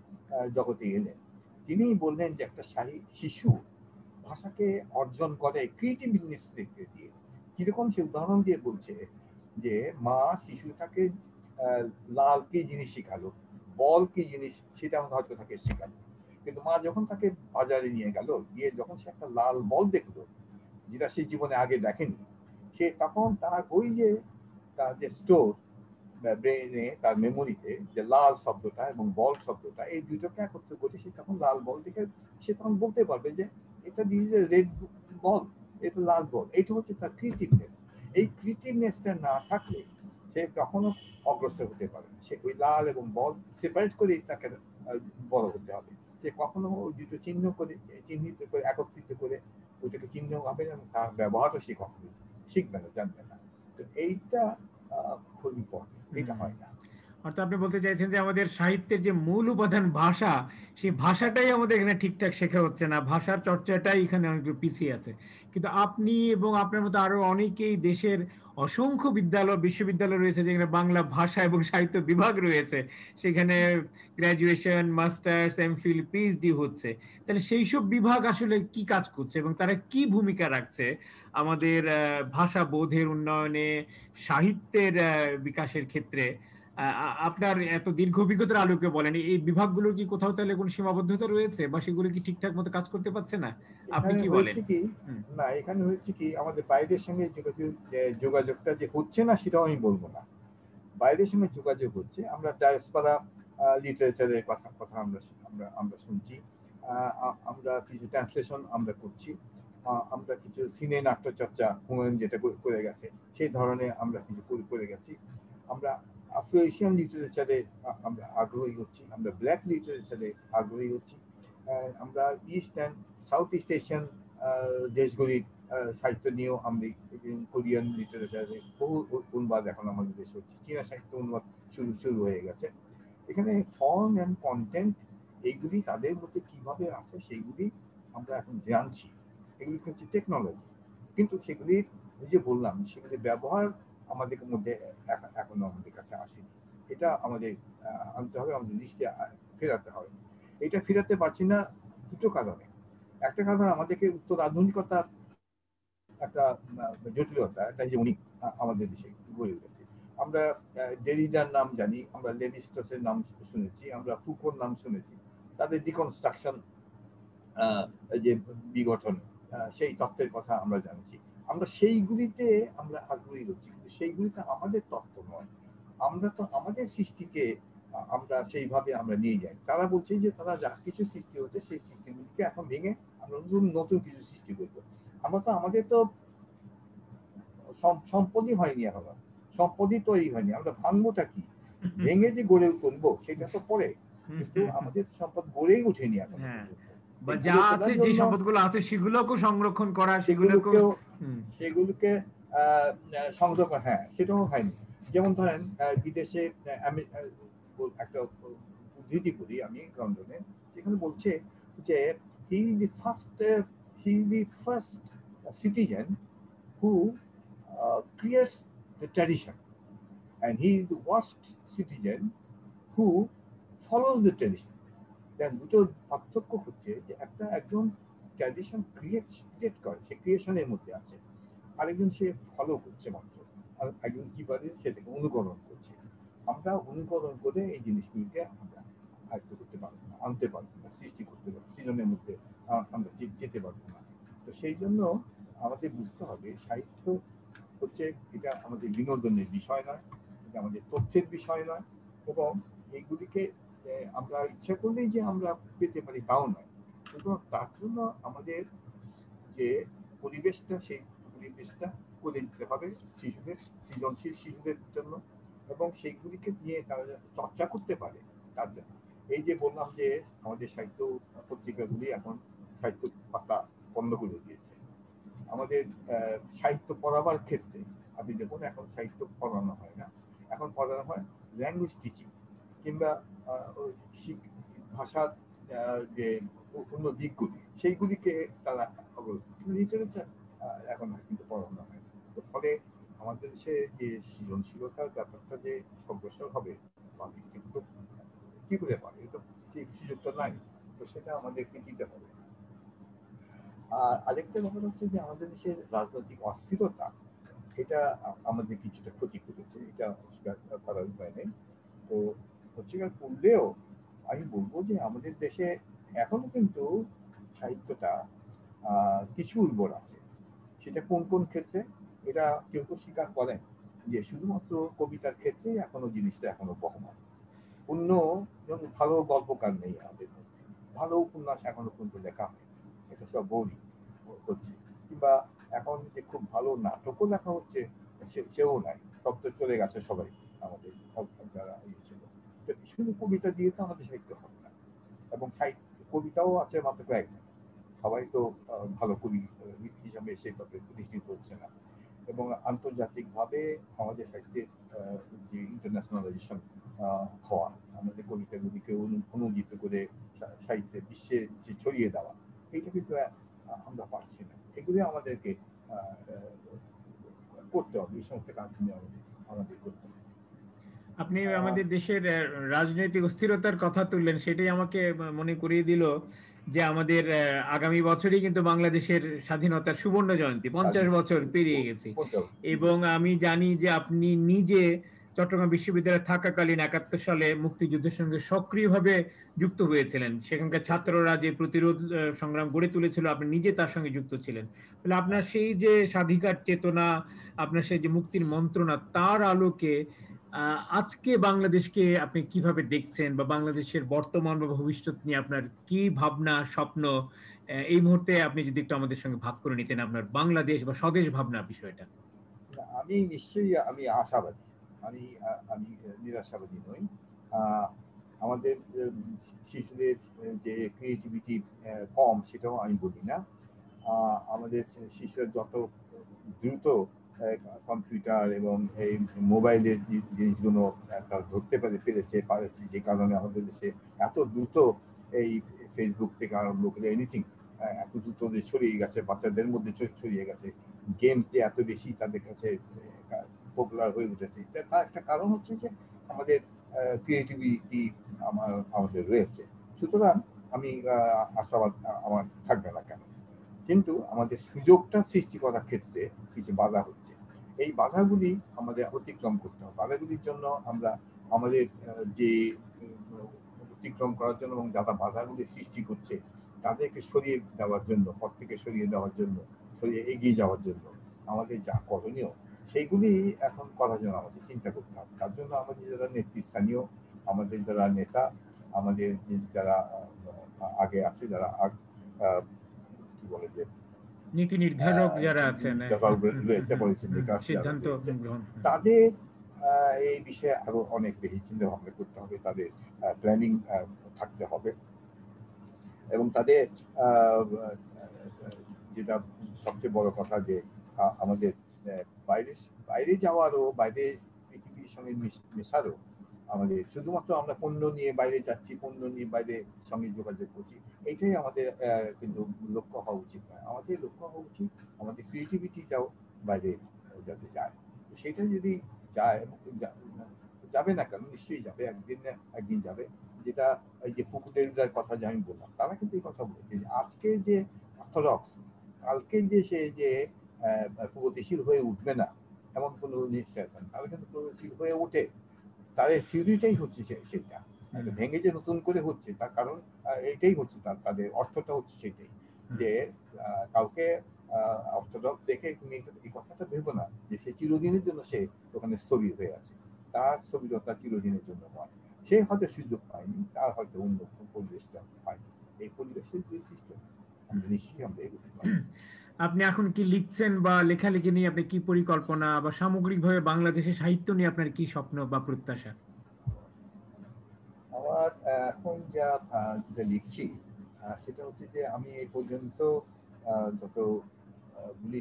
জগতে এলেন, তিনি বললেন যে একটা শিশু ভাষাকে অর্জন করে ক্রিয়েটিভনেস দিয়ে। কিরকম সে উদাহরণ দিয়ে বলছে যে মা শিশুটাকে লাল কি জিনিস শিখালো, বল কি জিনিস সেটা হয়তো তাকে শেখালো, কিন্তু মা যখন তাকে বাজারে নিয়ে গেল, গিয়ে যখন সে একটা লাল বল দেখলো, যেটা সে জীবনে আগে দেখেনি, সে তখন তার ওই যে তার যে স্টোর ব্রেনে, তার মেমোরিতে, যে লাল শব্দটা এবং বল শব্দটা, এই দুটোকে একত্র করে সে তখন লাল বল দেখে সে তখন বলতে পারবে যে এটা দিয়ে রেড বল, এটা লাল বল। এটা হচ্ছে তার ক্রিয়েটিভনেস। এই ক্রিয়েটিভনেসটা না থাকলে সে কখনো অগ্রসর হতে পারে না। সে ওই লাল এবং বল সেপারেট করে তাকে বড় হতে হবে। সে কখনো ওই দুটো চিহ্নিত করে একত্রিত করে ওইটাকে চিহ্ন হবে না, এবং তার ব্যবহারও সে কখনো শিখবে না, জানবে না। তো এইটা খুব ইম্পর্টেন্ট, এটা হয় না। অর্থাৎ আপনি বলতে চাইছেন যে আমাদের সাহিত্যের যে মূল উপাদান ভাষা, সেই ভাষাটাই আমাদের এখানে ঠিকঠাক শেখা হচ্ছে না, ভাষার চর্চাটাই এখানে অনেক পিছিয়ে আছে। কিন্তু আপনি এবং আপনার মতো আরো অনেকেই দেশের অসংখ্য বিদ্যালয় বিশ্ববিদ্যালয় রয়েছে যেখানে বাংলা ভাষা এবং সাহিত্য বিভাগ রয়েছে, সেখানে গ্রাজুয়েশন, মাস্টার্স, এমফিল, পিএইচডি হচ্ছে। তাহলে সেই সব বিভাগ আসলে কি কাজ করছে এবং তারা কি ভূমিকা রাখছে আমাদের ভাষা বোধের উন্নয়নে, সাহিত্যের বিকাশের ক্ষেত্রে? আপনার এত দীর্ঘ অভিজ্ঞতার আলোকে বলেন, এই বিভাগগুলোর কি কোথাও তাহলে কোনো সীমাবদ্ধতা রয়েছে বা সেগুলো কি ঠিকঠাক মতো কাজ করতে পারছে না? আপনি এখানে কি বলেন? হয়েছে কি, হুম। না এখানে হয়েছে কি, আমাদের বাইরের সঙ্গে যোগাযোগটা যে হচ্ছে না সেটাও আমি বলবো না। বাইরের সঙ্গে যোগাযোগ হচ্ছে, আমরা ডায়াসপোরা লিটারেচারের কথা কথা আমরা আমরা আমরা শুনছি, আমরা কিছু ট্রান্সলেশন আমরা করছি, আমরা কিছু সিনে নাট্যচর্চা হুমায়ুন যেটা করে গেছে সেই ধরনের আমরা কিছু করে গেছি। আমরা আফ্রো এশিয়ান লিটারেচারে আমরা আগ্রহী হচ্ছি, আমরা ব্ল্যাক লিটারেচারে আগ্রহী হচ্ছি, আমরা east and south east Asian দেশগুলির সাহিত্য নিয়েও আমরা, কোরিয়ান লিটারেচারে বহু অনুবাদ এখন আমাদের দেশে হচ্ছে, চীনা সাহিত্য অনুবাদ শুরু শুরু হয়ে গেছে। এখানে ফর্ম অ্যান্ড কন্টেন্ট এইগুলি তাদের মধ্যে কিভাবে আছে সেইগুলি আমরা এখন জানছি, এগুলি হচ্ছে টেকনোলজি। কিন্তু সেগুলির, ওই যে বললাম, সেগুলির ব্যবহার আমাদের মধ্যে এখনো আমাদের কাছে আসেনি। এটা আমাদের আনতে হবে, আমাদের দৃষ্টি ফেরাতে হবে। এটা ফেরাতে পারছি না দুটো কারণে। একটা কারণ আমাদেরকে উত্তর আধুনিকতার একটা জটিলতা, একটা হেজমনি আমাদের দেশে গড়ে উঠেছে। আমরা ডেরিডার নাম জানি, আমরা লেভি স্ট্রসের নাম শুনেছি, আমরা ফুকোর নাম শুনেছি, তাদের ডিকনস্ট্রাকশন, যে বিঘটন, সেই তত্ত্বের কথা আমরা জানছি। আমরা সেইগুলিতে আমরা আগ্রহী হচ্ছি, কিন্তু সেইগুলিতে আমাদের তত্ত্ব নয়। আমরা তো আমাদের সৃষ্টিকে আমরা সেইভাবে আমরা নিয়ে যাই। তারা বলছে যে তারা যা কিছু সৃষ্টি হচ্ছে সেই সৃষ্টিগুলিকে এখন ভেঙে আমরা নতুন নতুন কিছু সৃষ্টি করবো। আমরা তো, আমাদের তো সম্পদই হয়নি এখনো, সম্পদই তৈরি হয়নি, আমরা ভাঙবোটা কি, ভেঙে যে গড়ে তুলবো সেটা তো পরে, কিন্তু আমাদের সম্পদ গড়েই উঠেনি এখনো হ্যাঁ, পর্যন্ত। বা এই যা গড়ে তোলার আছে, যে জন্য সম্পদগুলো আছে সেগুলোকেও সংরক্ষণ করা, সেগুলোকেও। সেগুলোকেও, হুম। সেগুলোকে সংগ্রহ করা, হ্যাঁ সেটাও হয়নি। যেমন ধরেন বিদেশে একটা উদ্ধৃতি করি আমি লন্ডনে, সেখানে বলছে যে he the first he the first citizen who creates the tradition, and he is the worst citizen who follows the tradition. দেন দুটো পার্থক্য হচ্ছে যে একজন ট্র্যাডিশন ক্রিয়েট করে, সে ক্রিয়েশনের মধ্যে আছে, আরেকজন সে ফলো করছে মাত্র, আর একজন কি করে সেটাকে অনুকরণ করছে। আমরা অনুকরণ করে এই জিনিসগুলিকে আমরা আয়ত্ত করতে পারবো না, আনতে পারবো না, সৃষ্টি করতে পারবো, সৃজনের মধ্যে আমরা যেতে পারবো না। তো সেই জন্য আমাদের বুঝতে হবে সাহিত্য হচ্ছে, এটা আমাদের বিনোদনের বিষয় নয়, এটা আমাদের তথ্যের বিষয় নয়, এবং এইগুলিকে আমরা ইচ্ছা করলেই যে আমরা পেতে পারি তাও নয়। কিন্তু তার জন্য আমাদের যে পরিবেশটা, সেই পরিবেশটা করে দিতে হবে শিশুদের, সৃজনশীল শিশুদের জন্য, এবং সেইগুলিকে নিয়ে তারা যাতে চর্চা করতে পারে তার জন্য। এই যে বললাম যে আমাদের সাহিত্য পত্রিকাগুলি এখন সাহিত্য পাতা বন্ধ করে দিয়েছে, আমাদের সাহিত্য পড়াবার ক্ষেত্রে আপনি দেখুন এখন সাহিত্য পড়ানো হয় না, এখন পড়ানো হয় ল্যাঙ্গুয়েজ টিচিং, কিংবা ভাষার যে অন্য দিকগুলি সেইগুলিকে তারা লিটারেচার এখন কিন্তু পড়ানো হয়। তো ফলে আমাদের দেশে যে সৃজনশীলতার ব্যাপারটা যে অগ্রসর হবে কিন্তু কি করে পারে, তো সেই সুযোগটা নাই, তো সেটা আমাদেরকে দিতে হবে। আর আরেকটা ব্যাপার হচ্ছে যে আমাদের দেশের রাজনৈতিক অস্থিরতা, এটা আমাদের কিছুটা ক্ষতি করেছে, এটা অস্বীকার করার উপায় নেই। তো অস্বীকার করলেও আমি বলবো যে আমাদের দেশে এখনো কিন্তু সাহিত্যটা কিছু উর্বর আছে। সেটা কোন কোন ক্ষেত্রে, এটা কেউ কেউ স্বীকার করেন যে শুধুমাত্র কবিতার ক্ষেত্রে এখনো জিনিসটা এখনো বহমান। অন্য যেমন ভালো গল্পকার নেই আমাদের মধ্যে, ভালো উপন্যাস এখনো পর্যন্ত লেখা হয়, এটা সব বোরিং হচ্ছে। কিংবা এখন যে খুব ভালো নাটকও লেখা হচ্ছে সেও নাই, সব তো চলে গেছে সবাই আমাদের যারা ইয়ে ছিল। শুধু কবিতা দিয়ে তো আমাদের সাহিত্য হবে না, এবং সাহিত্য কবিতাও আছে মাত্র কয়েকজন, সবাই তো ভালো কবি হিসাবে সেইভাবে প্রতিষ্ঠিত হচ্ছে না। এবং আন্তর্জাতিকভাবে আমাদের সাহিত্যের যে ইন্টারন্যাশনালাইজেশন, হওয়া, আমাদের কবিতাগুলিকে অনুদিত করে সাহিত্যে বিশ্বে যে ছড়িয়ে দেওয়া, এইটা কিন্তু আমরা পারছি না। এগুলি আমাদেরকে করতে হবে, এই সমস্ত কাজগুলি আমাদের করতে হবে। আপনি আমাদের দেশের রাজনৈতিক অস্থিরতার কথা তুললেন, সেটাই আমাকে মনে করিয়ে দিল যে আমাদের আগামী বছরই কিন্তু বাংলাদেশের স্বাধীনতার সুবর্ণ জয়ন্তী, 50 বছর পেরিয়ে গেছে। এবং আমি জানি যে আপনি নিজে চট্টগ্রাম বিশ্ববিদ্যালয়ে থাকাকালীন 71 সালে মুক্তিযুদ্ধের সঙ্গে সক্রিয়ভাবে যুক্ত হয়েছিলেন। সেখানকার ছাত্ররা যে প্রতিরোধ সংগ্রাম গড়ে তুলেছিল, আপনি নিজে তার সঙ্গে যুক্ত ছিলেন। তাহলে আপনার সেই যে স্বাধিকার চেতনা, আপনার সেই যে মুক্তির মন্ত্রণা, তার আলোকে আজকে বাংলাদেশকে আপনি কিভাবে দেখছেন, বা বাংলাদেশের বর্তমান বা ভবিষ্যৎ নিয়ে আপনার কি ভাবনা স্বপ্ন, এই মুহূর্তে আপনি যদি একটু আমাদের সঙ্গে ভাগ করে নিতেন আপনার বাংলাদেশ বা স্বদেশ ভাবনা বিষয়টা। আমি নিশ্চয়ই আমি আশাবাদী, আমি আমি নিরাশাবাদী নই। আমাদের শিশুদের যে ক্রিয়েটিভিটি কম, সেটাও আমি বলি না। আমাদের শিশুরা যত দ্রুত কম্পিউটার এবং এই মোবাইলের জিনিসগুলো তারা ধরতে পেরেছে, যে কারণে আমাদের দেশে এত দ্রুত এই ফেসবুক থেকে আরম্ভ করে এনিথিং এত দ্রুত ছড়িয়ে গেছে, বাচ্চাদের মধ্যে ছড়িয়ে গেছে, গেমস যে এত বেশি তাদের কাছে পপুলার হয়ে উঠেছে, তার একটা কারণ হচ্ছে যে আমাদের ক্রিয়েটিভিটি আমাদের রয়েছে। সুতরাং আমি আশাবাদ আমার থাকবে না কেন, কিন্তু আমাদের সুযোগটা সৃষ্টি করার ক্ষেত্রে কিছু বাধা হচ্ছে। এই বাধাগুলি আমাদের অতিক্রম করতে হবে। বাধাগুলির জন্য আমরা আমাদের যে অতিক্রম করার জন্য এবং যারা বাধাগুলি সৃষ্টি করছে তাদেরকে সরিয়ে দেওয়ার জন্য, পথ থেকে সরিয়ে দেওয়ার জন্য, সরিয়ে এগিয়ে যাওয়ার জন্য আমাদের যা করণীয় সেইগুলি এখন করার জন্য আমাদের চিন্তা করতে হবে। তার জন্য আমাদের যারা নেতৃস্থানীয়, আমাদের যারা নেতা, আমাদের যারা আগে আছে, যারা কি বলে যে নীতি নির্ধারক যারা আছেন, সিদ্ধান্ত গ্রহণ, তাদের এই বিষয়ে আরো অনেক বেশি চিন্তা ভাবনা করতে হবে, তাদের প্ল্যানিং থাকতে হবে, এবং তাদের যেটা সবচেয়ে বড় কথা যে আমাদের বাইরে বাইরে যাওয়ারও, বাইরে পৃথিবীর সঙ্গে মেশারও, আমাদের শুধুমাত্র আমরা পণ্য নিয়ে বাইরে যাচ্ছি, পণ্য নিয়ে বাইরে সঙ্গে যোগাযোগ করছি, এইটাই আমাদের কিন্তু লক্ষ্য হওয়া উচিত নয়। আমাদের লক্ষ্য হওয়া উচিত আমাদের ক্রিয়েটিভিটিটাও বাইরে যাতে যায়। সেটা যদি যায়, যাবে না কেন, নিশ্চয়ই যাবে, একদিন না একদিন যাবে। যেটা এই যে ফুকুটের কথা যে আমি বললাম, তারা কিন্তু এই কথা বলেছে যে আজকে যে অর্থোডক্স, কালকে যে সে যে প্রগতিশীল হয়ে উঠবে না এমন কোনো নিশ্চয়তা নেই। তারা কিন্তু প্রগতিশীল হয়ে ওঠে, তাদের থিওরিটাই হচ্ছে সেটা ভেঙে যে নতুন করে হচ্ছে, তার কারণ এইটাই হচ্ছে, তাদের অর্থটা হচ্ছে সেটাই যে কাউকে অর্থোডক্স দেখে তুমি এই কথাটা ভেবো না যে সে চিরদিনের জন্য সে ওখানে স্থবির হয়ে আছে। তার স্থবিরতা চিরদিনের জন্য নয়, সে হয়তো সুযোগ পায়নি, তার হয়তো অন্য পরিবেশটা পায়নি, এই পরিবেশের যে সিস্টেম আমরা নিশ্চয়ই আমরা এগোতে পারি। আপনি এখন কি লিখছেন, বা লেখালেখি নিয়ে আপনি কি পরিকল্পনা, বা সামগ্রিকভাবে বাংলাদেশের সাহিত্য নিয়ে আপনার কি স্বপ্ন বা প্রত্যাশা? আমার এখন যা যেটা লিখছি সেটা হচ্ছে যে আমি এই পর্যন্ত যতগুলি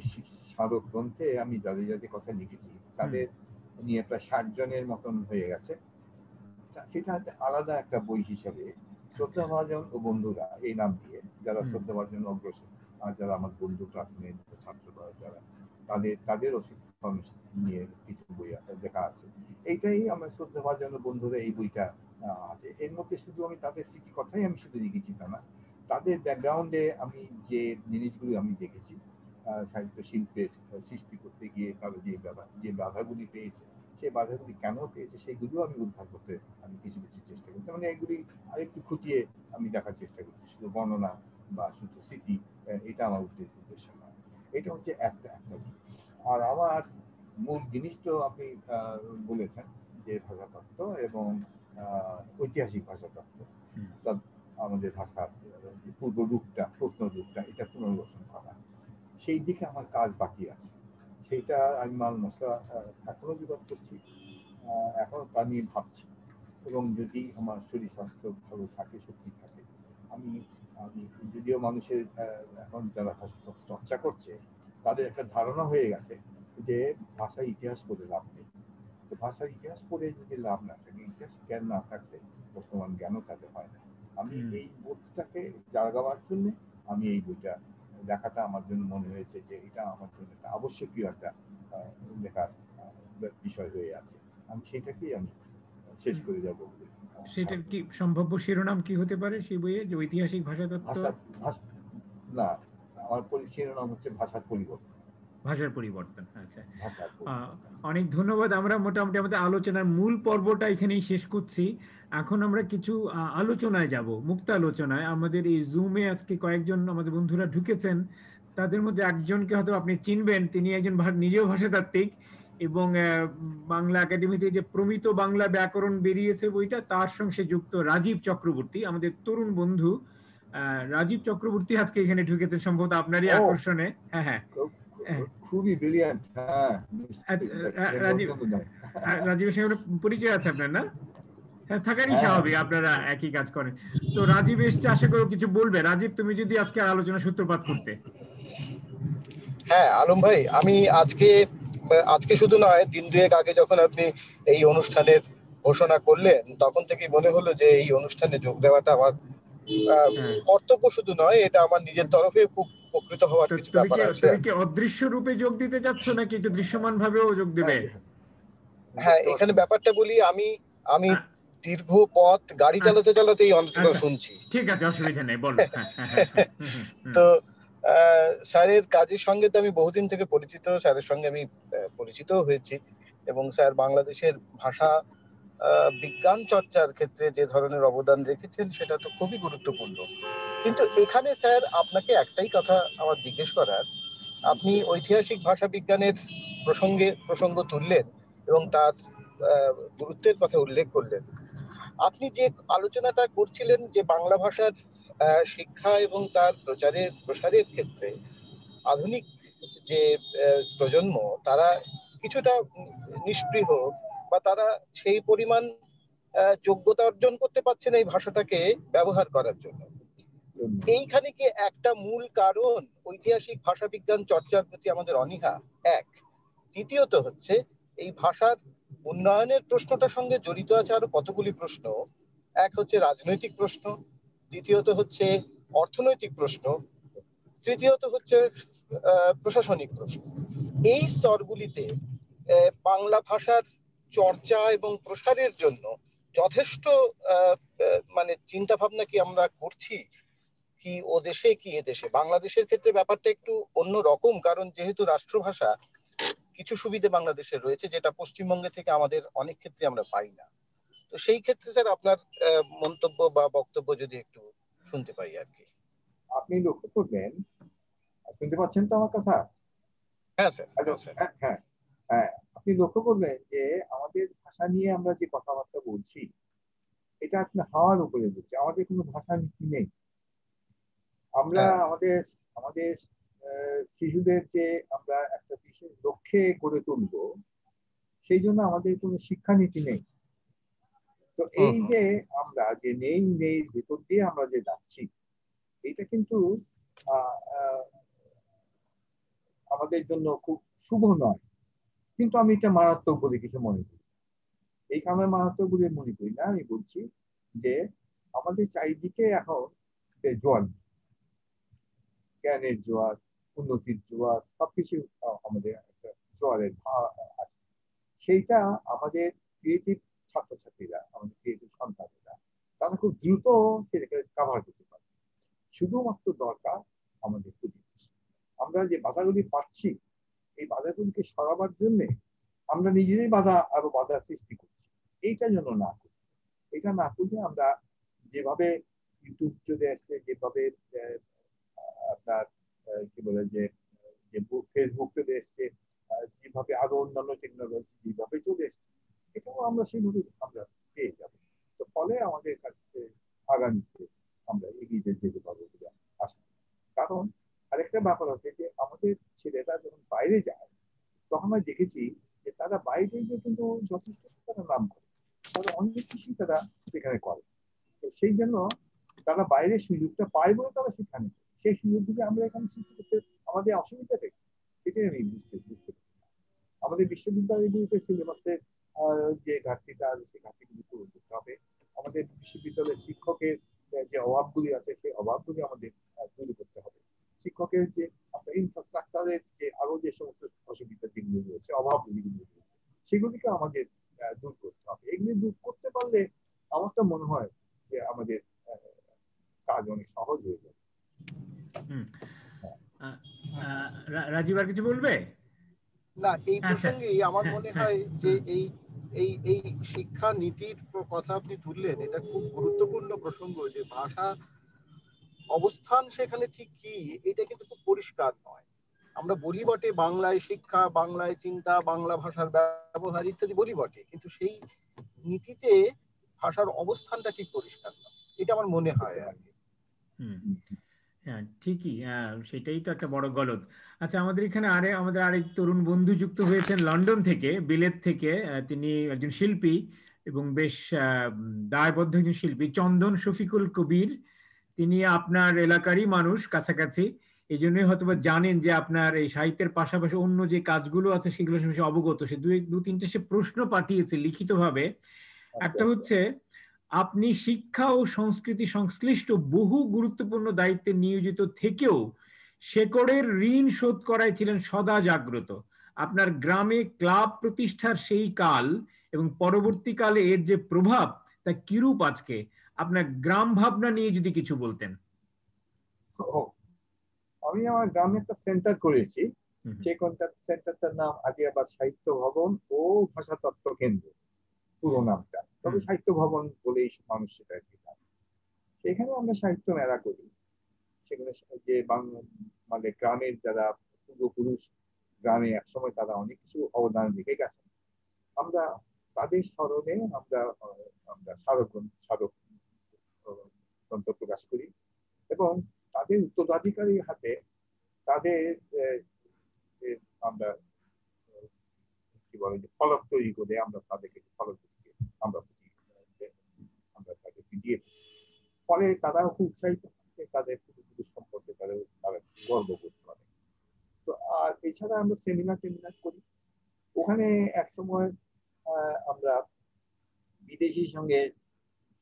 স্মারক গ্রন্থে আমি যাদের যাদের কথা লিখেছি তাদের নিয়ে প্রায় 60 জনের মতন হয়ে গেছে। সেটা আলাদা একটা বই হিসাবে শ্রদ্ধাভাজন ও বন্ধুরা এই নাম দিয়ে, যারা শ্রদ্ধাভাজন অগ্রসর, আর যারা আমার বন্ধু, ক্লাসমেট, ছাত্ররা যারা, তাদের অশিক্ষণ নিয়ে কিছু বই লেখা আছে। এইটাই আমার শ্রদ্ধাভাজন ও বন্ধুরা এই বইটা আছে। এর মধ্যে শুধু আমি তাদের স্মৃতি কথাই আমি শুধু লিখেছি তা না, তাদের ব্যাকগ্রাউন্ডে আমি যে জিনিসগুলো আমি দেখেছি সাহিত্য শিল্পের সৃষ্টি করতে গিয়ে তারা যে বাধাগুলি পেয়েছে, সেই বাধাগুলি কেন পেয়েছে সেগুলিও আমি উদ্ধার করতে আমি কিছু কিছু চেষ্টা করছি। মানে এগুলি আরেকটু খুঁটিয়ে আমি দেখার চেষ্টা করছি, শুধু বর্ণনা বা শুধু স্মৃতি এটা আমার উদ্দেশ্য নয়। এটা হচ্ছে একটা দিক। আর আমার মূল জিনিস তো আপনি বলেছেন যে ভাষাতত্ত্ব এবং ঐতিহাসিক ভাষাতত্ত্ব, অর্থাৎ আমাদের ভাষার পূর্ব রূপটা, প্রত্ন রূপটা, এটা পুনর্গঠন করা, সেই দিকে আমার কাজ বাকি আছে। সেইটা আমি মাল মশলা এখনো জোগাড় করছি, এখনো তা নিয়ে ভাবছি। এবং যদি আমার শরীর স্বাস্থ্য ভালো থাকে, শক্তি থাকে, আমি আমি যদিও মানুষের এখন যারা ভাষা চর্চা করছে তাদের একটা ধারণা হয়ে গেছে যে ভাষায় ইতিহাস করে লাভ নেই, তো ভাষার ইতিহাস পড়ে যদি লাভ না থাকে, ইতিহাস জ্ঞান না থাকলে বর্তমান জ্ঞানও তাদের হয় না। আমি এই বোধটাকে জাগাবার জন্য আমি এই বইটা লেখাটা আমার জন্য মনে হয়েছে যে এটা আমার জন্য একটা আবশ্যকীয় একটা লেখার বিষয় হয়ে আছে। আমি সেটাকেই আমি শেষ করে যাব। সেটার কি সম্ভাব্য শিরোনাম কি হতে পারে সেই বইয়ে, যে ঐতিহাসিক ভাষাতত্ত্ব? না, আমার শিরোনাম হচ্ছে ভাষার পরিবর্তন। ভাষার পরিবর্তন, আচ্ছা। অনেক ধন্যবাদ। আমরা মোটামুটি আমাদের আলোচনার মূল পর্বটা এখানেই শেষ করছি। এখন আমরা কিছু আলোচনায় যাব, মুক্ত আলোচনায়। আমাদের এই জুমে আজকে কয়েকজন আমাদের বন্ধুরা ঢুকেছেন, তাদের মধ্যে একজনকে হয়তো আপনি চিনবেন। তিনি একজন নিজেও ভাষাতাত্ত্বিক এবং বাংলা একাডেমিতে যে প্রমিত বাংলা ব্যাকরণ বেরিয়েছে বইটা, তার সঙ্গে যুক্ত রাজীব চক্রবর্তী, আমাদের তরুণ বন্ধু। রাজীব চক্রবর্তী আজকে এখানে ঢুকেছেন সম্ভবত আপনারই আকর্ষণে। হ্যাঁ হ্যাঁ, খুবই ব্রিলিয়ান্ট। রাজীবের সঙ্গে পরিচয় আছে আপনার, না? হ্যাঁ, থাকারই স্বাভাবিক, আপনারা একই কাজ করেন। তো রাজীব এসছে, আশা করি কিছু বলবে। রাজীব, তুমি যদি আজকে আলোচনা সূত্রপাত করতে। হ্যাঁ আলম ভাই, আমি আজকে শুধু নয়, দিন দুয়েক আগে যখন আপনি এই অনুষ্ঠানের ঘোষণা করলেন, তখন থেকেই মনে হলো যে এই অনুষ্ঠানে যোগ দেওয়াটা আমার কর্তব্য শুধু নয়, এটা আমার নিজের তরফে খুব উপকৃত হওয়ার কিছু ব্যাপার আছে। তুমি কি অদৃশ্য রূপে যোগ দিতে যাচ্ছ নাকি একটু দৃশ্যমান ভাবেও যোগ দেবে? হ্যাঁ, এখানে ব্যাপারটা বলি, আমি দীর্ঘ পথ গাড়ি চালাতে চালাতে এই অন্তত শুনছি। ঠিক আছে, অসুবিধা নেই, বলো। তো স্যারের কাজের সঙ্গে তো আমি বহুদিন থেকে পরিচিত, স্যারের সঙ্গে আমি পরিচিত হয়েছি, এবং স্যার বাংলাদেশের ভাষা বিজ্ঞান চর্চার ক্ষেত্রে যে ধরনের অবদান রেখেছেন সেটা তো খুবই গুরুত্বপূর্ণ। কিন্তু এখানে স্যার আপনাকে একটাই কথা আমার জিজ্ঞেস করার, আপনি ঐতিহাসিক ভাষা বিজ্ঞানের প্রসঙ্গ তুললেন এবং তার গুরুত্বের কথা উল্লেখ করলেন। আপনি যে আলোচনাটা করছিলেন যে বাংলা ভাষার শিক্ষা এবং তার প্রসারের ক্ষেত্রে আধুনিক যে প্রজন্ম, তারা কিছুটা নিষ্পৃহ বা তারা সেই পরিমাণ যোগ্যতা অর্জন করতে পারছে না এই ভাষাটাকে ব্যবহার করার জন্য। এইখানে কি একটা মূল কারণ ঐতিহাসিক ভাষা বিজ্ঞান চর্চার প্রতি আমাদের অনীহা? এক। দ্বিতীয়ত হচ্ছে, এই ভাষার উন্নয়নের প্রশ্নটার সঙ্গে জড়িত আছে আরো কতগুলি প্রশ্ন। এক হচ্ছে রাজনৈতিক প্রশ্ন, দ্বিতীয়ত হচ্ছে অর্থনৈতিক প্রশ্ন, তৃতীয়ত হচ্ছে প্রশাসনিক প্রশ্ন। এই স্তরগুলিতে বাংলা ভাষার চর্চা এবং প্রসারের জন্য যথেষ্ট মানে চিন্তা ভাবনা কি আমরা করছি, কি ও দেশে কি এ দেশে? বাংলাদেশের ক্ষেত্রে ব্যাপারটা একটু অন্য রকম, কারণ যেহেতু রাষ্ট্রভাষা, কিছু সুবিধা বাংলাদেশের রয়েছে যেটা পশ্চিমবঙ্গে থেকে আমাদের অনেক ক্ষেত্রে আমরা পাই না। তো সেই ক্ষেত্রে স্যার আপনার মন্তব্য বা বক্তব্য যদি একটু শুনতে পাই আর কি। আপনি লক্ষ্য করবেন, শুনতে পাচ্ছেন তো আমার কথা? হ্যাঁ স্যার। হ্যাঁ, আপনি লক্ষ্য করবেন যে আমাদের ভাষা নিয়ে আমরা যে কথাবার্তা বলছি, এটা আপনি হাওয়ার উপরে বলছি, আমাদের কোনো ভাষা নীতি নেই। আমরা আমাদের শিশুদের যে আমরা একটা বিশেষ লক্ষ্যে গড়ে তুলব, সেই জন্য আমাদের কোনো শিক্ষানীতি নেই। তো এই যে আমরা যে নেই ভেতর দিয়ে আমরা যে যাচ্ছি, এটা কিন্তু আমাদের জন্য খুব শুভ নয়। কিন্তু আমি এটা মারাত্মক বলে কিছু মনে করি। এই কারণে মারাত্মক বলে মনে করি না, আমি বলছি যে আমাদের চারিদিকে এখন জোয়ার, জ্ঞানের জোয়ার, উন্নতির জোয়ার, সবকিছু আমাদের একটা জোয়ারের আছে। সেইটা আমাদের ক্রিয়েটিভ ছাত্রছাত্রীরা, আমাদের ক্রিয়েটিভ সন্তানেরা, তারা খুব দ্রুত সেটাকে কাভার করতে পারে। শুধুমাত্র দরকার আমাদের পরিবেশ। আমরা যে বাধাগুলি পাচ্ছি, এই বাধাগুলিকে সরাবার জন্য আমরা নিজেরাই আরো বাধা সৃষ্টি করছি। এইটা যেন না করি। এটা না করলে আমরা যেভাবে ইউটিউব চলে আসছে, যেভাবে আপনার কি বলে যে ফেসবুক চলে এসছে, যেভাবে আরো অন্যান্য টেকনোলজি যেভাবে চলে এসছে, এটাও আমরা সেভাবে আমরা পেয়ে যাবো। তো ফলে আমাদের কাছে আগামীতে আমরা এগিয়ে যেতে পারবো বলে আশা। কারণ আরেকটা ব্যাপার হচ্ছে যে আমাদের ছেলেরা যখন বাইরে যায়, তখন আমরা দেখেছি যে তারা বাইরে গিয়ে কিন্তু যথেষ্ট তারা নাম করে, তারা অনেক কিছুই তারা সেখানে করে। তো সেই জন্য তারা বাইরের সুযোগটা পায় বলে তারা সেখানে, সেই সুযোগগুলি আমরা এখানে সৃষ্টি করতে আমাদের অসুবিধা নেই। এটাই আমি বুঝতে পারি। আমাদের বিশ্ববিদ্যালয়গুলিতে সিলেবাসে যে ঘাটতিটা আছে সেই ঘাটতিগুলি পূরণ করতে হবে। আমাদের বিশ্ববিদ্যালয়ের শিক্ষকের যে অভাবগুলি আছে সেই অভাবগুলি আমাদের তৈরি করতে হবে। শিক্ষকের যে ইনফ্রাস্ট্রাকচারের যে আরো যে সমস্ত অসুবিধা যেগুলো রয়েছে, অভাবগুলি রয়েছে, সেগুলিকে আমাদের দূর করতে হবে। এগুলি দূর করতে পারলে আমার তো মনে হয় যে আমাদের কাজ অনেক সহজ হয়ে যাবে। রাজীব আর কিছু বলবে? না, এই প্রসঙ্গে আমার মনে হয় যে এই এই এই শিক্ষা নীতির কথা আপনি তুললেন, এটা খুব গুরুত্বপূর্ণ প্রসঙ্গ, যে ভাষা অবস্থান সেখানে ঠিক কি এটা কিন্তু খুব পরিষ্কার নয়। আমরা বলি বটে বাংলায় শিক্ষা, বাংলায় চিন্তা, বাংলা ভাষার ব্যবহার ইত্যাদি বলি বটে, কিন্তু সেই নীতিতে ভাষার অবস্থানটা ঠিক পরিষ্কার নয়, এটা আমার মনে হয় আর কি। হ্যাঁ ঠিকই, সেটাই তো একটা বড় গলদ। আচ্ছা, আমাদের এখানে আমাদের আরেক তরুণ বন্ধু যুক্ত হয়েছেন লন্ডন থেকে, বিলেত থেকে। তিনি একজন শিল্পী এবং বেশ দায়বদ্ধ একজন শিল্পী, চন্দন শফিকুল কবির। তিনি আপনার এলাকারই মানুষ, কাছাকাছি। এই জন্যই হয়তো জানেন যে আপনার এই সাহিত্যের পাশাপাশি অন্য যে কাজগুলো আছে সেগুলো সম্পর্কে অবগত। সে দু তিনটে সে প্রশ্ন পাঠিয়েছে লিখিতভাবে। একটা হচ্ছে, আপনি শিক্ষা ও সংস্কৃতি সংশ্লিষ্ট বহু গুরুত্বপূর্ণ দায়িত্বে নিয়োজিত থেকেও শেকড়ের ঋণ শোধ করায় ছিলেন সদা জাগ্রত। আপনার গ্রামে ক্লাব প্রতিষ্ঠার সেই কাল এবং পরবর্তীকালে এর যে প্রভাব তা কিরূপ আজকে, আপনার গ্রাম ভাবনা নিয়ে যদি কিছু বলতেন। আমি আমার গ্রামে একটা সেন্টার করেছি, সেই সেন্টারটার নাম আদিয়াবাদ সাহিত্য ভবন ও ভাষাতত্ত্ব কেন্দ্র, পুরো নামটা। তবে সাহিত্য ভবন বলেই মানুষ সেটা সেখানে আমরা সাহিত্য মেলা করি। সেখানে যে মানে গ্রামের যারা পূর্বপুরুষ গ্রামে একসময় তারা অনেক কিছু অবদান রেখে গেছেন, আমরা তাদের স্মরণে আমরা স্মারক গ্রন্থ প্রকাশ করি এবং তাদের উত্তরাধিকারীর হাতে তাদের আমরা কি বলে যে ফলক তৈরি করে আমরা তাদেরকে ফলক আমরা তাদেরকে দিয়ে, ফলে তারাও খুব উৎসাহিত থাকে, তাদের পূর্বপুরুষ সম্পর্কে তারা গর্ববোধ করে। তো আর এছাড়া আমরা সেমিনার করি। ওখানে একসময় আমরা বিদেশির সঙ্গে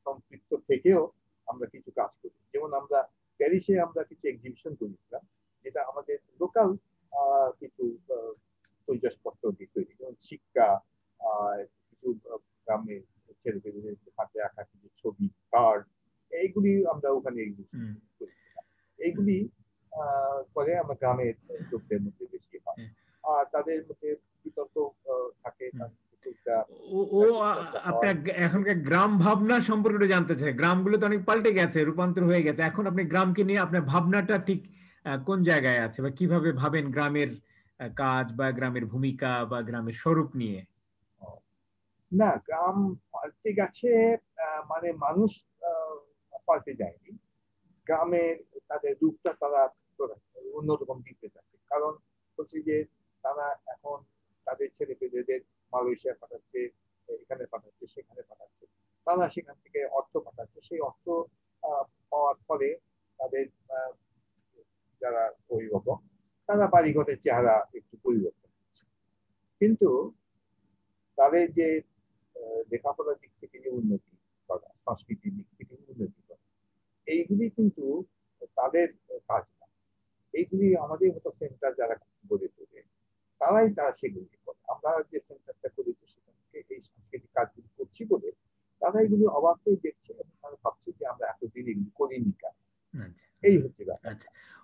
সম্পৃক্ত থেকেও আমরা কিছু কাজ করি। যেমন আমরা প্যারিসে আমরা কিছু এক্সিবিশন করেছিলাম, যেটা আমাদের লোকাল কিছু তৈজসপত্র দিয়ে তৈরি, যেমন শিক্ষা, কিছু গ্রামের ছেলেপেলেদের হাতে আঁকা কিছু ছবি, কার্ড, এইগুলি আমরা ওখানে এক্সিবিশন করেছিলাম। এইগুলি পরে আমরা গ্রামের লোকদের মধ্যে বেশি হয়, আর তাদের মধ্যে বিতর্ক থাকে। ও আপনার এখনকার গ্রাম ভাবনা সম্পর্কে জানতে চাই। গ্রামগুলো তো অনেক পাল্টে গেছে, রূপান্তর হয়ে গেছে। এখন আপনি গ্রামকে নিয়ে আপনার ভাবনাটা ঠিক কোন জায়গায় আছে, বা কিভাবে ভাবেন গ্রামের কাজ বা গ্রামের ভূমিকা বা গ্রামের স্বরূপ নিয়ে? না, গ্রাম পাল্টে গেছে মানে মানুষ পাল্টে যায়নি। গ্রামের তাদের রূপটা তারা অন্যরকম দিতে চাচ্ছে। কারণ হচ্ছে যে তারা এখন তাদের ছেলেপেলেদের মালয়েশিয়া পাঠাচ্ছে, এখানে পাঠাচ্ছে, সেখানে পাঠাচ্ছে। তারা সেখান থেকে অর্থ পাঠাচ্ছে। সেই অর্থ পাওয়ার ফলে তাদের যারা অভিভাবক তারা বাড়িঘরের চেহারা একটু পরিবর্তন হচ্ছে, কিন্তু তাদের যে লেখাপড়ার দিক থেকে যে উন্নতি করা, সংস্কৃতির দিক থেকে উন্নতি করা, এইগুলি কিন্তু তাদের কাজ না। এইগুলি আমাদের মতো সেন্টার যারা গড়ে তোলে তারা সেগুলি করে। আমরা যে সেন্টারটা করেছি সেখান থেকে এই সাংস্কৃতিক কাজগুলি করছি বলে তারা এগুলি অবাক হয়ে দেখছে এবং তারা ভাবছে যে আমরা এতদিন এগুলি করিনি কেন। এই হচ্ছে ব্যাপার।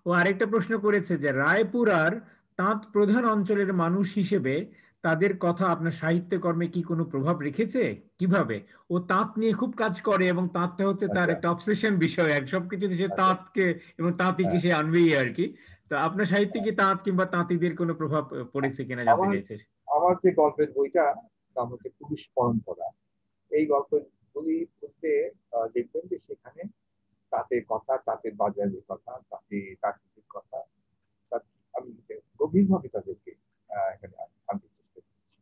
ও আরেকটা প্রশ্ন করেছে যে রায়পুরার তাঁত প্রধান অঞ্চলের মানুষ হিসেবে তাদের কথা আপনার সাহিত্য কর্মে কি কোনো প্রভাব রেখেছে? কিভাবে? ও তাঁত নিয়ে খুব কাজ করে এবং তাঁতটা হচ্ছে তার একটা অবসেশন বিষয়, সবকিছুতে সে তাঁতকে এবং তাঁতিকে সে আনবেই আর কি। তো আপনার সাহিত্যে কি তাঁত কিংবা তাঁতিদের কোনো প্রভাব পড়েছে কিনা জানতে চাইছে। আমার যে গল্পের বইটা নাম হচ্ছে পুরুষ পরম্পরা, এই গল্পগুলি পড়তে দেখবেন যে সেখানে তাঁতের কথা, তাঁতের বাজারের কথা, তাঁতের কথা আমি গভীরভাবে তাদেরকে এখানে আনতে চেষ্টা করছি।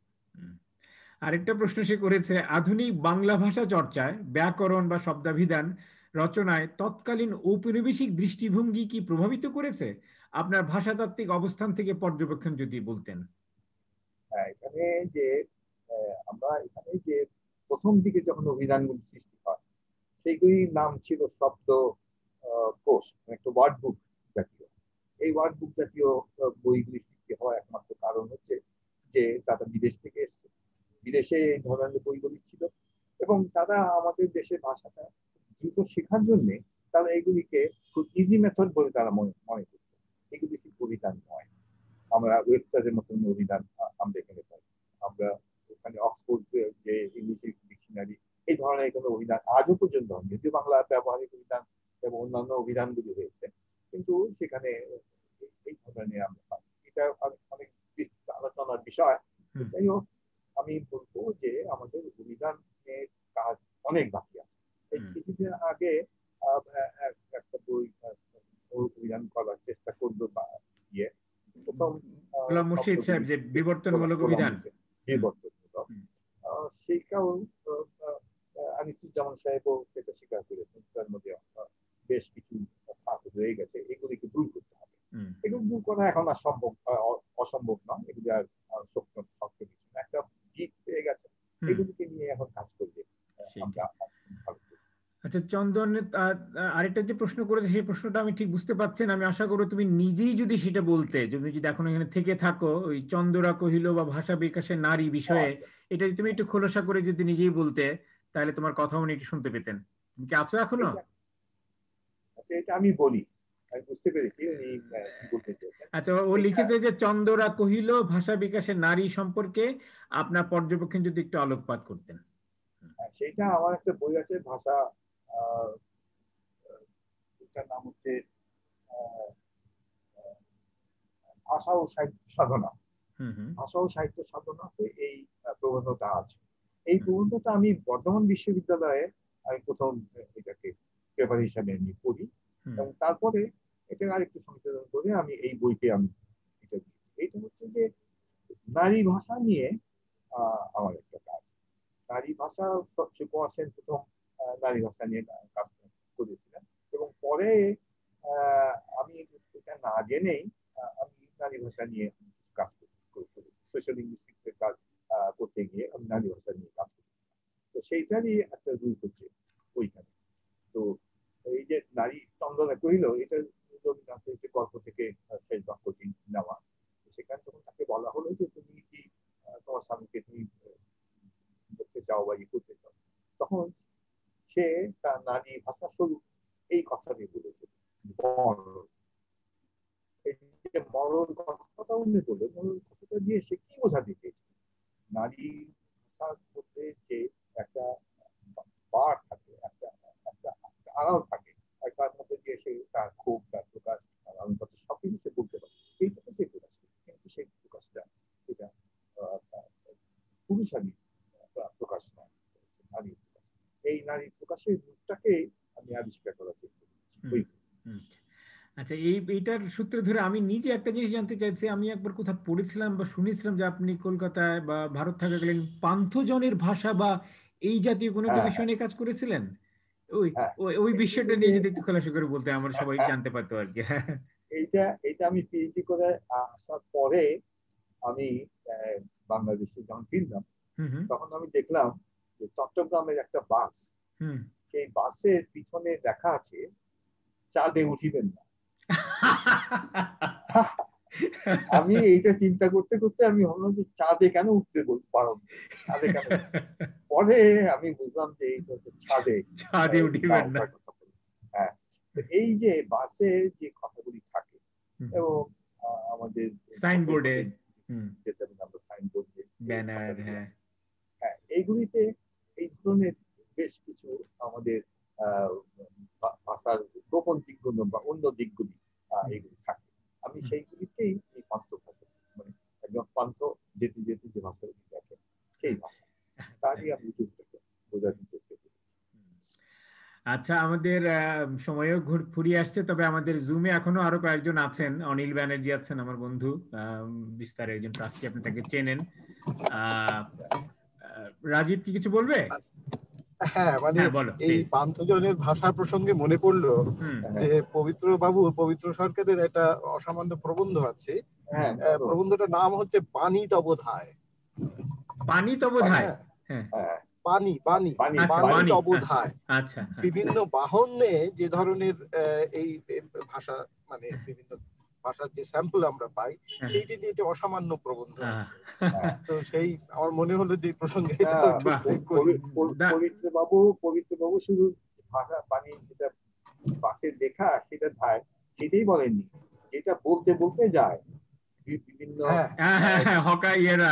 আরেকটা প্রশ্ন সে করেছে, আধুনিক বাংলা ভাষা চর্চায় ব্যাকরণ বা শব্দাভিধান রচনায় তৎকালীন ঔপনিবেশিক দৃষ্টিভঙ্গি কি প্রভাবিত করেছে? আপনার ভাষাতাত্ত্বিক অবস্থান থেকে পর্যবেক্ষণ যদি বলতেন। এখানে যে আমরা এখানে যে প্রথম দিকে যখন অভিধানগুলি সৃষ্টি হয় সেইগুলির নাম ছিল শব্দ কোষ, একটা ওয়ার্ড বুক জাতীয়। এই ওয়ার্ড বুক জাতীয় বইগুলি সৃষ্টি হওয়ার একমাত্র কারণ হচ্ছে যে তারা বিদেশ থেকে এসছে, বিদেশে এই ধরনের বইগুলি ছিল এবং তারা আমাদের দেশের ভাষাটা দ্রুত শেখার জন্য তারা এগুলিকে খুব ইজি মেথড বলে তারা মনে করত। এগুলি ঠিক অভিধান নয়। আমরা ওয়েবসাইটের মতন অভিধান আমরা এখানে পাই, আমরা ওখানে অক্সফোর্ড যে ইংলিশ ডিকশনারি এই ধরনের কোনো অভিধান আজও পর্যন্ত হয়, যদিও বাংলা ব্যবহারিক অভিধান এবং অন্যান্য অভিধানগুলি হয়েছে, কিন্তু সেখানে এই ধরনের আমরা পাই। এটা অনেক বিস্তৃত আলোচনার বিষয়। যাই হোক, আমি বলবো যে আমাদের অভিধানের কাজ অনেক বাকি আছে। এই কিছুদিন আগে একটা বই অভিধান করার চেষ্টা করলো ইয়ে প্রথম মুর্শিদ সাহেব যে বিবর্তনমূলক অভিধান, বিবর্তনমূলক, সেইটাও আনিসুজ্জামান সাহেবও সেটা স্বীকার করেছেন। তার মধ্যে বেশ কিছু ফাঁক রয়ে গেছে, এগুলিকে দূর করতে হবে। এগুলো দূর করা এখন আর অসম্ভব নয়, এগুলি আর শক্ত কিছু না, একটা দিক পেয়ে গেছে, এগুলিকে নিয়ে এখন কাজ করবে আমরা। আচ্ছা চন্দন, আরেকটা যে প্রশ্ন করেছে সেই প্রশ্নটা আমি ঠিক বুঝতে পারছি না। আমি আশা করি তুমি নিজেই যদি সেটা বলতে, তুমি যদি এখন এখানে থেকে থাকো, ওই চন্দরা কহিল বা ভাষা বিকাশের নারী বিষয়ে, এটা তুমি একটু খোলাসা করে যদি নিজেই বলতে, তাহলে তোমার কথা উনি একটু শুনতে পেতেন। তুমি কি আছো এখনো? এটা আমি বলি, আমি বুঝতে পেরেছি উনি কি বলতে চেয়েছেন। আচ্ছা, ও লিখেছে যে চন্দরা কহিল ভাষা বিকাশের নারী সম্পর্কে আপনার পর্যবেক্ষণ যদি একটু আলোকপাত করতেন। সেইটা আমার একটা বই আছে, ভাষা, এটার নাম হচ্ছে ভাষা ও সাহিত্য সাধনা। ভাষা ও সাহিত্য সাধনা, এই প্রবন্ধটা আছে। এই প্রবন্ধটা আমি বর্ধমান বিশ্ববিদ্যালয়ে আমি প্রথম এটাকে পেপার হিসাবে আমি পড়ি এবং তারপরে এটা আরেকটু সংশোধন করে আমি এই বইতে আমি এটা দিয়েছি। এইটা হচ্ছে যে নারী ভাষা নিয়ে আমার একটা কাজ। নারী ভাষা সুকুমার সেন প্রথম নারী ভাষা নিয়ে কাজ করেছিলেন এবং পরে আমি এটা না জেনেই আমি নারী ভাষা নিয়ে কাজ করি, সোশ্যাল লিঙ্গুইস্টিক্সের কাজ করতে গিয়ে আমি নারী ভাষা নিয়ে কাজ করি। তো সেইটারই একটা রূপ হচ্ছে ওইখানে। তো এই যে নারী চন্দনা কহিল, এটা রবীন্দ্রনাথের যে গল্প থেকে শেষ বাক্যটি নেওয়া। সেখানে যখন তাকে বলা হলো যে তুমি কি তোমার স্বামীকে তুমি দেখতে চাও বা করতে চাও, তখন সে তার নারী ভাষা স্বরূপ এই কথাটি বলেছে, মরণ কথাটা উনি বলে, মরণ কথাটা দিয়ে সে কি বোঝাতে চেয়েছে? নারী ভাষার মধ্যে যে একটা বার থাকে, একটা আড়াল থাকে, আর তার মধ্যে দিয়ে সে তার ক্ষোভ, তার প্রকাশ, তার অনুভূতি সবকিছু সে বলতে পারে, এইটাকে সে প্রকাশ করে। কিন্তু সেই প্রকাশটা সেটা পুরুষালী প্রকাশ নয়, নারী প্রকাশ। এই নারী প্রকাশের রূপটাকে আমি আবিষ্কার করার চেষ্টা করছি। আচ্ছা, এইটার সূত্রে ধরে আমি নিজে একটা জিনিস জানতে চাইছি। আমি একবার কোথাও পড়েছিলাম বা শুনেছিলাম যে আপনি কলকাতায় বা ভারত থাকাকালীন পান্থজনের ভাষা বা এই জাতীয় কোনো একটা বিষয় নিয়ে কাজ করেছিলেন। ওই বিষয়টা নিয়ে যদি একটু খোলাসা করে বলতে, আমরা সবাই জানতে পারতো আর কি। এইটা আমি পিএইচডি করে আসার পরে আমি বাংলাদেশে যখন ফিরলাম, তখন আমি দেখলাম যে চট্টগ্রামের একটা বাস, সেই বাসের পিছনে লেখা আছে চাঁদে উঠিবেন না। আমি এইটা চিন্তা করতে করতে আমি ভাবলাম যে চাঁদে কেন উঠতে পারো, চাঁদে কেন? পরে আমি বুঝলাম যে এইটা হচ্ছে ছাদে উঠিবেন না। হ্যাঁ, এই যে বাসে যে কথাগুলি থাকে এবং আমাদের সাইনবোর্ডে, যেটা আমরা সাইনবোর্ড, ব্যানার, হ্যাঁ, এইগুলিতে এই ধরনের বেশ কিছু আমাদের ভাষার গোপন দিকগুলো বা অন্য দিকগুলি এগুলি থাকে। আমি সেইগুলিতেই এই পান্থ ভাষা, মানে একদম পান্থ যেতে যেতে যে ভাষাগুলি দেখে সেই ভাষা, তারই আমি বোঝাতে চেষ্টা করি। আচ্ছা, আমাদের সময়ও ফুরিয়ে আসছে, তবে আমাদের জুমে এখনো আরো কয়েকজন আছেন। অনিল ব্যানার্জি আছেন, আমার বন্ধু, বিস্তারের একজন ট্রাস্টি, আপনি তাকে চেনেন। রাজীব কি কিছু বলবে? হ্যাঁ, মানে এই পান্থজনের ভাষা প্রসঙ্গে মনে পড়লো যে পবিত্র সরকারের একটা অসামান্য প্রবন্ধ আছে। প্রবন্ধটার নাম হচ্ছে বাণী তব ধায়। পানি তো বোধহয়। হ্যাঁ, হ্যাঁ, বাণী বাণী বাণী, আচ্ছা বাণী বাণী, তবোধায়। আচ্ছা হ্যাঁ। বিভিন্ন বাহনে যে ধরনের এই ভাষা, মানে বিভিন্ন ভাষার যে স্যাম্পল আমরা পাই, হ্যাঁ, সেইটি নিয়ে একটা অসামান্য প্রবন্ধ হ্যাঁ, আছে। হ্যাঁ। তো সেই আমার মনে হলো যে এই প্রসঙ্গে এটা হ্যাঁ, একটু বাহ, উল্লেখ করি। পবিত্রবাবু শুধু ভাষা বাণী যেটা বাসে লেখা সেটাই বলেননি, যেটা বলতে বলতে যায় বিভিন্ন হ্যাঁ হ্যাঁ হ্যাঁ হ্যাঁ, হকা ইয়েরা,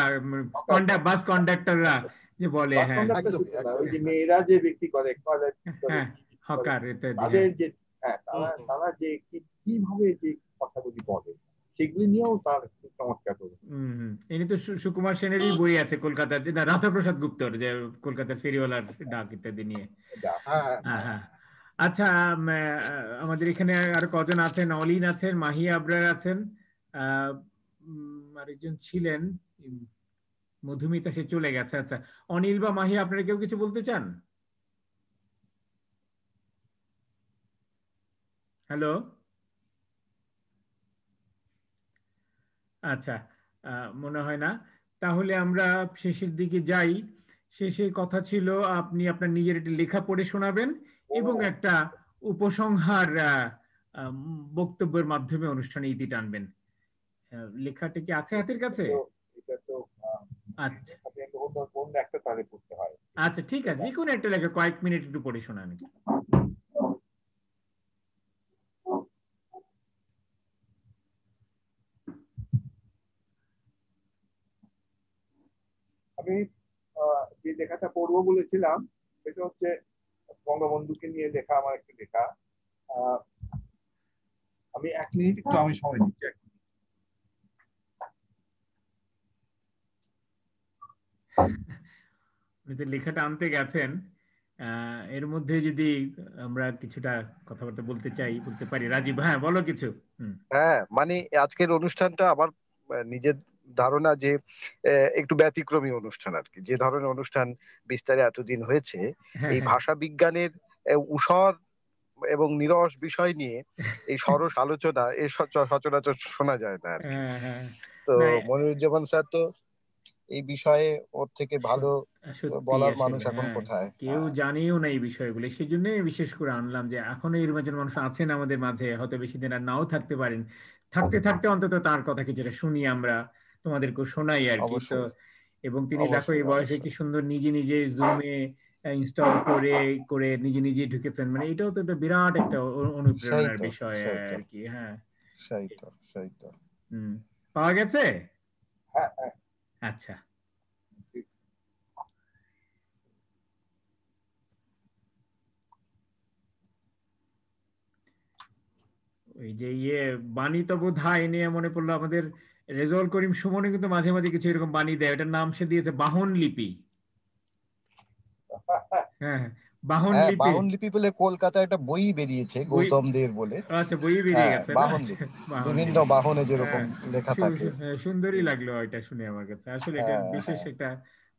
বাস কন্ডাক্টররা যে বলে, বাস হ্যাঁ কন্ডাক্টর একদমই শুধু না, ওই একদমই। যে মেয়েরা যে বিক্রি করে হ্যাঁ, কি বিক্রি করে, হকার ইত্যাদি, তাদের হ্যাঁ। যে, হ্যাঁ, তারা যে কিভাবে যে কথাগুলি বলে সেগুলি নিয়েও তার খুব চমৎকার করে। ইনি তো সুকুমার সেনেরই বই আছে কলকাতার, না রাধাপ্রসাদ গুপ্তর, যে কলকাতার ফেরিওয়ালার ডাক ইত্যাদি নিয়ে। হ্যাঁ হ্যাঁ হ্যাঁ। আচ্ছা, আমাদের এখানে আর কজন আছেন? অলিন আছেন, মাহি আবরার আছেন, আরেকজন ছিলেন মধুমিতা, সে চলে গেছে। আচ্ছা, অনিল বা মাহি, আপনারা কেউ কিছু বলতে চান? হ্যালো, আচ্ছা, মনে হয় না। তাহলে আমরা শেষের দিকে যাই। শেষে কথা ছিল আপনি আপনার নিজের একটি লেখা পড়ে শোনাবেন এবং একটা উপসংহার বক্তব্যের মাধ্যমে অনুষ্ঠানে ইতি টানবেন। লেখাটা কি আছে হাতের কাছে? এটা তো আচ্ছা অন্য একটা তারে পড়তে হয়। আচ্ছা, ঠিক আছে, যে কোনো একটা লেখা কয়েক মিনিট একটু পড়ে শোনান। আমি যে লেখাটা পড়বো বলেছিলাম সেটা হচ্ছে বঙ্গবন্ধুকে নিয়ে লেখা আমার একটা লেখা। আমি 1 মিনিট একটু আমি সময় নিচ্ছি। উনি তো লেখাটা আনতে গেছেন, এর মধ্যে যদি আমরা কিছুটা কথাবার্তা বলতে চাই, বলতে পারি। রাজীব, হ্যাঁ বলো কিছু। হ্যাঁ, মানে আজকের অনুষ্ঠানটা আমার নিজের ধারণা যে একটু ব্যতিক্রমী অনুষ্ঠান আর কি। যে ধরনের অনুষ্ঠান বিস্তারে এতদিন হয়েছে, হ্যাঁ এই হ্যাঁ ভাষা বিজ্ঞানের উষর এবং নিরস বিষয় নিয়ে এই সরস আলোচনা সচরাচর শোনা যায় না আর কি। হ্যাঁ হ্যাঁ। তো না, মনিরুজ্জামান স্যার তো এই বিষয়ে ওর থেকে ভালো সত্যি বলার মানুষ আসলে, এখন হ্যাঁ, কোথায়? কেউ হ্যাঁ, জানেও না এই বিষয়গুলো। সেই জন্য বিশেষ করে আনলাম যে এখনো এরকম মানুষ আছেন আমাদের মাঝে, হয়তো বেশি দিন আর নাও থাকতে পারেন। থাকতে থাকতে অন্তত তার কথা কিছুটা শুনি আমরা, তোমাদেরকেও শোনাই আর কি। তো অবশ্যই এবং তিনি দেখো এই অবশ্যই বয়সে কি অবশ্যই। সুন্দর নিজে নিজে জুমে ইনস্টল করে করে নিজে নিজে ঢুকেছেন, মানে এটাও তো একটা বিরাট একটা সেই অনুপ্রেরণার তো বিষয় সেই তো আর কি। হ্যাঁ, সেই তো সেই তো। হম, পাওয়া গেছে। হ্যাঁ হ্যাঁ। আচ্ছা, ওই যে বাণী তো বোধ হয় নিয়ে মনে পড়লো, আমাদের রেজাউল করিম সুমনে কিন্তু মাঝে মাঝে কিছু এরকম বাণী দেয়, ওটার নাম সে দিয়েছে বাহন লিপি। হ্যাঁ হ্যাঁ, বাহন হ্যাঁ, লিপি। বাহন লিপি বলে কলকাতায় একটা বই বেরিয়েছে, বই, গৌতম দের বলে। আচ্ছা, বই বেরিয়ে হ্যাঁ, গেছে না? বাহন আচ্ছা, লিপি বাহন বিভিন্ন লিপি। বাহনে যেরকম হ্যাঁ, লেখা থাকে। হ্যাঁ, সুন্দরই লাগলো এটা শুনে আমার কাছে। আসলে এটা হ্যাঁ বিশেষ হ্যাঁ, একটা,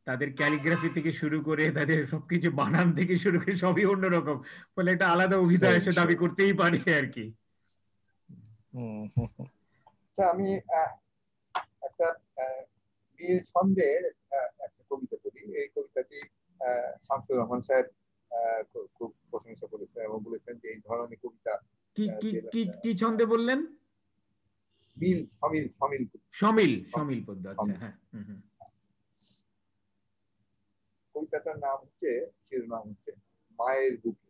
তাদের ক্যালিগ্রাফি থেকে শুরু করে তাদের সবকিছু বানান থেকে শুরু করে সবই অন্যরকম, ফলে এটা আলাদা অভিধায় সেই এসে দাবি সেই। করতেই পারে আর কি। হুম। আচ্ছা, আমি একটা বীর ছন্দের একটা কবিতা পড়ি। এই কবিতাটি শামসুর রহমান স্যার খুব প্রশংসা করেছেন এবং বলেছেন যে এই ধরনের কবিতা কি কি যে কি কি ছন্দে বললেন? মিল সমিল সমিল সমিল, সমিল সমিল পদ্য, আচ্ছা, সমিল। হ্যাঁ। হুম হুম। কবিতাটার নাম হচ্ছে, শিরোনাম হচ্ছে মায়ের বুকে।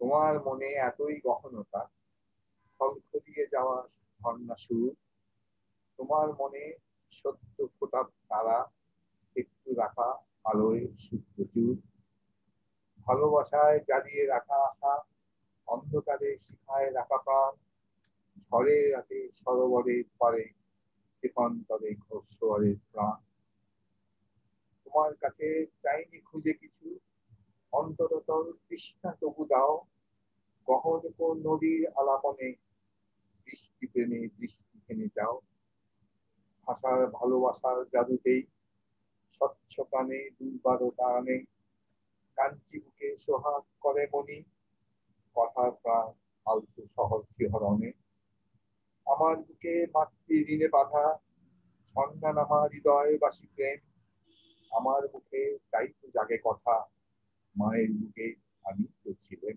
তোমার মনে এতই গহনতা, খলখলিয়ে যাওয়া ঝর্ণা সুর। তোমার মনে সত্য ফোটা তারা, একটু রাখা আলোয় সূত্র চুর। ভালোবাসায় জ্বালিয়ে রাখা আশা, অন্ধকারে শিখায় রাখা প্রাণ। ঝড়ে রাতে সরোবরের পারে, দীপান্তরে ঘোষরের প্রাণ। তোমার কাছে চাইনি খুঁজে কিছু, অন্তরতর তৃষ্ণা তবু দাও। গহন কোন নদীর আলাপনে, বৃষ্টি প্রেমে দৃষ্টি ফেনে যাও। ভাষার ভালোবাসার জাদুতেই স্বচ্ছ প্রাণে দুর্বারতা আনে। কাঞ্চি বুকে সোহাগ করে মনি, কথার প্রাণ আলতো শহর শিহরণে। আমার বুকে মাতৃ ঋণে বাঁধা, সন্ধান আমার হৃদয় বাসী প্রেম, আমার মুখে তাই তো জাগে কথা, মায়ের বুকে আমি তো ছিলেন।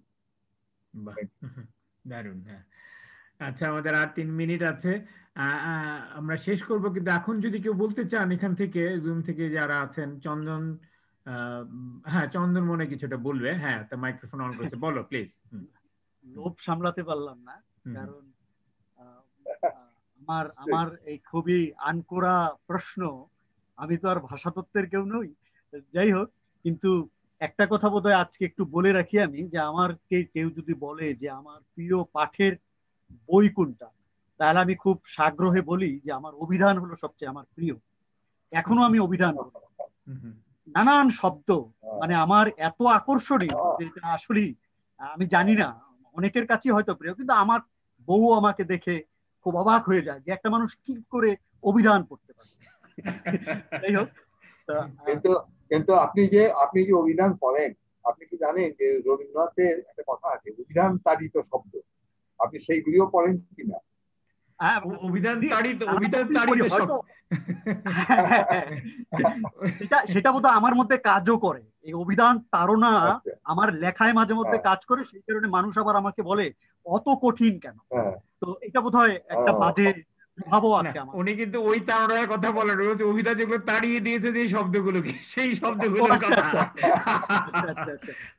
বাহ, দারুণ। হ্যাঁ, আচ্ছা, আমাদের আর 3 মিনিট আছে। আমরা শেষ করব, কিন্তু এখন যদি কেউ বলতে চান এখান থেকে, জুম থেকে যারা আছেন, চন্দন, হ্যাঁ চন্দন মনে কিছুটা বলবে। হ্যাঁ, তো মাইক্রোফোন অন করেছে, বলো প্লিজ। লোভ সামলাতে পারলাম না, হুম। কারণ আমার আমার এই খুবই আনকোরা প্রশ্ন, আমি তো আর ভাষাতত্ত্বের কেউ নই, যাই হোক, কিন্তু একটা কথা বোধহয় আজকে একটু বলে রাখি আমি, যে আমার কেউ যদি বলে যে আমার প্রিয় পাঠের বই কোনটা, তাহলে আমি খুব সাগ্রহে বলি যে আমার অভিধান হলো সবচেয়ে আমার প্রিয়। এখনো আমি অভিধান পড়ি। নানান শব্দ মানে আমার এত আকর্ষণীয় যে এটা আসলে আমি জানি না, অনেকের কাছেই হয়তো প্রিয়, কিন্তু আমার বউ আমাকে দেখে খুব অবাক হয়ে যায় যে একটা মানুষ কি করে অভিধান পড়তে পারে। যাই হোক, কিন্তু কিন্তু আপনি যে অভিধান পড়েন, আপনি কি জানেন যে রবীন্দ্রনাথের একটা কথা আছে, অভিধান তাড়িত শব্দ, আপনি সেইগুলিও পড়েন কিনা? অভিধান তাড়িত, অভিধান তাড়িত হয়তো সেটা বোধহয় আমার মধ্যে কাজও করে, এই অভিধান তাড়না আমার লেখায় মাঝে মধ্যে কাজ করে, সেই কারণে মানুষ আবার আমাকে বলে অত কঠিন কেন। তো এটা বোধহয় একটা বাজে প্রভাবও আছে আমার। উনি কিন্তু ওই তাড়নার কথা বলেন, অভিধান যেগুলো তাড়িয়ে দিয়েছে যে শব্দগুলোকে, সেই শব্দগুলোর কথা।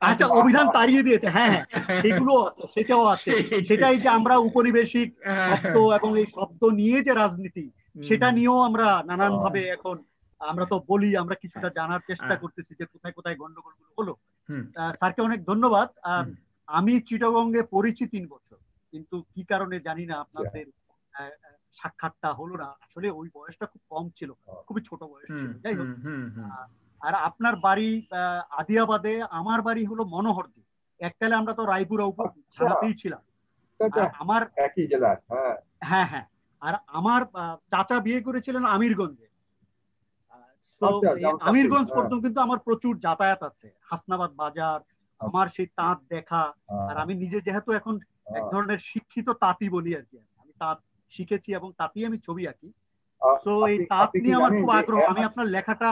আচ্ছা, অভিধান তাড়িয়ে দিয়েছে, হ্যাঁ সেগুলো আছে, সেটাও আছে। সেটাই যে আমরা উপনিবেশিক শব্দ এবং এই শব্দ নিয়ে যে রাজনীতি, সেটা নিয়েও আমরা নানান ভাবে এখন আমরা তো বলি, আমরা কিছুটা জানার চেষ্টা করতেছি যে কোথায় কোথায় গন্ডগোলগুলো হলো। স্যারকে অনেক ধন্যবাদ। আমি চিটাগংয়ে পড়েছি 3 বছর, কিন্তু কি কারণে জানি না আপনাদের সাক্ষাৎটা হলো না। আসলে ওই বয়সটা খুব কম ছিল, খুবই ছোট বয়স ছিল। যাই হোক, আর আপনার বাড়ি আদিয়াবাদে, আমার বাড়ি হলো মনোহরদী। এককালে আমরা তো রায়পুরা থানাতেই ছিলাম। আমার একই জেলার। হ্যাঁ হ্যাঁ, আর আমার চাচা বিয়ে করেছিলেন আমিরগঞ্জে। আমিরগঞ্জ পর্যন্ত কিন্তু আমার প্রচুর যাতায়াত আছে, হাসনাবাদ বাজার, আমার সেই তাঁত দেখা। আর আমি নিজে যেহেতু এখন এক ধরনের শিক্ষিত তাঁতি বলি আর কি, আমি তাঁত শিখেছি এবং তাঁতি আমি ছবি আঁকি। তো এই তাঁত নিয়ে আমার খুব আগ্রহ। আমি আপনার লেখাটা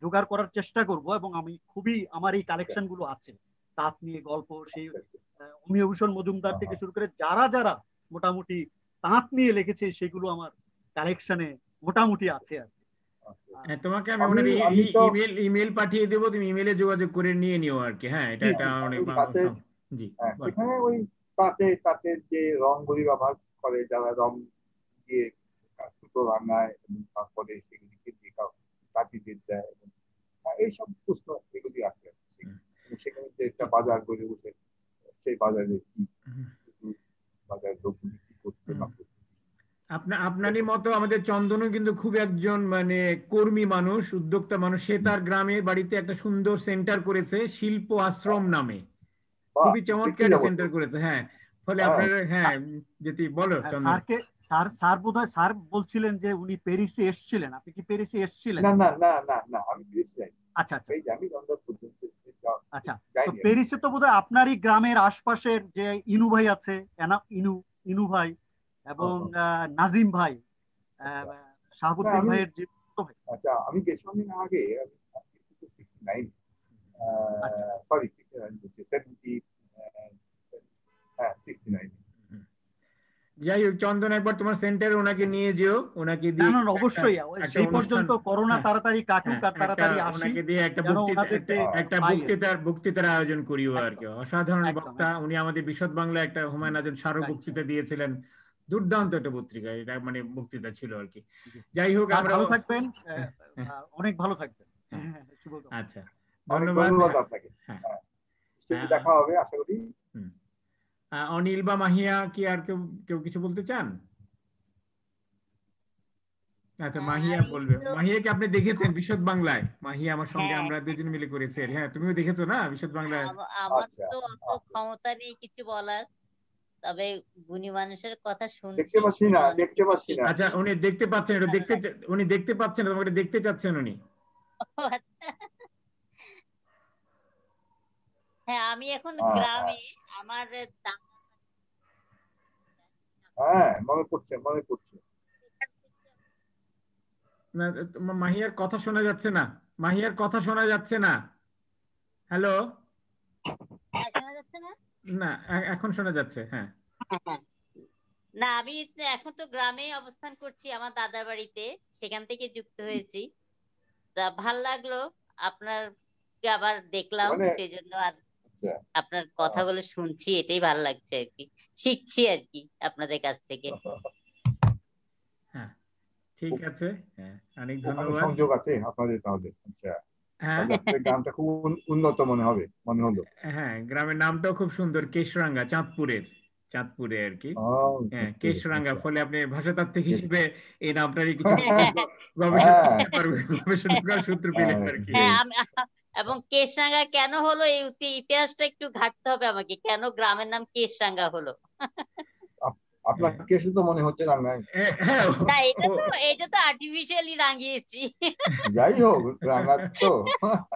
জোগাড় করার চেষ্টা করব, এবং আমি খুবই, আমার এই কালেকশন গুলো আছে তাঁত নিয়ে গল্প, সেই অমিয়ভূষণ মজুমদার থেকে শুরু করে যারা যারা মোটামুটি তাঁত নিয়ে লিখেছে সেগুলো আমার কালেকশনে মোটামুটি আছে আর কি। তোমাকে আমি ওনার ইমেল পাঠিয়ে দেবো, তুমি ইমেলে যোগাযোগ করে নিয়ে নিও আর কি। হ্যাঁ, এটা অনেক জি। সেখানে ওই তাতে যে রংগুলি ব্যবহার করে, যারা রং দিয়ে সুতো রান্নায়, তারপরে সেগুলিকে দিয়ে তাঁতিদের দেয়, এইসব পুস্তক এগুলি আছে। সেখানে যে একটা বাজার গড়ে উঠে, সেই বাজারে কি বাজার লোকগুলি কি করতে না করতে। আপনারই মতো আমাদের চন্দনও কিন্তু খুব একজন মানে কর্মী মানুষ, উদ্যোক্তা মানুষ। সে তার গ্রামের বাড়িতে একটা সুন্দর সেন্টার করেছে, শিল্প আশ্রম নামে, খুবই চমৎকার সেন্টার করেছে। হ্যাঁ, ফলে আপনার, হ্যাঁ যেটি বলো চন্দন। স্যার বোধহয় স্যার বলছিলেন যে উনি প্যারিসে এসেছিলেন, আপনি কি প্যারিসে এসেছিলেন? না না না না না, আমি প্যারিসে যাইনি। আচ্ছা আচ্ছা, এই আমি লন্ডন পর্যন্ত। আচ্ছা, তো প্যারিসে তো বোধহয় আপনারই গ্রামের আশপাশের যে ইনু ভাই আছে, ইনু ভাই এবং নাজিম ভাই, শাহাবুদ্দিন ভাইয়ের যে। আচ্ছা, আমি গেছিলাম আগে, আমি 69 সরি 70 হ্যাঁ 69। যাই হোক চন্দন, একবার তোমার সেন্টারে ওনাকে নিয়ে যেও, ওনাকে দিয়ে অবশ্যই সেই পর্যন্ত করোনা তাড়াতাড়ি কাটুক আর তাড়াতাড়ি আসি, ওনাকে দিয়ে একটা বক্তৃতার আয়োজন করিও আর কি। অসাধারণ বক্তা উনি। আমাদের বিশদ বাংলা একটা হুমায়ুন আজাদ স্মারক বক্তৃতা দিয়েছিলেন, দুর্দান্ত একটা পত্রিকা, এটা মানে বক্তৃতা ছিল আর কি। যাই হোক, আমরা ভালো থাকবেন, অনেক ভালো থাকবেন। আচ্ছা, ধন্যবাদ আপনাকে। দেখা হবে আশা করি। অনিল বা মাহিয়া কি আর কেউ কিছু বলতে চান? আচ্ছা, মাহিয়া বলবে। মাহিয়াকে আপনি দেখেছেন বিশদ বাংলায়? মাহিয়া আমার সঙ্গে আমরা দুজন মিলে করেছি। হ্যাঁ, তুমিও দেখেছো না বিশদ বাংলায়? আমার তো অত ক্ষমতা নেই কিছু বলার, তবে গুণী মানুষের কথা শুনছি। দেখতে পাচ্ছি না। আচ্ছা, উনি দেখতে পাচ্ছেন, উনি দেখতে পাচ্ছেন, তোমাকে দেখতে চাচ্ছেন উনি। হ্যাঁ, আমি এখন গ্রামে, আমার হ্যাঁ মনে পড়ছে। না, তোমার মাহিয়ার কথা শোনা যাচ্ছে না, মাহিয়ার কথা শোনা যাচ্ছে না। হ্যালো। শোনা যাচ্ছে না? না, এখন শোনা যাচ্ছে, হ্যাঁ। না, আমি এখন তো গ্রামে অবস্থান করছি, আমার দাদার বাড়িতে, সেখান থেকে যুক্ত হয়েছি। তা ভাল লাগলো আপনার আবার দেখলাম, মানে সেই জন্য আর আচ্ছা, আপনার কথাগুলো শুনছি, এটাই ভালো লাগছে আর কি, শিখছি আর কি আপনাদের কাছ থেকে। হ্যাঁ, ঠিক আছে, হ্যাঁ, অনেক ওখানে ধন্যবাদ। সংযোগ আছে আপনাদের তাহলে? আচ্ছা, হ্যাঁ তাহলে আপনাদের গ্রামটা খুব উন্নত মনে হলো। হ্যাঁ, গ্রামের নামটাও খুব সুন্দর, কেশরাঙ্গা, চাঁদপুরে আর কি। হ্যাঁ, কেশরাঙ্গা, আচ্ছা, ফলে আপনি ভাষাতাত্ত্বিক বেশ। হিসেবে এই নামটারই কিছু গবেষণা হ্যাঁ, করতে পারবেন, গবেষণার সূত্র পেলেন আর কি। হ্যাঁ, এবং কেশরাঙ্গা কেন হলো এই ইতিহাসটা একটু ঘাটতে হবে আমাকে, কেন গ্রামের নাম কেশরাঙ্গা হলো। আপনার কেসে তো মনে হচ্ছে রাঙ্গায়। হ্যাঁ, না, এটা তো আর্টিফিশিয়ালি রাঙিয়েছি। যাই হোক, রাঙ্গার তো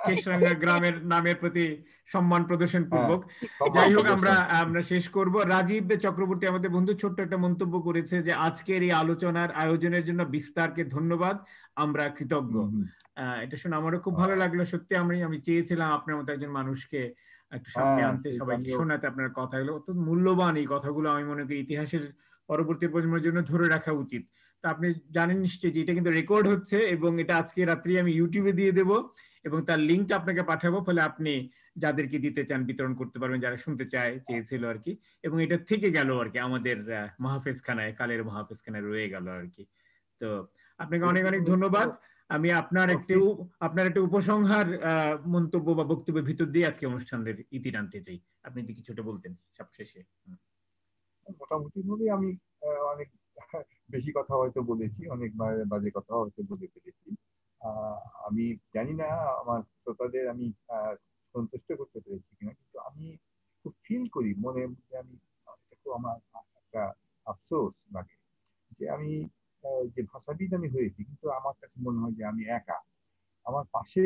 কেশরাঙ্গা গ্রামের নামের প্রতি সম্মান প্রদর্শন হ্যাঁ, পূর্বক। সম্মান যাই হোক, আমরা প্রদর্শন। আমরা শেষ করব। রাজীব চক্রবর্তী আমাদের বন্ধু ছোট্ট একটা মন্তব্য করেছে যে আজকের এই আলোচনার আয়োজনের জন্য বিস্তারকে ধন্যবাদ, আমরা কৃতজ্ঞ। হুম, হুম। এটা শুনে আমারও খুব ভালো আহ, লাগলো। সত্যি আমি চেয়েছিলাম আপনার মতো একজন মানুষকে একটু সামনে হ্যাঁ, আনতে, সেটা সবাইকে আমিও শোনাতে। আপনার কথাগুলো অত্যন্ত মূল্যবান, এই কথাগুলো আমি মনে করি ইতিহাসের পরবর্তী প্রজন্মের জন্য ধরে রাখা উচিত। তা আপনি জানেন নিশ্চয়ই যে এটা কিন্তু রেকর্ড হচ্ছে, এবং এটা আজকে রাত্রি আমি ইউটিউবে দিয়ে দেব, এবং তার লিঙ্কটা আপনাকে পাঠাবো, ফলে আপনি যাদেরকে দিতে চান বিতরণ করতে পারবেন, যারা শুনতে চেয়েছিল আর কি। এবং এটা থেকে গেল আর কি আমাদের মাহফিজখানায়, কালের মাহফিজখানায় রয়ে গেল আর কি। তো আপনাকে অনেক অনেক ধন্যবাদ। আমি আপনার একটা উপসংহার মন্তব্য বা বক্তব্যের ভিতর দিয়ে আজকে অনুষ্ঠানের ইতি টানতে চাই। আপনি যদি কিছুটা বলতেন সবশেষে। মোটামুটি ভাবে আমি অনেক বেশি কথা হয়তো বলেছি, অনেক বাজে কথা হয়তো বলে ফেলেছি। আহ, আমি জানি না আমার শ্রোতাদের আমি সন্তুষ্ট করতে পেরেছি কিনা, কিন্তু আমি খুব ফিল করি মনে মধ্যে, আমি এটা খুব আমার একটা আফসোস লাগে যে আমি যে ভাষাবিদ আমি হয়েছি, কিন্তু আমার কাছে মনে হয় যে আমি একা। আমার পাশে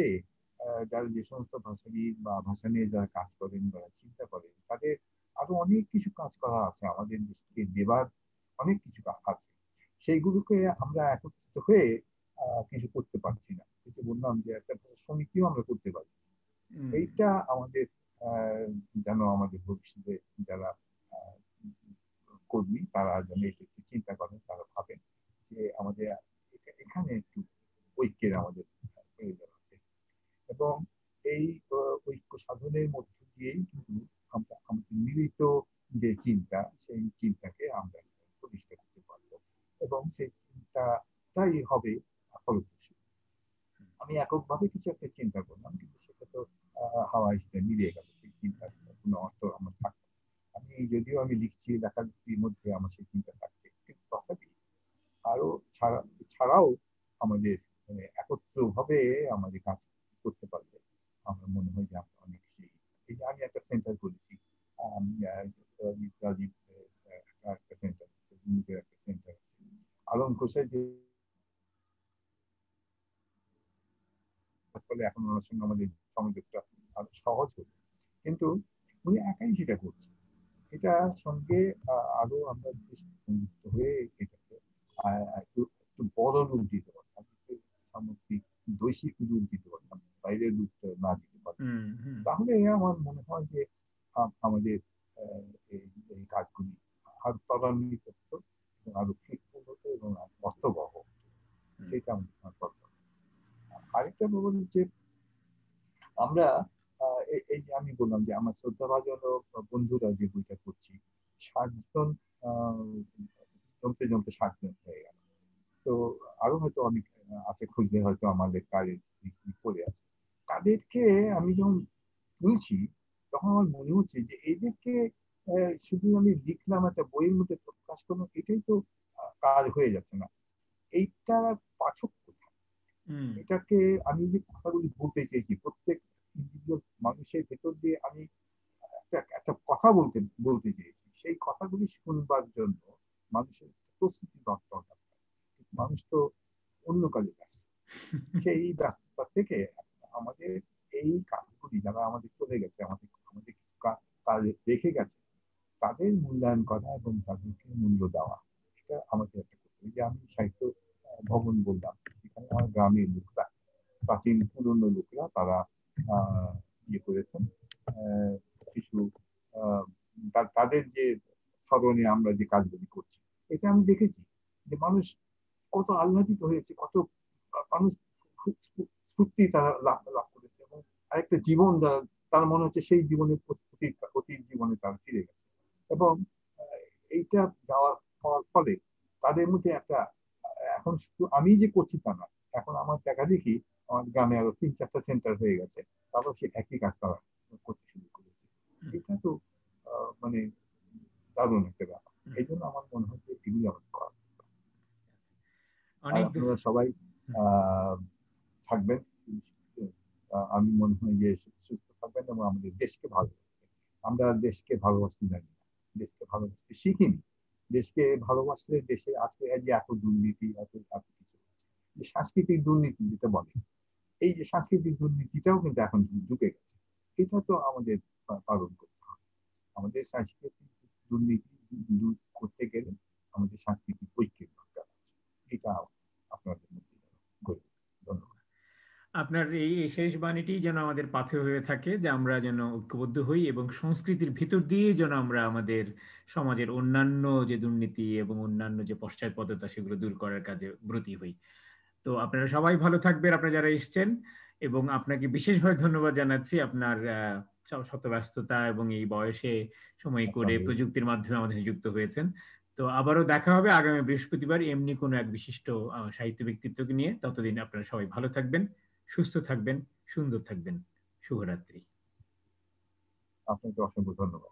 যারা যে সমস্ত ভাষাবিদ বা ভাষা নিয়ে যারা কাজ করেন বা চিন্তা করেন, তাদের আরো অনেক কিছু কাজ করা আছে, আমাদের দেশকে দেবার অনেক কিছু কাজ আছে। সেইগুলোকে আমরা একত্রিত হয়ে কিছু করতে পারছি না। কিছু বললাম যে একটা সমিতিও আমরা করতে পারি। এইটা আমাদের যেন আমাদের ভবিষ্যতে যারা আহ, কর্মী, তারা যেন এটা একটু চিন্তা করেন, তারা ভাবেন যে আমাদের এখানে একটু ঐক্যের আমাদের প্রয়োজন আছে। এবং এই ঐক্য সাধনের মধ্য দিয়েই কিন্তু আমরা আমাদের মিলিত যে চিন্তা, সেই চিন্তাকে আমরা প্রতিষ্ঠা করতে পারবো, এবং সেই চিন্তাটাই হবে ফলপ্রসূ। আমি এককভাবে কিছু একটা চিন্তা করলাম, কিন্তু সেটা তো হাওয়ায় সেটা মিলিয়ে গেল, সেই চিন্তার কোনো অর্থ আমার থাকবে না। আমি যদিও আমি লিখছি, লেখালেখির মধ্যে আমার সেই চিন্তা থাকছে, কিন্তু তথাপি আরো ছাড়াও আমাদের একত্র ভাবে আমাদের কাজ করতে পারলে আমার মনে হয় যে আমরা অনেক সেই, এই যে আমি একটা সেন্টার করেছি, রাজীব একটা সেন্টার আছে, একটা সেন্টার আছে, আলম ঘোষের যে, ফলে এখন ওনার সঙ্গে আমাদের সংযোগটা আরো সহজ হলো। কিন্তু উনি একাই সেটা করছে, এটার সঙ্গে আরো আমরা যুক্ত হয়ে এটাকে একটু একটু বড় রূপ দিতে পারতাম, সামগ্রিক বৈশ্বিক রূপ দিতে পারতাম, বাইরের রূপটা না দিতে পারতাম, তাহলে আমার মনে হয় যে আমাদের এই কাজগুলি আরো ত্বরান্বিত হতো, এবং আরো ফ্রুটফুল হতো, এবং অর্থবহ হতো। সেটা আমার দরকার। আরেকটা বলবো যে আমরা এই যে আমি বললাম যে আমার শ্রদ্ধাভাজন বন্ধুরা যে বইটা করছি, 60 জন জমতে জমতে 60 জন হয়ে গেল। তো আরো হয়তো অনেক আছে, খুঁজলে হয়তো আমাদের কাজের পড়ে আছে। তাদেরকে আমি যখন তুলছি, তখন আমার মনে হচ্ছে যে এদেরকে শুধু আমি লিখলাম, একটা বইয়ের মধ্যে প্রকাশ করলাম, এটাই তো কাজ হয়ে যাচ্ছে না। এইটার পাঠক কোথায়? এটাকে আমি যে কথাগুলি বলতে চেয়েছি, প্রত্যেক ইন্ডিভিজুয়াল মানুষের ভেতর দিয়ে আমি একটা একটা কথা বলতে বলতে চেয়েছি, সেই কথাগুলি শুনবার জন্য মানুষের প্রস্তুতি দরকার। মানুষ তো অন্য কাজে ব্যস্ত, সেই ব্যস্ততা থেকে আমাদের এই কাজগুলি যারা আমাদের চলে গেছে, আমাদের আমাদের কিছু কাজ রেখে গেছে, তাদের মূল্যায়ন করা এবং তাদেরকে মূল্য দেওয়া, এটা আমাদের একটা করতে হবে। যে আমি সাহিত্য ভবন বললাম, সেখানে আমার গ্রামের লোকরা, প্রাচীন পুরনো লোকরা তারা ইয়ে করেছেন কিছু তাদের যে স্মরণে আমরা যে কাজগুলি করছি, এটা আমি দেখেছি যে মানুষ কত আহ্লাদিত হয়েছে, কত মানুষ স্ফূর্তি তারা লাভ করেছে, এবং আরেকটা জীবন তার মনে হচ্ছে সেই জীবনের অতীত জীবনে তারা ফিরে গেছে। এবং এইটা যাওয়ার ফলে তাদের মধ্যে একটা, এখন শুধু আমি যে করছি তা না, এখন আমার দেখা দেখি আমার গ্রামে আরো 3-4টা সেন্টার হয়ে গেছে, তারপর সে একই কাজ তারা করতে শুরু করেছে। এটা তো মানে দারুণ একটা ব্যাপার। এই জন্য আমার মনে হয় যে এগুলি আমাদের করা। আপনারা সবাই থাকবেন, আমি মনে হয় যে সুস্থ থাকবেন এবং আমাদের দেশকে ভালোবাসবেন। আমরা দেশকে ভালোবাসতে জানি না, দেশকে ভালোবাসতে শিখিনি। দেশকে ভালোবাসলে দেশে আজকে যে এত দুর্নীতি, এত কিছু যে সাংস্কৃতিক দুর্নীতি যেটা বলে, এই যে সাংস্কৃতিক দুর্নীতিটাও কিন্তু এখন ঢুকে গেছে। এটা তো আমাদের পালন করতে হবে। আমাদের সাংস্কৃতিক দুর্নীতি দূর করতে গেলে আমাদের সাংস্কৃতিক ঐক্যের দরকার আছে। এটা আপনাদের মধ্যে ধন্যবাদ। আপনার এই শেষ বাণীটি যেন আমাদের পাথেয় হয়ে থাকে, যে আমরা যেন ঐক্যবদ্ধ হই এবং সংস্কৃতির ভিতর দিয়ে যেন আমরা আমাদের সমাজের অন্যান্য যে দুর্নীতি এবং অন্যান্য যে পশ্চাৎপদতা সেগুলো দূর করার কাজে ব্রতী হই। তো আপনারা সবাই ভালো থাকবেন, আপনারা যারা এসছেন, এবং আপনাকে বিশেষভাবে ধন্যবাদ জানাচ্ছি আপনার শত ব্যস্ততা এবং এই বয়সে সময় করে প্রযুক্তির মাধ্যমে আমাদের যুক্ত হয়েছেন। তো আবারও দেখা হবে আগামী বৃহস্পতিবার এমনি কোনো এক বিশিষ্ট সাহিত্য ব্যক্তিত্বকে নিয়ে। ততদিন আপনারা সবাই ভালো থাকবেন, সুস্থ থাকবেন, সুন্দর থাকবেন। শুভরাত্রি। আপনাকে অসংখ্য ধন্যবাদ।